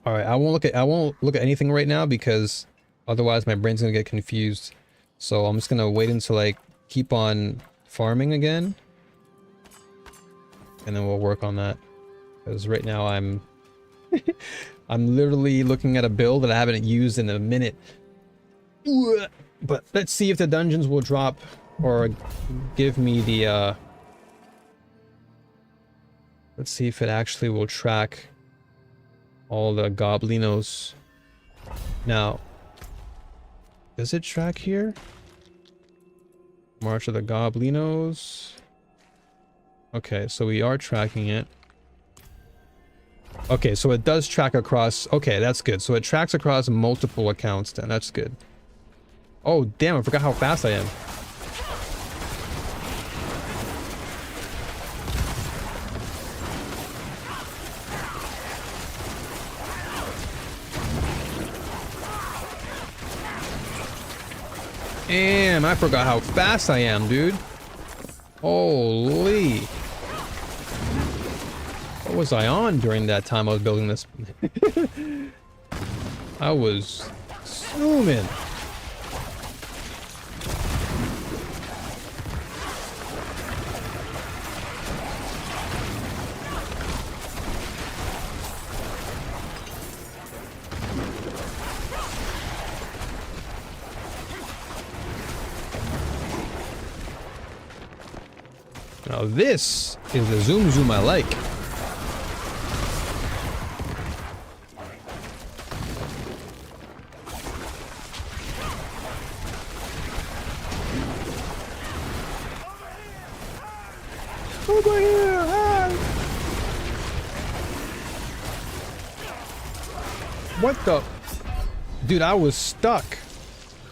All right, I won't look at anything right now because otherwise my brain's gonna get confused. So I'm just gonna wait until I keep on farming again, and then we'll work on that. Because right now I'm I'm literally looking at a build that I haven't used in a minute. But let's see if the dungeons will drop or give me the let's see if it actually will track all the goblinos. Now, does it track here? March of the Goblinos. Okay, so we are tracking it. Okay, so it does track across. Okay, that's good. So it tracks across multiple accounts then. That's good. Oh, damn, I forgot how fast I am. Damn, I forgot how fast I am, dude. Holy. What was I on during that time I was building this? I was zooming. Now this is the zoom I like. Over here! Ah! What the? Dude, I was stuck.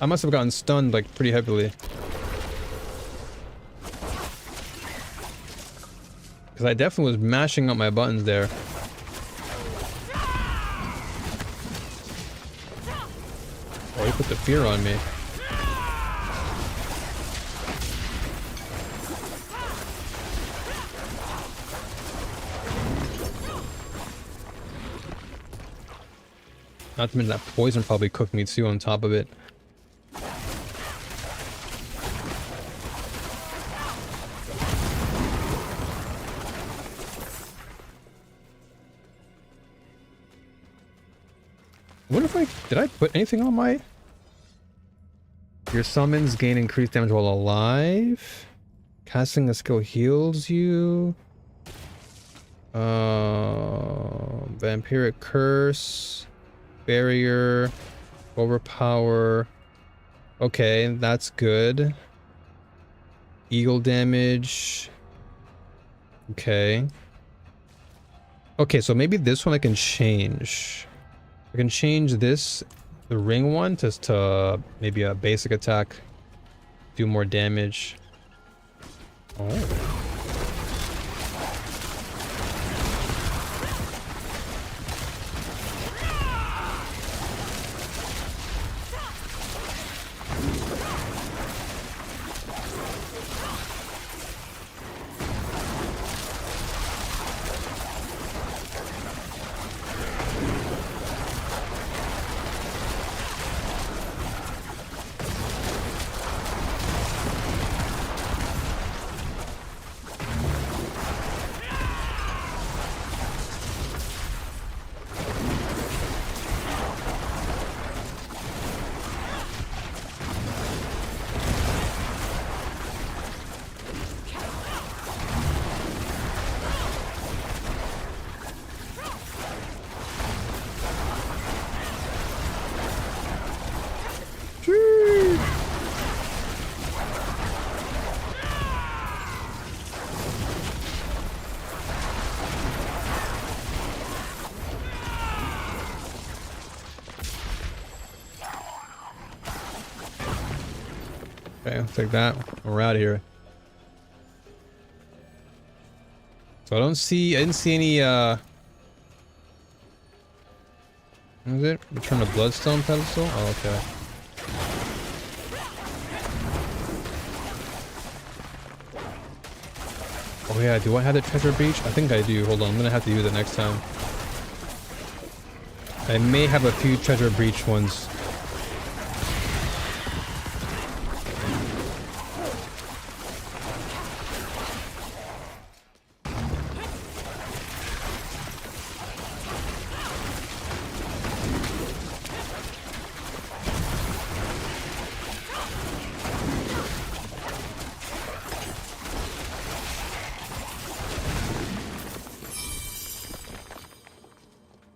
I must have gotten stunned like pretty heavily. Because I definitely was mashing up my buttons there. Oh, he put the fear on me. Not to mention that poison probably cooked me too on top of it. I wonder if did I put anything on my... Your summons gain increased damage while alive. Casting a skill heals you. Vampiric curse. Barrier. Overpower. Okay, that's good. Eagle damage. Okay. Okay, so maybe this one I can change. I can change this, the ring one, to maybe a basic attack. Do more damage. Oh. Okay, I'll take that. We're out of here. So I didn't see any, what is it? Return to Bloodstone pedestal? Oh, okay. Oh yeah, do I have the treasure breach? I think I do. Hold on, I'm gonna have to use it next time. I may have a few treasure breach ones.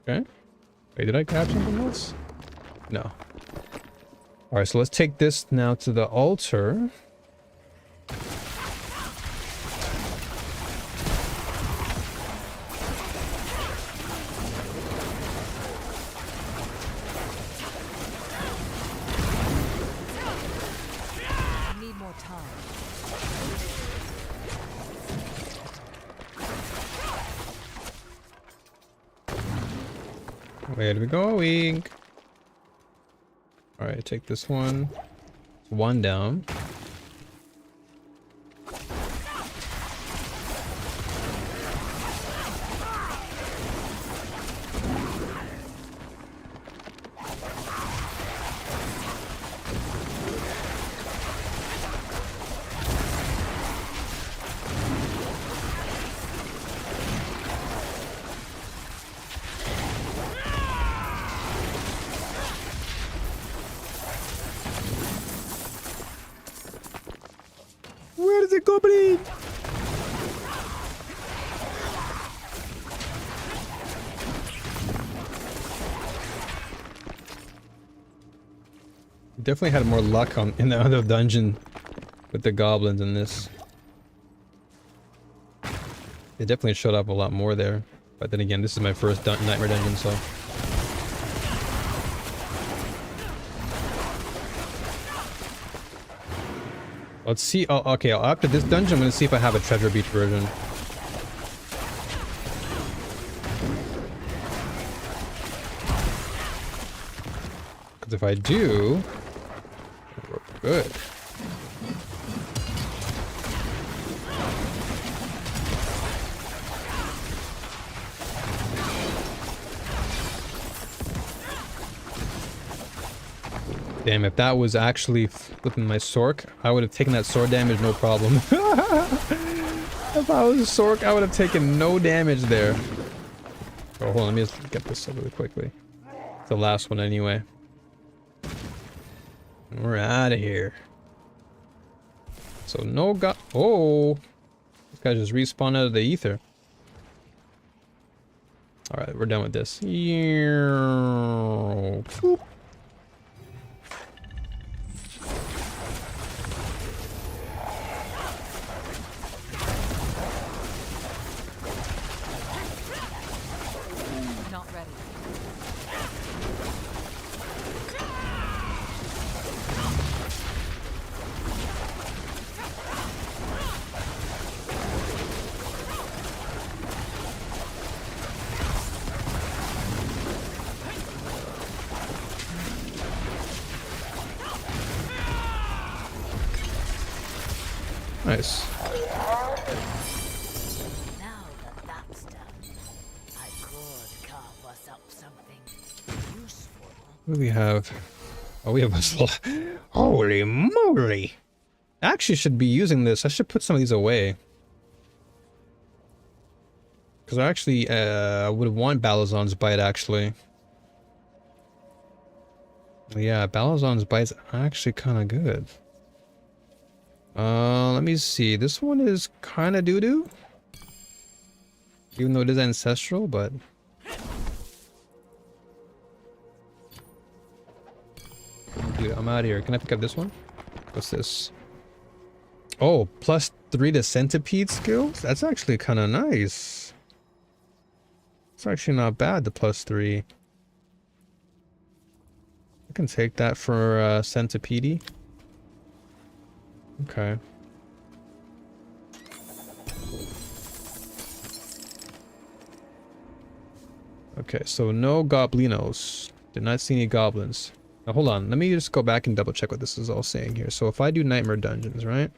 Okay. Wait, did I grab something else? No. Alright, so let's take this now to the altar. I need more time. Where are we going? Alright, take this one. One down. Where is it, Goblin? Definitely had more luck in the other dungeon with the goblins in this. They definitely showed up a lot more there. But then again, this is my first nightmare dungeon, so... Let's see. Oh, okay. After this dungeon, I'm gonna see if I have a treasure beach version. Because if I do, we're good. Damn, if that was actually flipping my Sork, I would have taken that sword damage no problem. If I was a Sork, I would have taken no damage there. Oh, hold on, let me just get this up really quickly. It's the last one anyway. We're out of here. So no oh! This guy just respawned out of the ether. Alright, we're done with this. Boop. Not ready. Nice. Now that that's done, I could carve us up something useful. What do we have? Oh, we have a slot. Holy moly! I actually should be using this. I should put some of these away. Because I actually would want Balazon's Bite, actually. Yeah, Balazon's Bite's actually kind of good. Let me see. This one is kind of doo-doo. Even though it is ancestral, but... Dude, I'm out of here. Can I pick up this one? What's this? Oh, +3 to centipede skills? That's actually kind of nice. It's actually not bad, the +3. I can take that for centipede. Okay. Okay, so no goblinos. Did not see any goblins. Now hold on, let me just go back and double check what this is all saying here. So if I do nightmare dungeons, right?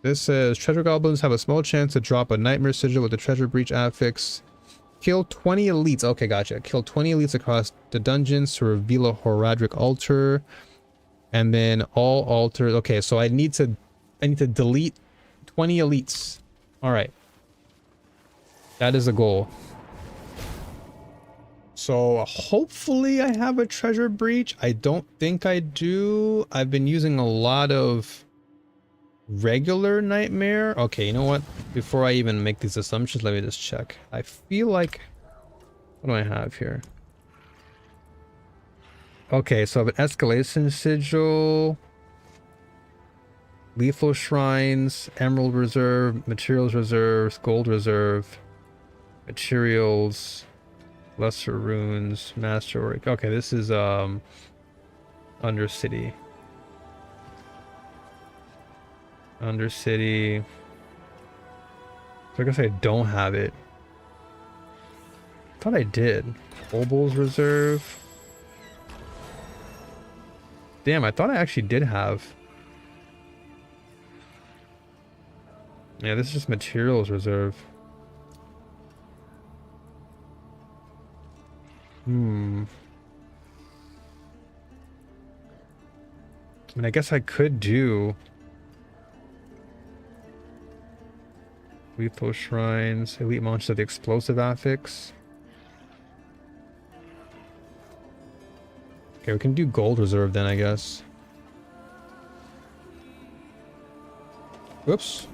This says treasure goblins have a small chance to drop a nightmare sigil with the treasure breach affix. Kill 20 elites. Okay, gotcha. Kill 20 elites across the dungeons to reveal a Horadric altar. And then all altars. Okay, so I need to delete 20 elites. All right. That is a goal. So hopefully I have a treasure breach. I don't think I do. I've been using a lot of regular nightmare. Okay, you know what? Before I even make these assumptions, let me just check. I feel like... What do I have here? Okay, so I have an escalation sigil, lethal shrines, emerald reserve, materials reserves, gold reserve, materials, lesser runes, master orc. Okay, this is Undercity. Undercity. So I guess I don't have it. I thought I did. Obel's reserve. Damn, I thought I actually did have. Yeah, this is just materials reserve. I mean, I guess I could do lethal shrines, elite monsters of the explosive affix. Okay, we can do gold reserve then, I guess. Whoops,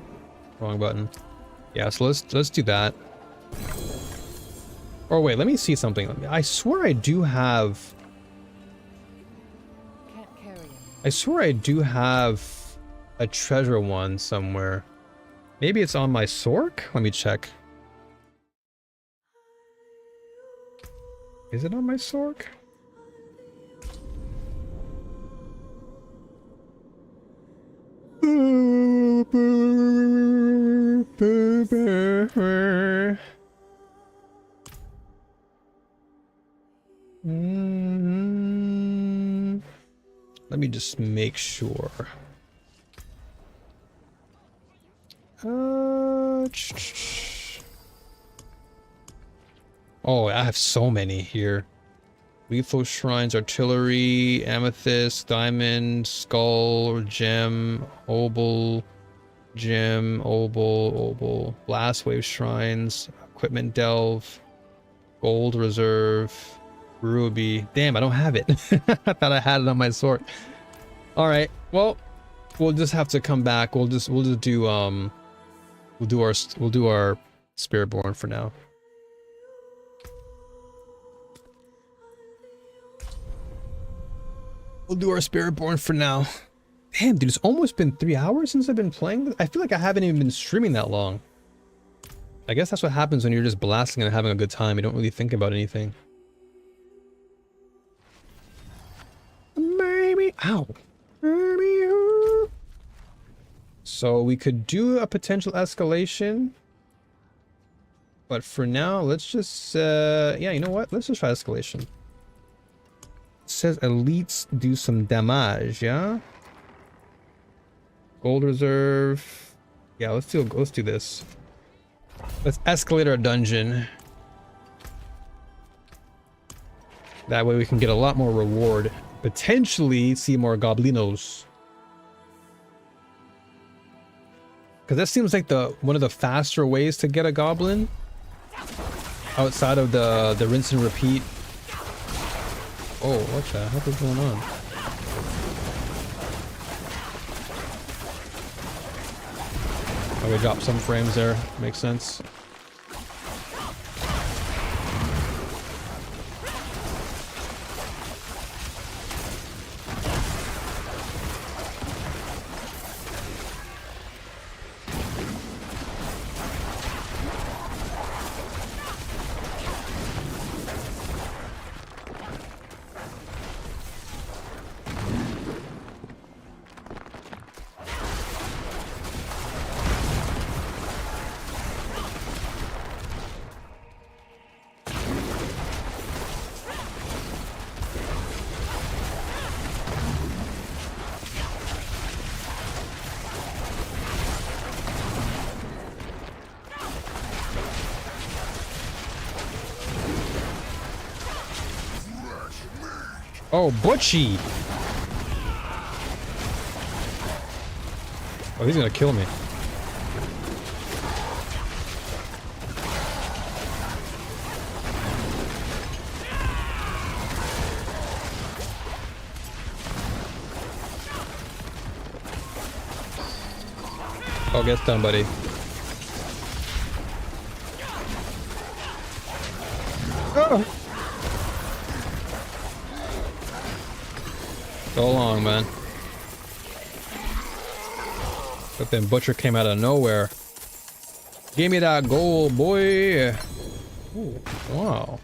wrong button. Yeah, so let's do that. Or wait, let me see something. I swear I do have. Can't carry him. I swear I do have a treasure one somewhere. Maybe it's on my Sork? Let me check. Is it on my Sork? Let me just make sure. Oh, I have so many here. Lethal shrines, artillery, amethyst, diamond, skull, gem, obel, gem, obel, blast wave shrines, equipment delve, gold reserve, ruby. Damn, I don't have it. I thought I had it on my sword. All right, well, we'll just have to come back. We'll just do we'll do our Spiritborn for now. We'll do our Spiritborn for now. Damn, dude, it's almost been 3 hours since I've been playing this. I feel like I haven't even been streaming that long. I guess that's what happens when you're just blasting and having a good time. You don't really think about anything. Maybe, ow. So we could do a potential escalation. But for now, let's just, yeah, you know what? Let's just try escalation. It says elites do some damage, yeah? Gold reserve. Yeah, let's do this. Let's escalate our dungeon. That way we can get a lot more reward. Potentially see more goblinos. Because that seems like one of the faster ways to get a goblin. Outside of the rinse and repeat. Oh, what the heck is going on? Oh, we dropped some frames there. Makes sense. Oh, Butchie! Oh, he's gonna kill me. Oh, get done, buddy. Oh. So long, man. But then Butcher came out of nowhere. Give me that gold, boy. Ooh, wow.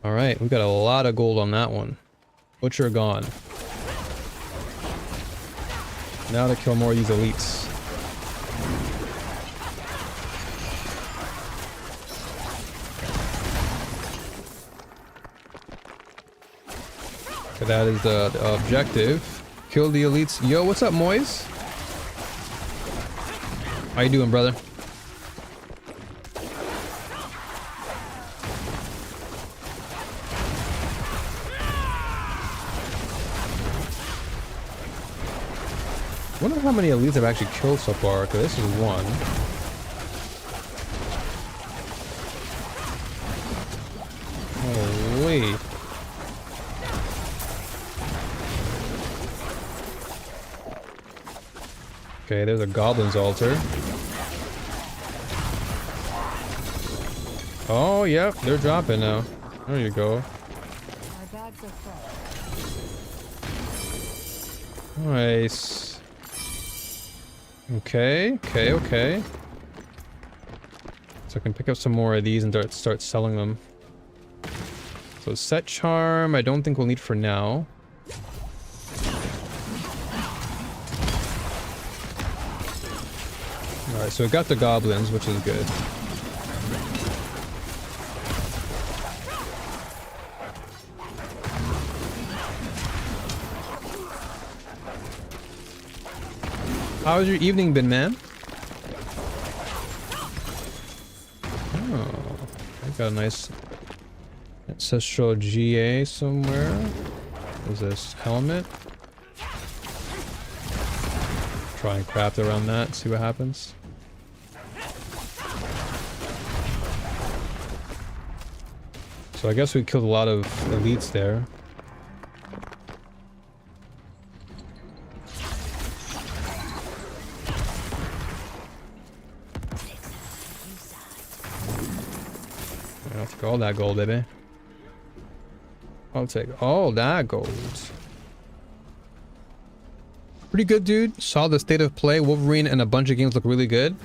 Alright, we got a lot of gold on that one. Butcher gone. Now to kill more of these elites. So that is the objective. Kill the elites. Yo, what's up, Moise? How you doing, brother? I wonder how many elites I've actually killed so far, because this is one. Holy. Okay, there's a Goblin's altar. Oh, yep, they're dropping now. There you go. My bags are fresh. Nice. Okay. So I can pick up some more of these and start selling them. So set charm, I don't think we'll need for now. Alright, so we got the goblins, which is good. How's your evening been, man? Oh, I got a nice ancestral GA somewhere. What is this? Helmet? Try and craft around that, see what happens. So I guess we killed a lot of elites there. I'll take all that gold, baby. I'll take all that gold. Pretty good, dude. Saw the state of play. Wolverine and a bunch of games look really good.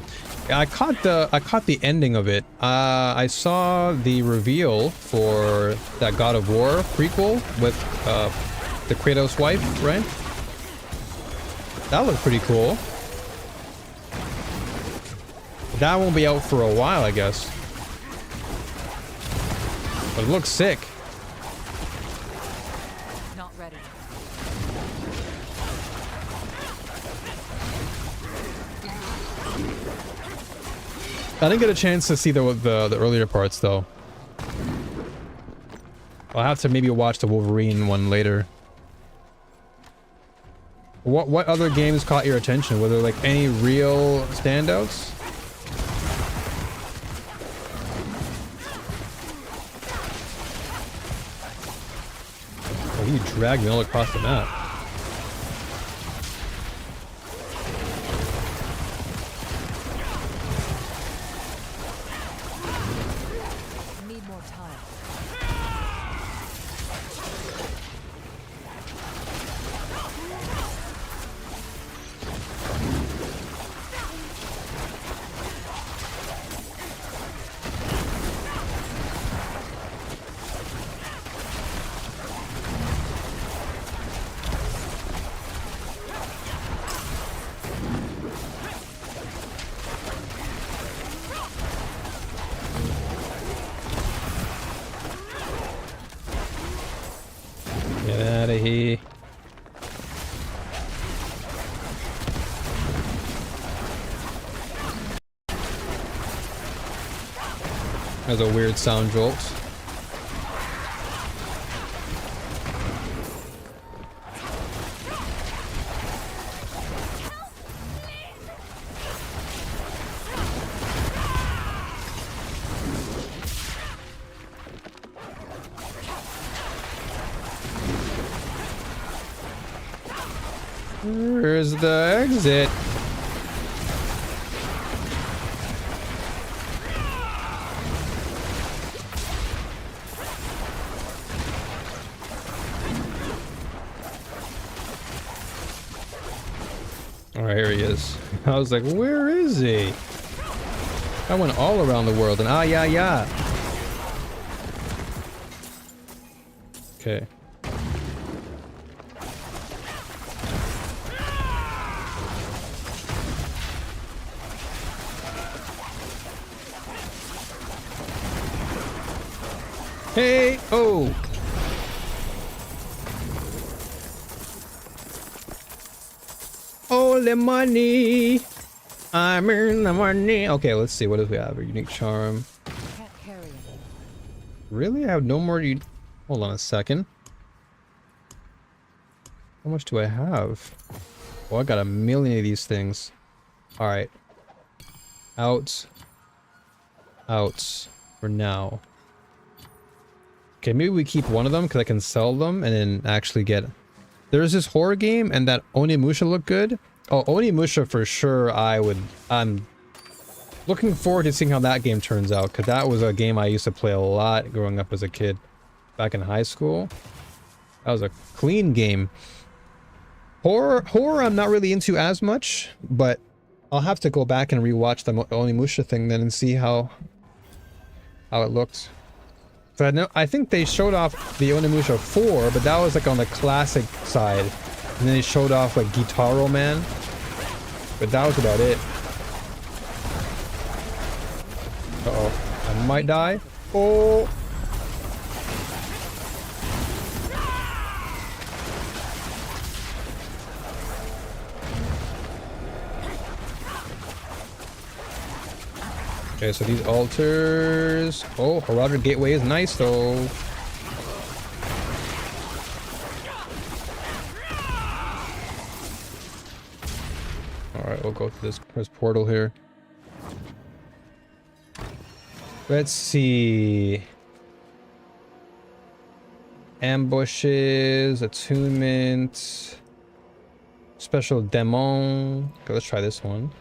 I caught the ending of it. I saw the reveal for that God of War prequel with the Kratos wife, right? That looked pretty cool. That won't be out for a while, I guess. But it looks sick. Not ready. I didn't get a chance to see the earlier parts though. I'll have to maybe watch the Wolverine one later. What other games caught your attention? Were there like any real standouts? Oh, he dragged me all across the map. Need more time. Get out of here. That's a weird sound jolt. Where's the exit? Alright, here he is. I was like, where is he? I went all around the world and yeah. Okay. Hey! Oh! All the money! I'm earning the money! Okay, let's see. What do we have? A unique charm. Can't carry it. Really? I have no more... Hold on a second. How much do I have? Oh, I got a million of these things. Alright. Out. Out. For now. Okay, maybe we keep one of them because I can sell them and then actually get... There's this horror game and that Onimusha looked good. Oh, Onimusha for sure I'm looking forward to seeing how that game turns out because that was a game I used to play a lot growing up as a kid. Back in high school. That was a clean game. Horror I'm not really into as much, but I'll have to go back and rewatch the Onimusha thing then and see how it looked. So I think they showed off the Onimusha 4, but that was like on the classic side. And then they showed off like Guitaro Man. But that was about it. Uh-oh. I might die. Oh! Okay, so these altars... Oh, Harada Gateway is nice, though. Alright, we'll go to this portal here. Let's see... Ambushes, attunement... Special Demon... Okay, let's try this one.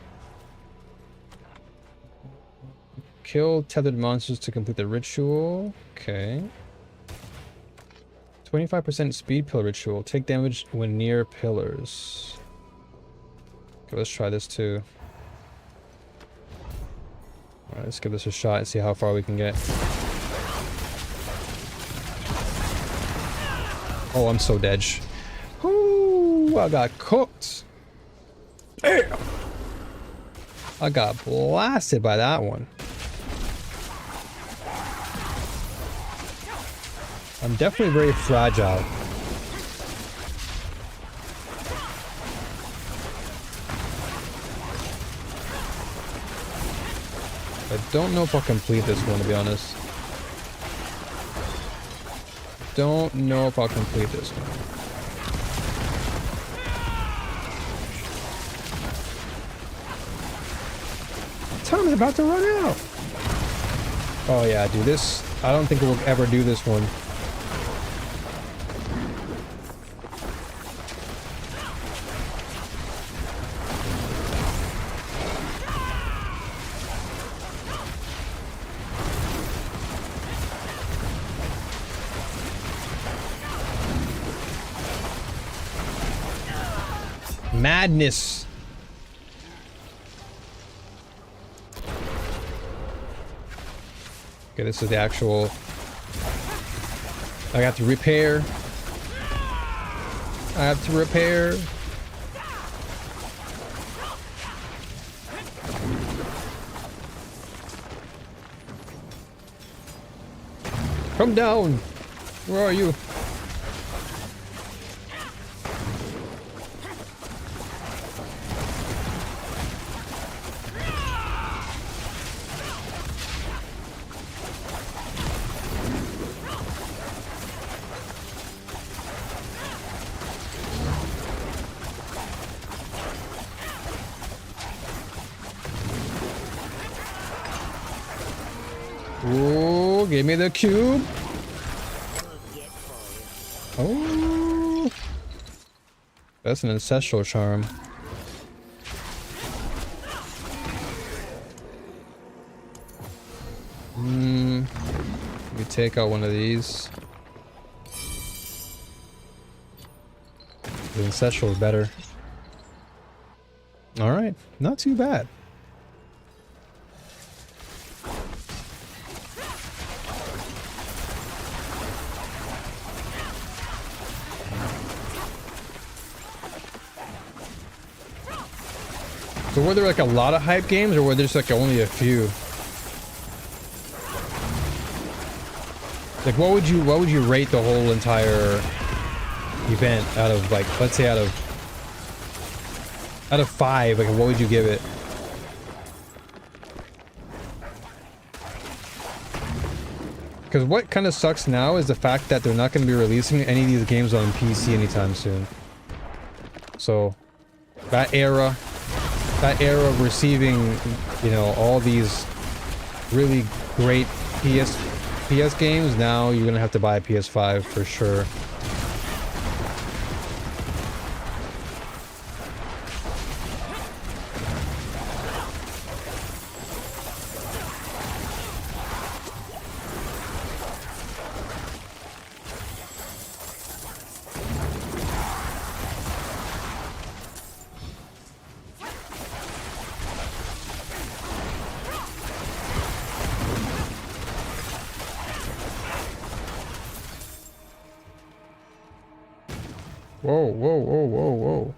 Kill tethered monsters to complete the ritual. Okay. 25% speed pill ritual. Take damage when near pillars. Okay, let's try this too. Alright, let's give this a shot and see how far we can get. Oh, I'm so dead. Ooh, I got cooked. Damn! I got blasted by that one. I'm definitely very fragile. I don't know if I'll complete this one, to be honest. Don't know if I'll complete this one. Time is about to run out. Oh yeah, dude, this... I don't think we'll ever do this one. Madness. Okay, this is the actual... I have to repair. I have to repair. Come down. Where are you? Oh, give me the cube. Oh. That's an ancestral charm. Let me take out one of these. The ancestral is better. Alright, not too bad. So were there like a lot of hype games, or were there just like only a few? Like what would you rate the whole entire event out of, like, let's say out of 5, like what would you give it? Because what kind of sucks now is the fact that they're not going to be releasing any of these games on PC anytime soon. So that era of receiving, you know, all these really great PS games, now you're gonna have to buy a PS5 for sure. Whoa, whoa, whoa, whoa, whoa.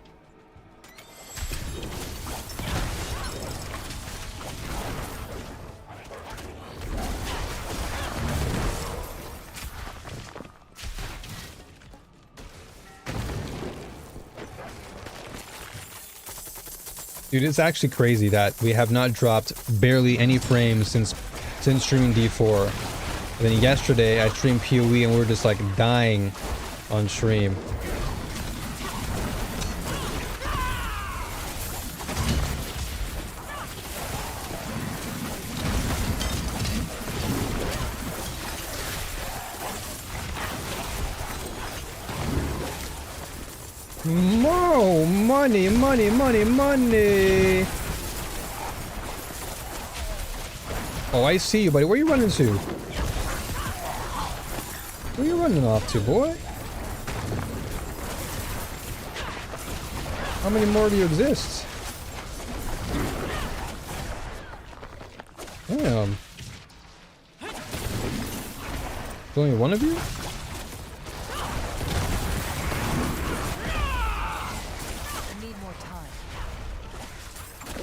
Dude, it's actually crazy that we have not dropped barely any frames since streaming D4. And then yesterday I streamed PoE and we were just like dying on stream. Whoa, money, money, money, money. Oh, I see you, buddy. Where you running to? Where you running off to, boy? How many more do you exist? Damn. There's only one of you?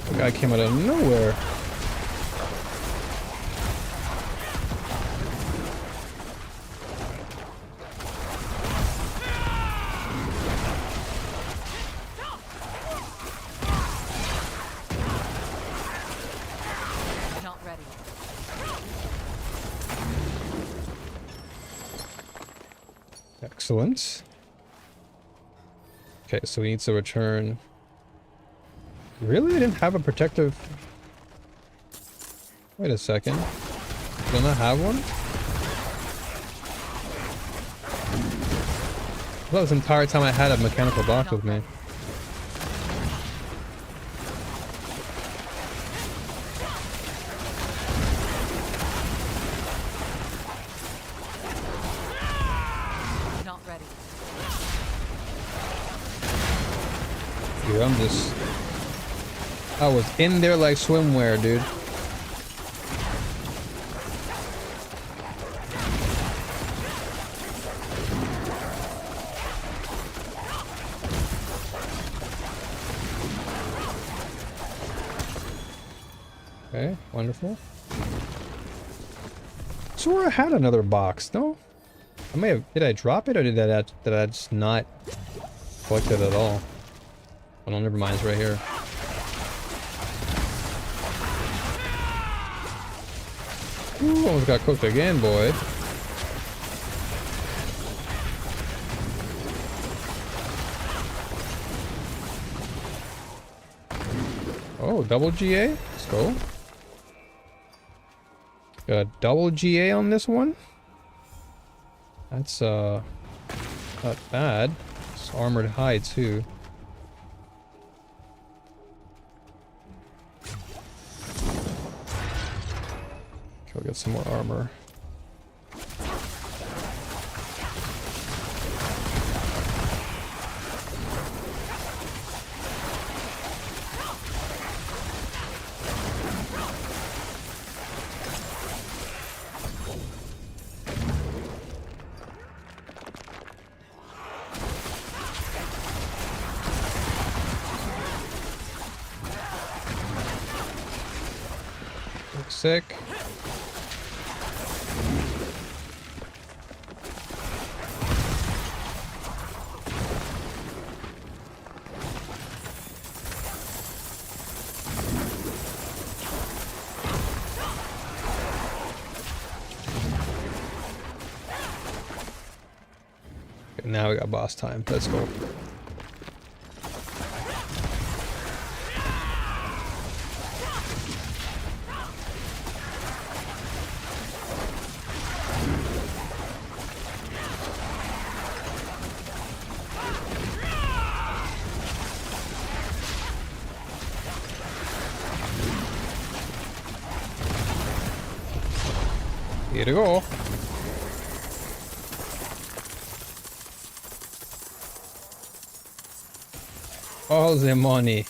The guy came out of nowhere. Not ready. Excellent. Okay, so we need to return. Really? I didn't have a protective... Wait a second. Don't I have one? Well, this entire time I had a mechanical box with me. Not ready. Dude, I'm just... I was in there like swimwear, dude. Okay, wonderful. So I had another box, no? I may have... Did I drop it or did I just not collect it at all? Oh no, never mind, it's right here. Ooh, almost got cooked again, boy. Oh, double GA? Let's go. Got a double GA on this one? That's, not bad. It's armored hide, too. I'll get some more armor. Sick. Okay, now we got boss time. Let's go. Here to go. All the money.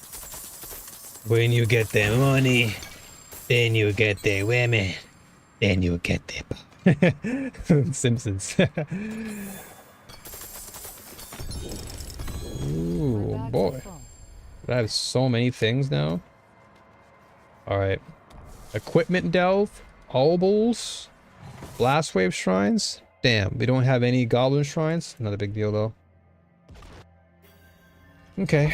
When you get the money, then you get the women, then you get the Simpsons. Ooh, boy. I have so many things now. Alright. Equipment delve, obols, blast wave shrines. Damn, we don't have any goblin shrines. Not a big deal though. Okay.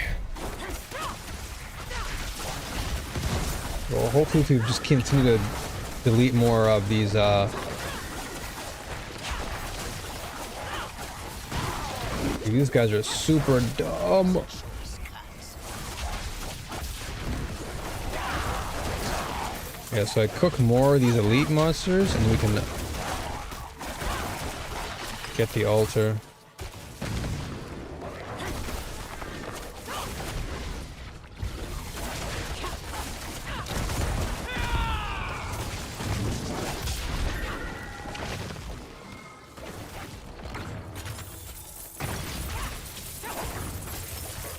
Well, hopefully we just continue to delete more of these these guys are super dumb. Yeah, so I cook more of these elite monsters and we can get the altar.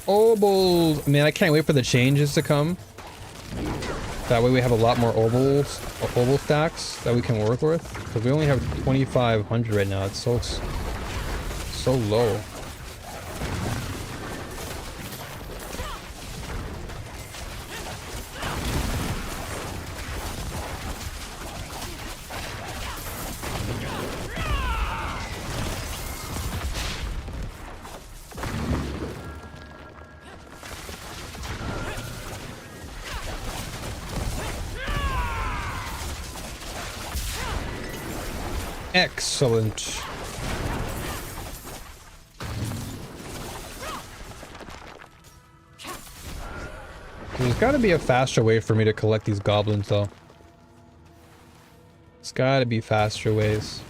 Obols! Man, I can't wait for the changes to come. That way we have a lot more obol stacks that we can work with. Because we only have 2,500 right now. It's so low. Excellent. There's got to be a faster way for me to collect these goblins, though. There's got to be faster ways.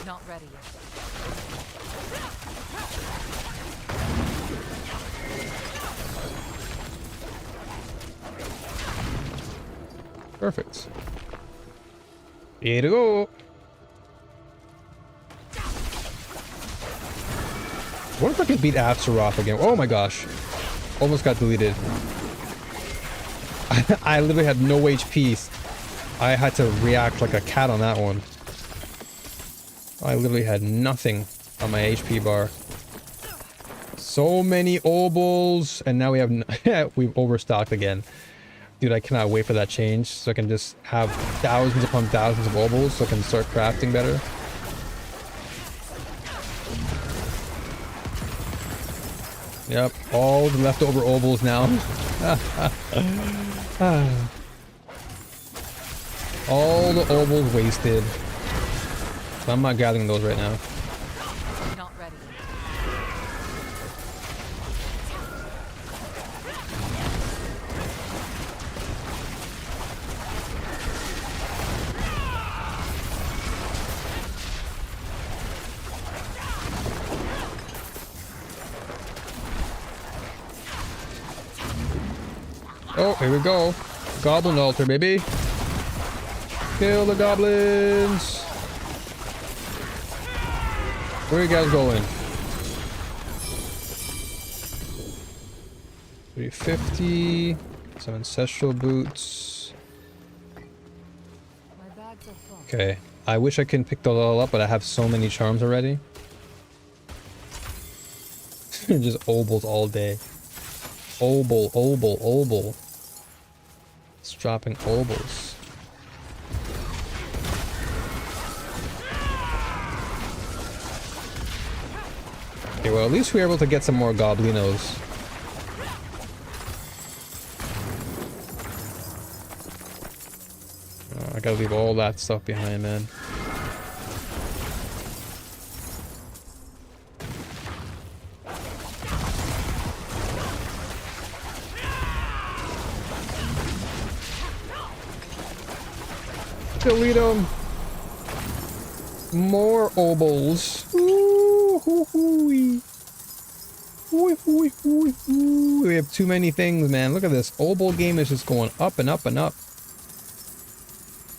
Not ready yet. Perfect. Here to go. What if I could beat Astaroth again? Oh my gosh. Almost got deleted. I literally had no HP. I had to react like a cat on that one. I literally had nothing on my HP bar. So many obols, and now we have we've overstocked again. Dude, I cannot wait for that change so I can just have thousands upon thousands of obols so I can start crafting better. Yep, all the leftover obols now. All the obols wasted. So I'm not gathering those right now. Not ready. Oh, here we go. Goblin altar, baby. Kill the goblins. Where are you guys going? 350. Some ancestral boots. My bags are full. Okay. I wish I could pick those all up, but I have so many charms already. Just obols all day. Obol, obol, obol. It's dropping obols. Okay, well, at least we were able to get some more goblinos. Oh, I gotta leave all that stuff behind, man. Delete them. More obols. Ooh, hoo, hoo-wee. Ooh, ooh, ooh, ooh. We have too many things, man. Look at this. Obol game is just going up and up and up.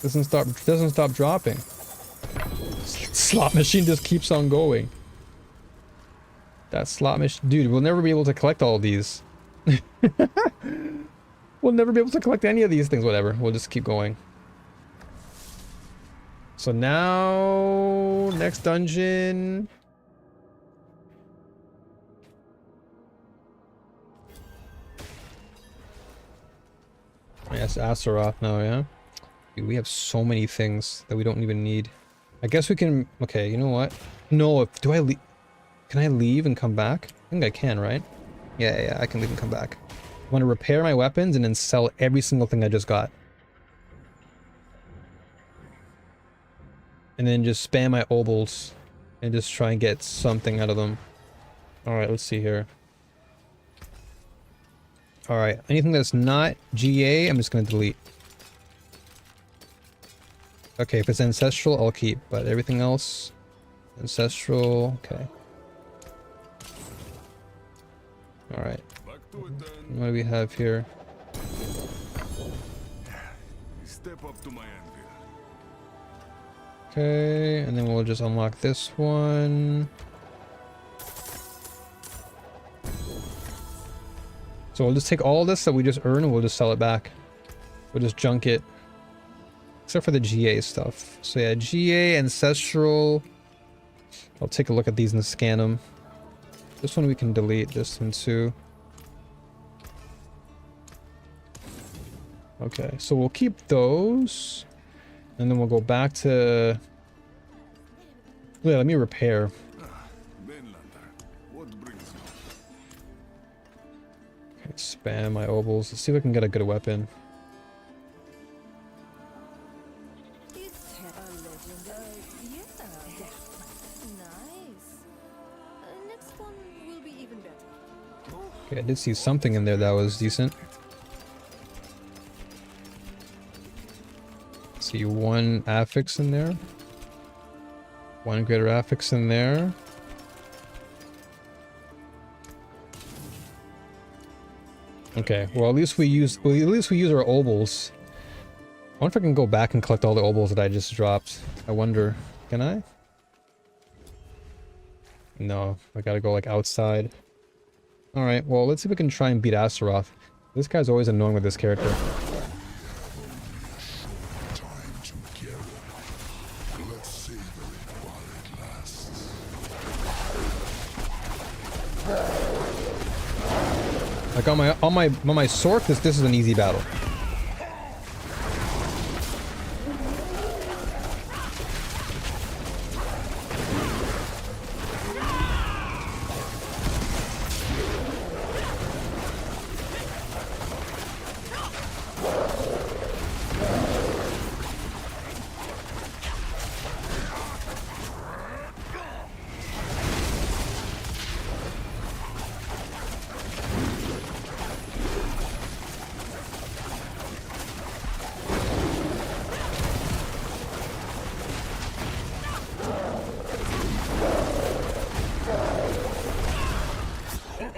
Doesn't stop dropping. Slot machine just keeps on going. That slot machine, dude, we'll never be able to collect all of these. We'll never be able to collect any of these things, whatever. We'll just keep going. So now, next dungeon. Yes, Astaroth now, yeah? Dude, we have so many things that we don't even need. I guess we can... Okay, you know what? No, do I leave? Can I leave and come back? I think I can, right? Yeah, I can leave and come back. I want to repair my weapons and then sell every single thing I just got. And then just spam my obols and just try and get something out of them. Alright, let's see here. Alright, anything that's not GA, I'm just going to delete. Okay, if it's ancestral, I'll keep, but everything else... Ancestral, okay. Alright. What do we have here? Step up to my anvil. Okay, and then we'll just unlock this one. So we'll just take all this that we just earned and we'll just sell it back. We'll just junk it. Except for the GA stuff. So yeah, GA, Ancestral. I'll take a look at these and scan them. This one we can delete, this one too. Okay, so we'll keep those. And then we'll go back to... Yeah, let me repair. Okay, spam my obols. Let's see if I can get a good weapon. Okay, I did see something in there that was decent. See one affix in there. One greater affix in there. Okay, well at least we use our obols. I wonder if I can go back and collect all the obols that I just dropped. I wonder, can I? No, I gotta go like outside. Alright, well let's see if we can try and beat Astaroth. This guy's always annoying with this character. Like on my sword, this is an easy battle.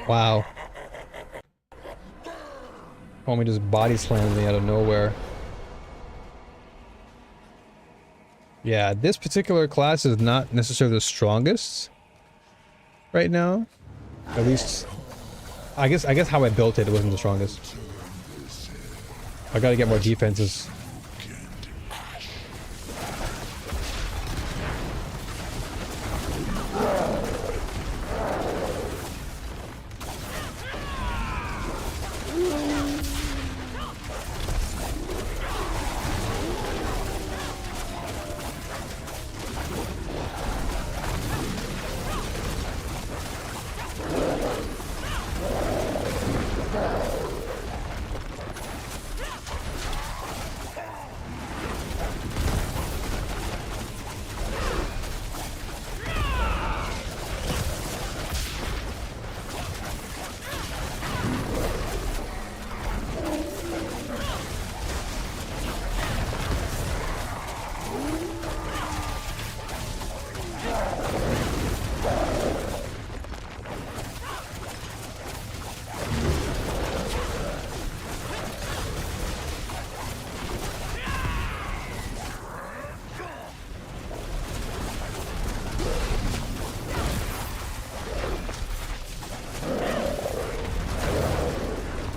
Wow. Homie just body slammed me out of nowhere. Yeah, this particular class is not necessarily the strongest right now. At least, I guess how I built it, it wasn't the strongest. I gotta get more defenses.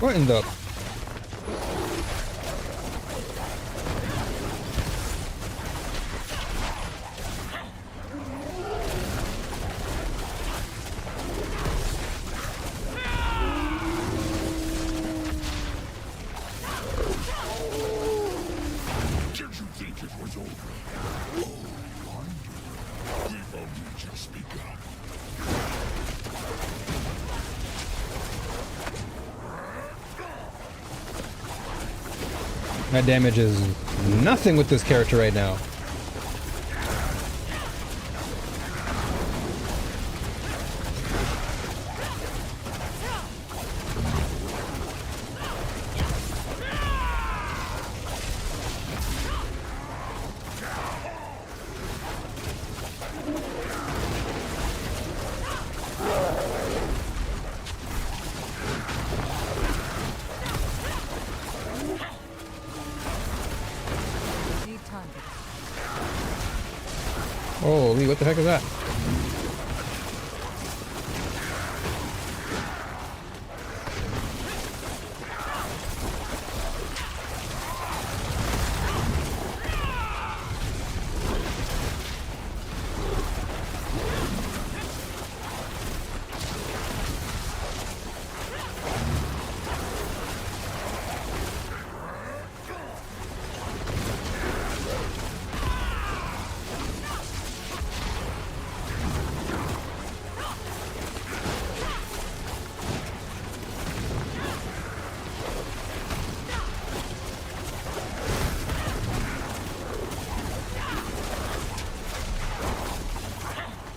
What in the... Did you think it was over? Oh, wonder. We've only just begun. My damage is nothing with this character right now. Holy, what the heck is that?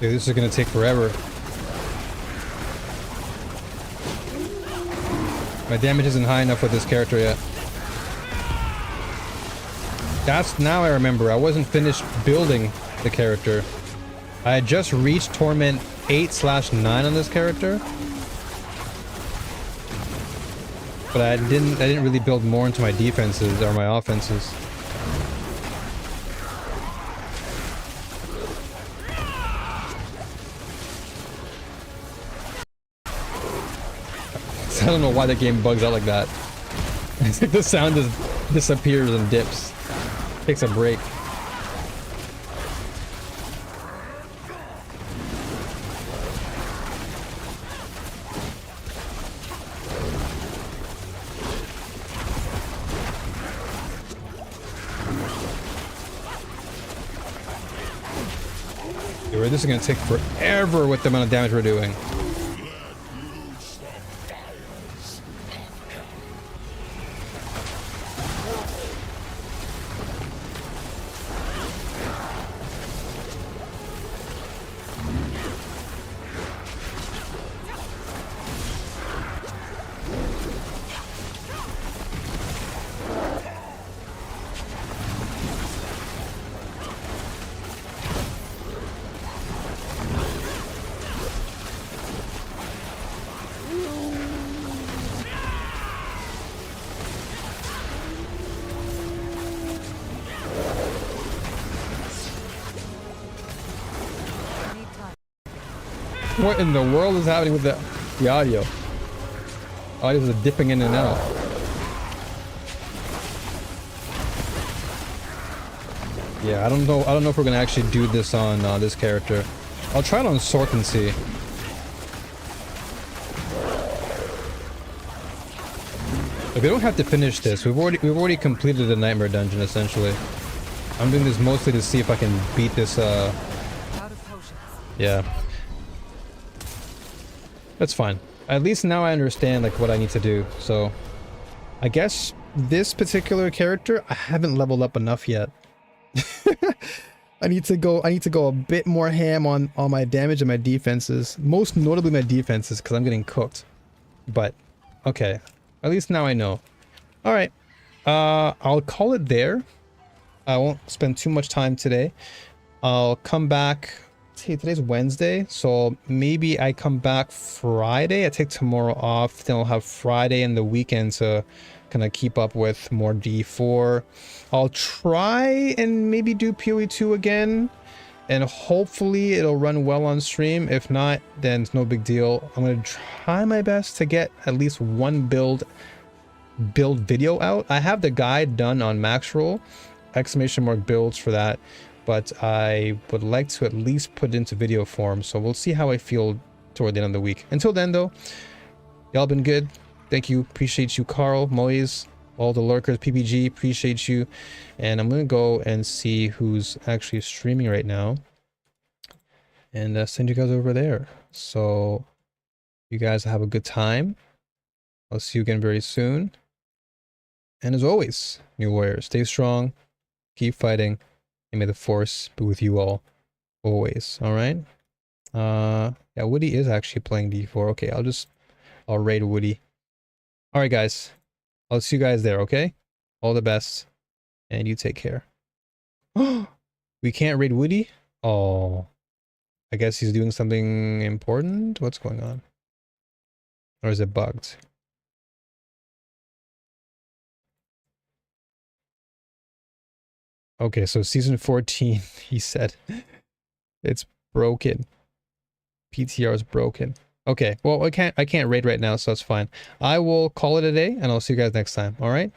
Dude, this is gonna take forever. My damage isn't high enough with this character yet. That's now I remember. I wasn't finished building the character. I had just reached Torment 8/9 on this character. But I didn't really build more into my defenses or my offenses. I don't know why the game bugs out like that. It's like the sound just disappears and dips. Takes a break. Dude, this is gonna take forever with the amount of damage we're doing. What in the world is happening with the audio? Audio is dipping in and out. Yeah, I don't know if we're gonna actually do this on this character. I'll try it on Sork and see. Like, we don't have to finish this. We've already completed the nightmare dungeon essentially. I'm doing this mostly to see if I can beat this. Out of potions. Yeah. That's fine. At least now I understand like what I need to do. So, I guess this particular character I haven't leveled up enough yet. I need to go a bit more ham on my damage and my defenses. Most notably my defenses, because I'm getting cooked. But okay. At least now I know. Alright. I'll call it there. I won't spend too much time today. I'll come back. See, today's Wednesday, so maybe I come back Friday. I take tomorrow off, then I'll have Friday and the weekend to kind of keep up with more D4. I'll try and maybe do PoE 2 again, and hopefully it'll run well on stream. If not, then it's no big deal. I'm gonna try my best to get at least one build video out. I have the guide done on Maxroll, !builds for that, but I would like to at least put it into video form, so we'll see how I feel toward the end of the week. Until then though, y'all been good. Thank you. Appreciate you, Carl, Moise, all the lurkers, PPG, appreciate you. And I'm gonna go and see who's actually streaming right now and send you guys over there. So you guys have a good time. I'll see you again very soon. And as always, new warriors, stay strong, keep fighting, and may the force be with you all always. All right. Yeah, Woody is actually playing D4. Okay, I'll raid Woody. All right, guys. I'll see you guys there. Okay. All the best, and you take care. We can't raid Woody. Oh, I guess he's doing something important. What's going on? Or is it bugged? Okay, so season 14, he said it's broken. PTR is broken. Okay, well, I can't raid right now, so that's fine. I will call it a day, and I'll see you guys next time. All right.